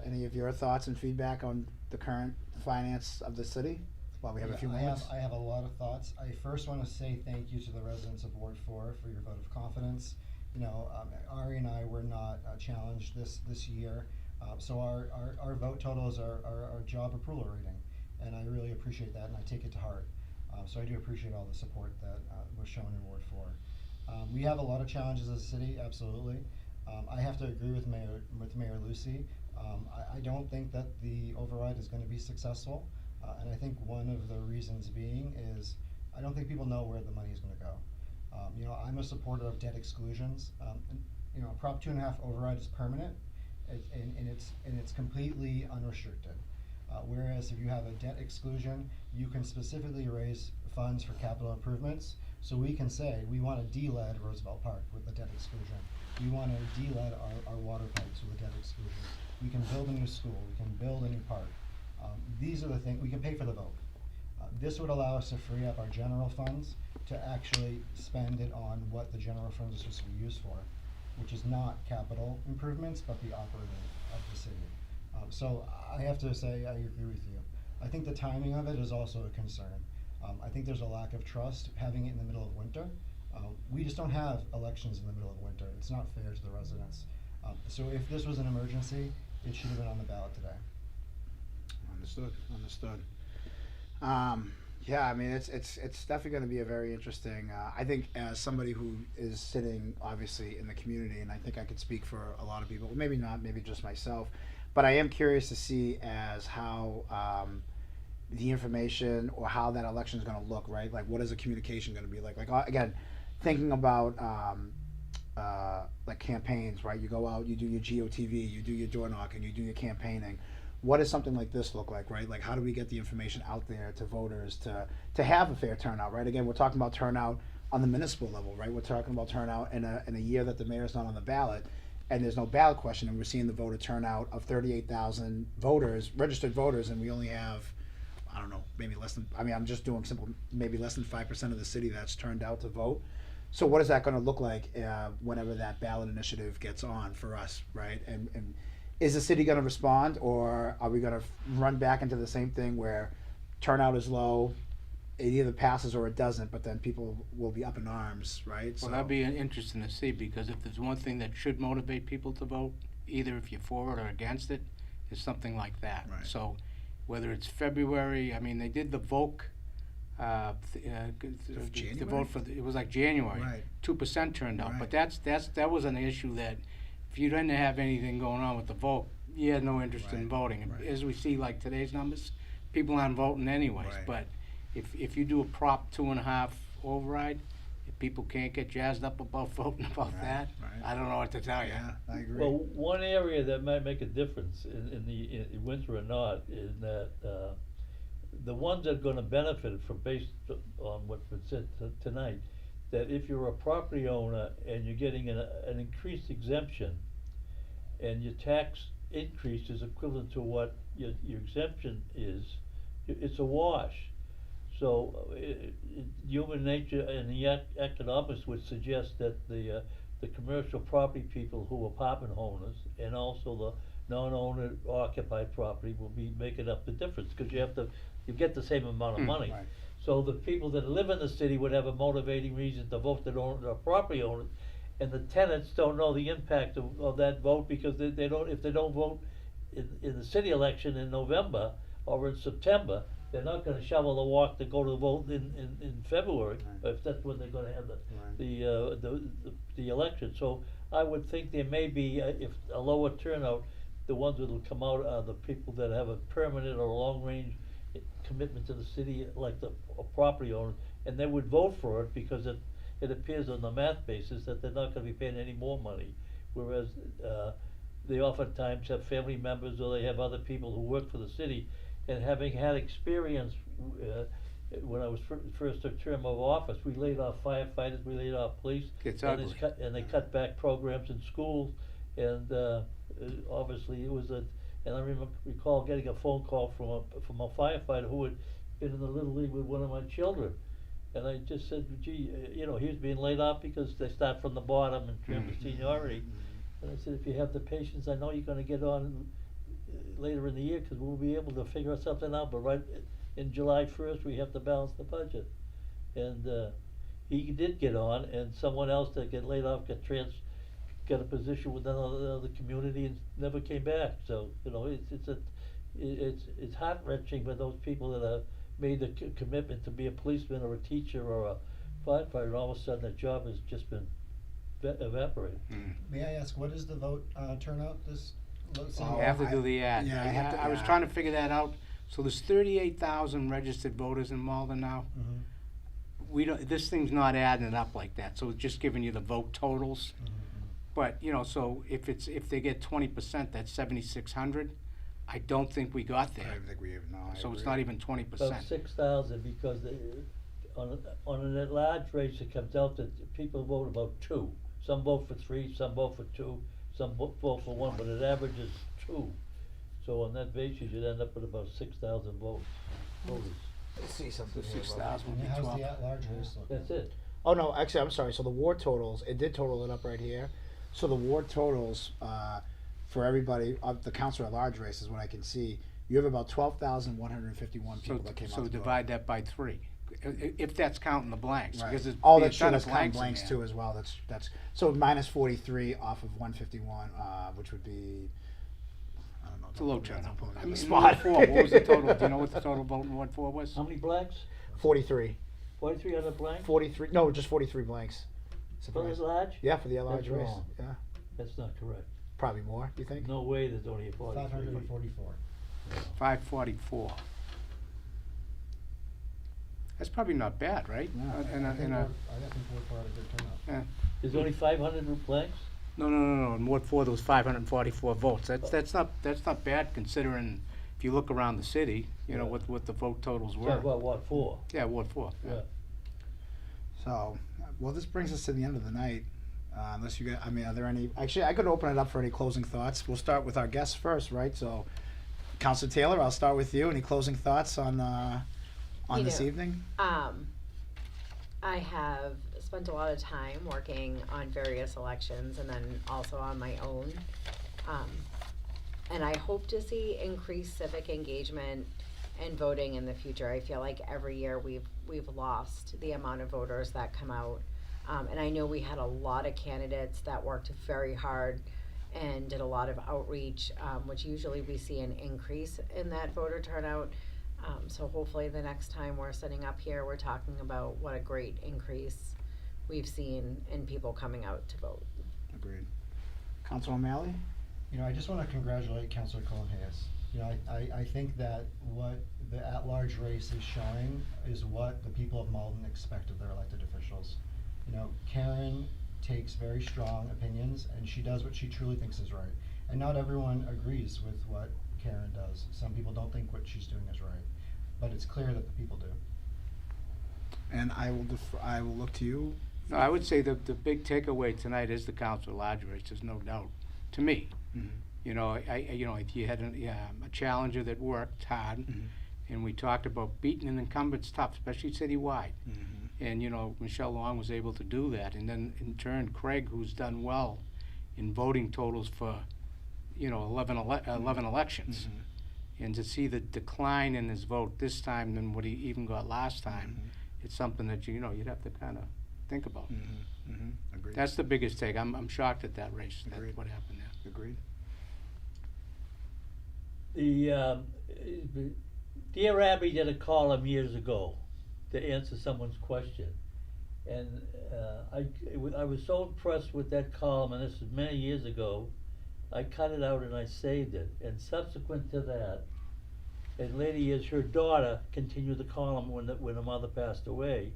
any of your thoughts and feedback on the current finance of the city while we have a few moments. I have a lot of thoughts. I first want to say thank you to the residents of Ward 4 for your vote of confidence. Ari and I were not challenged this year, so our vote totals are our job approval rating, and I really appreciate that, and I take it to heart. So I do appreciate all the support that was shown in Ward 4. We have a lot of challenges as a city, absolutely. I have to agree with Mayor Lucey. I don't think that the override is going to be successful, and I think one of the reasons being is I don't think people know where the money is going to go. I'm a supporter of debt exclusions. Prop 2.5 override is permanent, and it's completely unrestricted. Whereas if you have a debt exclusion, you can specifically raise funds for capital improvements. So we can say we want to de-lead Roosevelt Park with the debt exclusion. We want to de-lead our water pipes with a debt exclusion. We can build a new school. We can build a new park. These are the things we can pay for the vote. This would allow us to free up our general funds to actually spend it on what the general funds are supposed to be used for, which is not capital improvements, but the operating of the city. So I have to say I agree with you. I think the timing of it is also a concern. I think there's a lack of trust having it in the middle of winter. We just don't have elections in the middle of winter. It's not fair to the residents. So if this was an emergency, it should have been on the ballot today. Understood. Yeah, I mean, it's definitely going to be a very interesting. I think as somebody who is sitting obviously in the community, and I think I could speak for a lot of people, maybe not, maybe just myself, but I am curious to see as how the information or how that election is going to look, right? Like, what is the communication going to be like? Like, again, thinking about like campaigns, right? You go out, you do your GOTV, you do your door knocking, you do your campaigning. What does something like this look like, right? Like, how do we get the information out there to voters to have a fair turnout, right? Again, we're talking about turnout on the municipal level, right? We're talking about turnout in a year that the mayor's not on the ballot, and there's no ballot question, and we're seeing the voter turnout of 38,000 voters, registered voters, and we only have, I don't know, maybe less than, I mean, I'm just doing simple, maybe less than 5% of the city that's turned out to vote. So what is that going to look like whenever that ballot initiative gets on for us, right? And is the city going to respond, or are we going to run back into the same thing where turnout is low, it either passes or it doesn't, but then people will be up in arms, right? Well, that'd be interesting to see, because if there's one thing that should motivate people to vote, either if you're for it or against it, is something like that. Right. So, whether it's February, I mean, they did the vote, the January? vote for, it was like January. Right. 2% turned out, Right. but that was an issue that, if you didn't have anything going on with the vote, you had no interest in Right. voting. And Right. as we see, like today's numbers, people aren't voting anyways. Right. But if you do a Prop 2.5 override, if people can't get jazzed up about voting about Right, that, right. I don't know what to tell you. Yeah, I agree. Well, one area that might make a difference in winter or not is that, the ones that are gonna benefit from, based on what's been said tonight, that if you're a property owner and you're getting an increased exemption, and your tax increase is equivalent to what your exemption is, it's a wash. So, human nature and the economics would suggest that the commercial property people who are apartment owners, and also the non-owner occupied property, will be making up the difference, cause you get the same amount of money. Right. So the people that live in the city would have a motivating reason to vote, that own, are property owners, and the tenants don't know the impact of that vote, because they don't, if they don't vote in the city election in November or in September, they're not gonna shovel the walk to go to vote in February, if that's when they're gonna have the election. So I would think there may be, if a lower turnout, the ones that'll come out are the people that have a permanent or long-range commitment to the city, like the property owners, and they would vote for it because it appears on the math basis that they're not gonna be paying any more money. Whereas, they oftentimes have family members, or they have other people who work for the city, and having had experience, when I was first a term of office, we laid off firefighters, we laid off police. It's and ugly. and they cut back programs in schools, and, obviously it was and I recall getting a phone call from a firefighter who had been in the Little League with one of my children. And I just said, gee, he was being laid off because they start from the bottom in terms of seniority. And I said, if you have the patience, I know you're gonna get on later in the year, cause we'll be able to figure something out, but right in July 1st, we have to balance the budget. And, he did get on, and someone else that got laid off got a position with another community and never came back. So, it's heart-wrenching for those people that have made the commitment to be a policeman or a teacher or a firefighter, and all of a sudden that job has just been evaporated. May I ask, what is the vote turnout this? You have to do the ad. Yeah, I was trying to figure that out. So there's 38,000 registered voters in Malden now. This thing's not adding it up like that, so it's just giving you the vote totals. But, so if they get 20%, that's 7,600. I don't think we got there. I don't think we have, no. I So it's agree. not even 20%. About 6,000, because on an at-large race, it comes out that people vote about 2. Some vote for 3, some vote for 2, some vote for 1, but it averages 2. So on that basis, you'd end up with about 6,000 voters. Let's see something So here, 6,000 would be How's 12. the at-large race looking? That's it. Oh, no, actually, I'm sorry. So the ward totals, it did total it up right here. So the ward totals, for everybody, the council at large race is what I can see. You have about 12,151 people that came out to So vote. divide that by 3, if that's counting the blanks, Right. because there's Oh, be a that's true. ton That's of counting blanks in blanks there. too as well. That's so minus 43 off of 151, which would be, I don't know. It's a low don't turnout. put me I on the mean, spot. Ward 4, what was the total? Do you know what the total vote in Ward 4 was? How many blanks? 43. 43 on a blank? 43. No, just 43 blanks. For Surprise. the large? Yeah, for the large That's race. wrong. Yeah, That's not correct. probably more. You think? No way there's only a 43. 544. 544. That's probably not bad, right? No, I think Ward 4 had a good turnout. There's only 500 blanks? No. In Ward 4, there was 544 votes. That's not bad, considering if you look around the city, Yeah. what the vote totals So were. about what, 4? Yeah, Ward 4. Yeah. So, well, this brings us to the end of the night. Unless you guys, I mean, are there any? Actually, I could open it up for any closing thoughts. We'll start with our guests first, right? So, Councilor Taylor, I'll start with you. Any closing thoughts on this evening? I have spent a lot of time working on various elections and then also on my own. and I hope to see increased civic engagement and voting in the future. I feel like every year we've lost the amount of voters that come out. And I know we had a lot of candidates that worked very hard and did a lot of outreach, which usually we see an increase in that voter turnout. So hopefully the next time we're sitting up here, we're talking about what a great increase we've seen in people coming out to vote. Agreed. Councilor O'Malley? You know, I just want to congratulate Councilor Cullen-Hayes. You know, I think that what the at-large race is showing is what the people of Malden expect of their elected officials. You know, Karen takes very strong opinions, and she does what she truly thinks is right. And not everyone agrees with what Karen does. Some people don't think what she's doing is right, but it's clear that the people do. And I will look to you. No, I would say the big takeaway tonight is the council large race, there's no doubt, to me. Mm-hmm. You know, you had a challenger that worked hard, Mm-hmm. and we talked about beating an incumbent's tough, especially citywide. Mm-hmm. And, you know, Michelle Long was able to do that. And then, in turn, Craig, who's done well in voting totals for, you know, 11 elections. Mm-hmm. And to see the decline in his vote this time than what he even got last time, Mm-hmm. it's something that, you know, you'd have to kind of think about. Mm-hmm. Mm-hmm. Agreed. That's the biggest take. I'm shocked at that race, Agreed. what happened there. Agreed. Dear Abby did a column years ago to answer someone's question, and I was so impressed with that column, and this was many years ago. I cut it out and I saved it, and subsequent to that, as lady as her daughter continued the column when her mother passed away,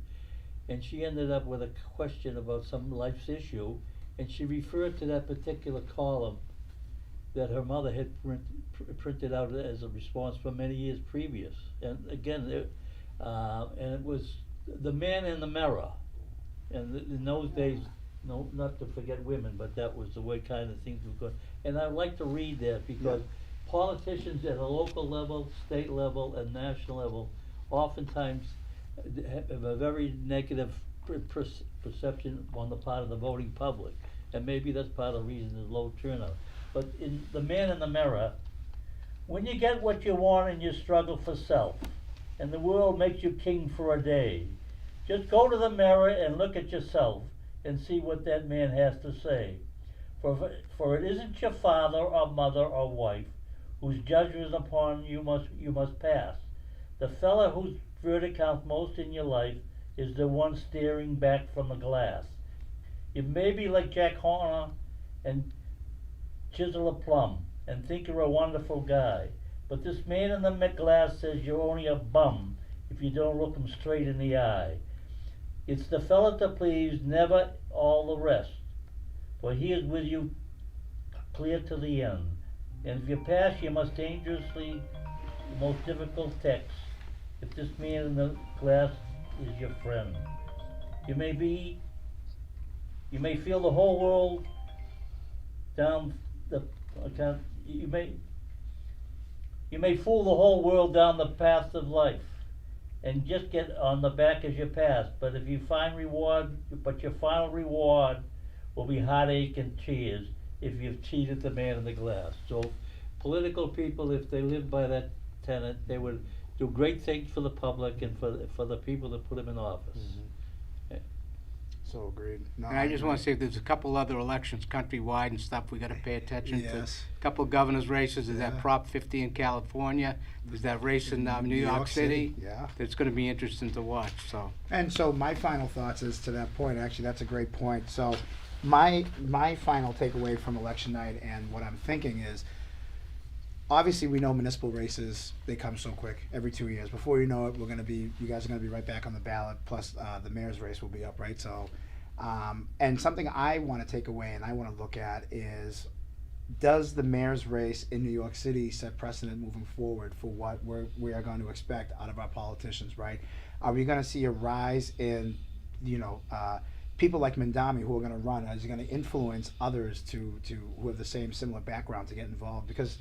and she ended up with a question about some life's issue, and she referred to that particular column that her mother had printed out as a response for many years previous. And again, and it was The Man in the Mirror. And in those days, no, not to forget women, but that was the way kind of things were going. And I'd like to read that because politicians at a local level, state level, and national level oftentimes have a very negative perception on the part of the voting public. And maybe that's part of the reason there's low turnout. But in The Man in the Mirror, when you get what you want and you struggle for self, and the world makes you king for a day, just go to the mirror and look at yourself and see what that man has to say. For it isn't your father or mother or wife whose judgment upon you must pass. The fella whose verdict counts most in your life is the one staring back from the glass. You may be like Jack Horner and chisel a plum and think you're a wonderful guy, but this man in the glass says you're only a bum if you don't look him straight in the eye. It's the fella to please, never all the rest, for he is with you clear to the end. And if you pass, you must dangerously the most difficult text, if this man in the glass is your friend. You may feel the whole world down the you may fool the whole world down the path of life and just get on the back as you pass, but if you find reward, but your final reward will be heartache and tears if you've cheated the man in the glass. So political people, if they live by that tenet, they would do great things for the public and for the people that put them in office. Mm-hmm. So agreed. No, And I just want to say there's a couple other elections countrywide and stuff we got to pay attention to. Yes. A couple of governor's races. There's that Prop 50 in California. There's that race in New York City. Yeah. That's going to be interesting to watch. So. And so my final thoughts is to that point. Actually, that's a great point. So my final takeaway from election night and what I'm thinking is, obviously we know municipal races, they come so quick every 2 years. Before you know it, you guys are going to be right back on the ballot. Plus the mayor's race will be up, right? So, and something I want to take away and I want to look at is, does the mayor's race in New York City set precedent moving forward for what we are going to expect out of our politicians, right? Are we going to see a rise in, people like Mandami who are going to run? Is it going to influence others who have the similar background to get involved? Because,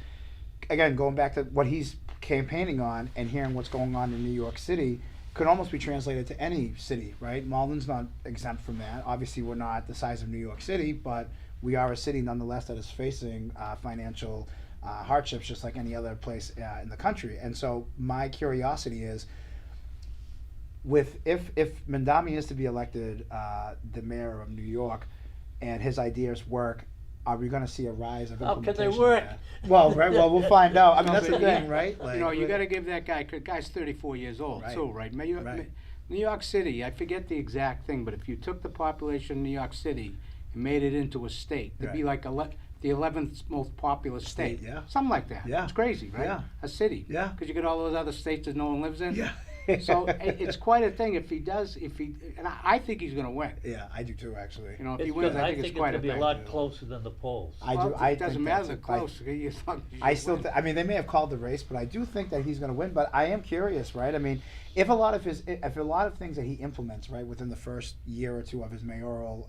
again, going back to what he's campaigning on and hearing what's going on in New York City could almost be translated to any city, right? Malden's not exempt from that. Obviously, we're not the size of New York City, but we are a city nonetheless that is facing financial hardships just like any other place in the country. And so my curiosity is, if Mandami is to be elected the mayor of New York, and his ideas work, are we going to see a rise of How can implementation? they work? of that? Well, right. Well, we'll find out. I mean, No, that's the but thing, yeah, right? Like, you know, you got to give that guy. Guy's 34 years old, Right. too, right? Right. New York City. I forget the exact thing, but if you took the population of New York City and made it into a state, it'd be like the 11th most populous state. Yeah. Something like that. Yeah. It's crazy, right? Yeah. A city. Yeah. Because you got all those other states that no one lives in. Yeah. So it's quite a thing if he does. And I think he's going to win. Yeah, I do too, actually. You know, if It's he wins, good. I think it's quite it's a going to be thing. a lot closer than the polls. I Well, do. I it doesn't think matter that's the close. You thought you I should still. win. I mean, they may have called the race, but I do think that he's going to win. But I am curious, right? I mean, if a lot of things that he implements, right, within the first year or two of his mayoral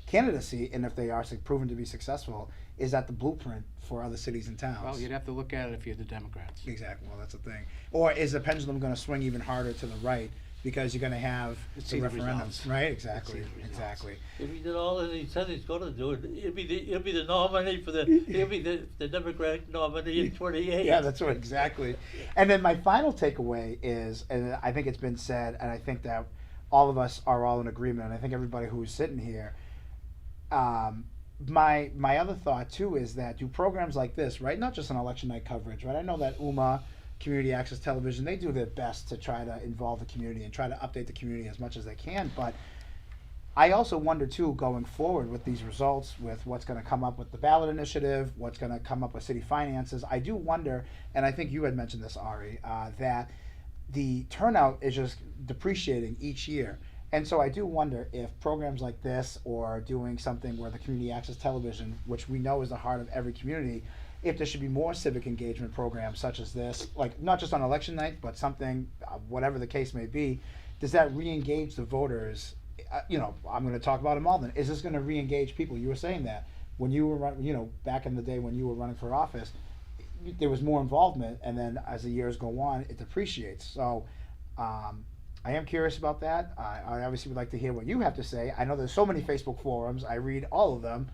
candidacy, and if they are proven to be successful, is that the blueprint for other cities and towns? Well, you'd have to look at it if you're the Democrats. Exactly. Well, that's the thing. Or is the pendulum going to swing even harder to the right because you're going to have Let's the see the referendums, results. right? Exactly. Let's see the results. Exactly. If he did all that he said he's going to do it, he'll be the nominee for he'll be the Democratic nominee in 28. Yeah, that's right, exactly. And then my final takeaway is, and I think it's been said, and I think that all of us are all in agreement, and I think everybody who is sitting here, my other thought too is that do programs like this, right, not just an election night coverage, right? I know that UMA, Community Access Television, they do their best to try to involve the community and try to update the community as much as they can, but I also wonder too, going forward with these results, with what's going to come up with the ballot initiative, what's going to come up with city finances, I do wonder, and I think you had mentioned this, Ari, that the turnout is just depreciating each year. And so I do wonder if programs like this, or doing something where the community access television, which we know is the heart of every community, if there should be more civic engagement programs such as this, like not just on election night, but something, whatever the case may be, does that re-engage the voters? You know, I'm going to talk about in Malden. Is this going to re-engage people? You were saying that when you were, back in the day when you were running for office, there was more involvement, and then as the years go on, it depreciates. So I am curious about that. I obviously would like to hear what you have to say. I know there's so many Facebook forums. I read all of them.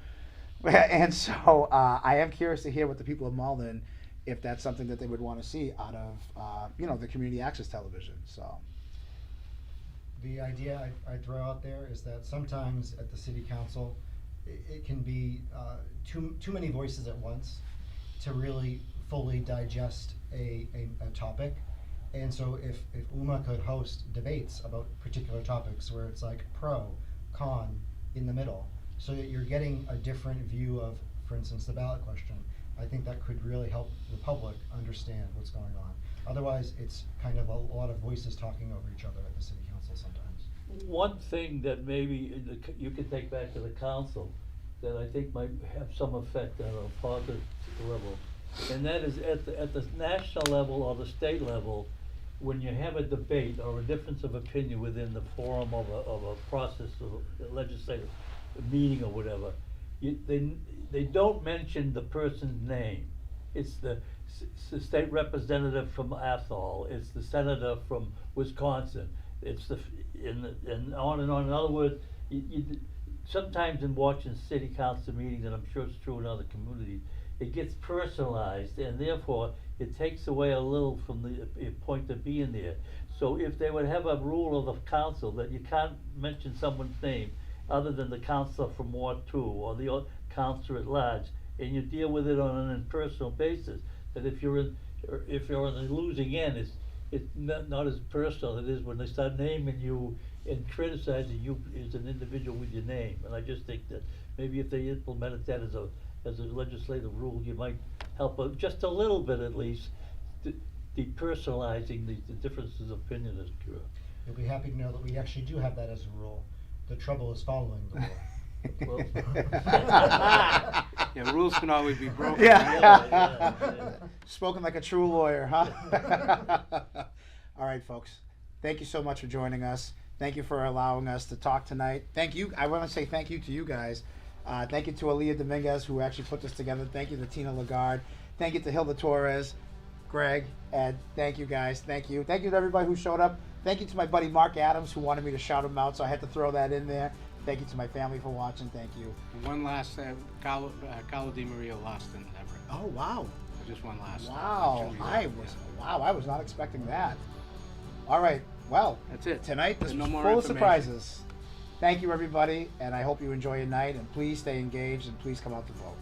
And so I am curious to hear what the people of Malden, if that's something that they would want to see out of, the community access television. So. The idea I throw out there is that sometimes at the city council, it can be too many voices at once to really fully digest a topic. And so if UMA could host debates about particular topics where it's like pro, con, in the middle, so that you're getting a different view of, for instance, the ballot question, I think that could really help the public understand what's going on. Otherwise, it's kind of a lot of voices talking over each other at the city council sometimes. One thing that maybe you could take back to the council that I think might have some effect on a positive level, and that is at the national level or the state level, when you have a debate or a difference of opinion within the forum of a process of a legislative meeting or whatever, they don't mention the person's name. It's the state representative from Athol. It's the senator from Wisconsin. It's and on and on. In other words, sometimes in watching city council meetings, and I'm sure it's true in other communities, it gets personalized, and therefore it takes away a little from the point of being there. So if they would have a rule of the council that you can't mention someone's name other than the councillor from Ward 2 or the councillor at large, and you deal with it on an impersonal basis, that if you're on the losing end, it's not as personal as it is when they start naming you and criticizing you as an individual with your name. And I just think that maybe if they implemented that as a legislative rule, you might help just a little bit at least, depersonalizing the differences of opinion as occur. You'll be happy to know that we actually do have that as a rule. The trouble is following the rule. Yeah, rules can always be broken. Yeah. Spoken like a true lawyer, huh? All right, folks. Thank you so much for joining us. Thank you for allowing us to talk tonight. Thank you. I want to say thank you to you guys. Thank you to Aaliyah Dominguez, who actually put this together. Thank you to Tina Lagarde. Thank you to Hilda Torres, Greg, Ed. Thank you, guys. Thank you. Thank you to everybody who showed up. Thank you to my buddy Mark Adams, who wanted me to shout him out, so I had to throw that in there. Thank you to my family for watching. Thank you. And one last, Carlo Di Maria lost in Everett. Oh, wow. Just one last. Wow. I was not expecting that. All right. Well, That's it. tonight this And no was more full of information. surprises. Thank you, everybody, and I hope you enjoy your night. And please stay engaged and please come out to vote.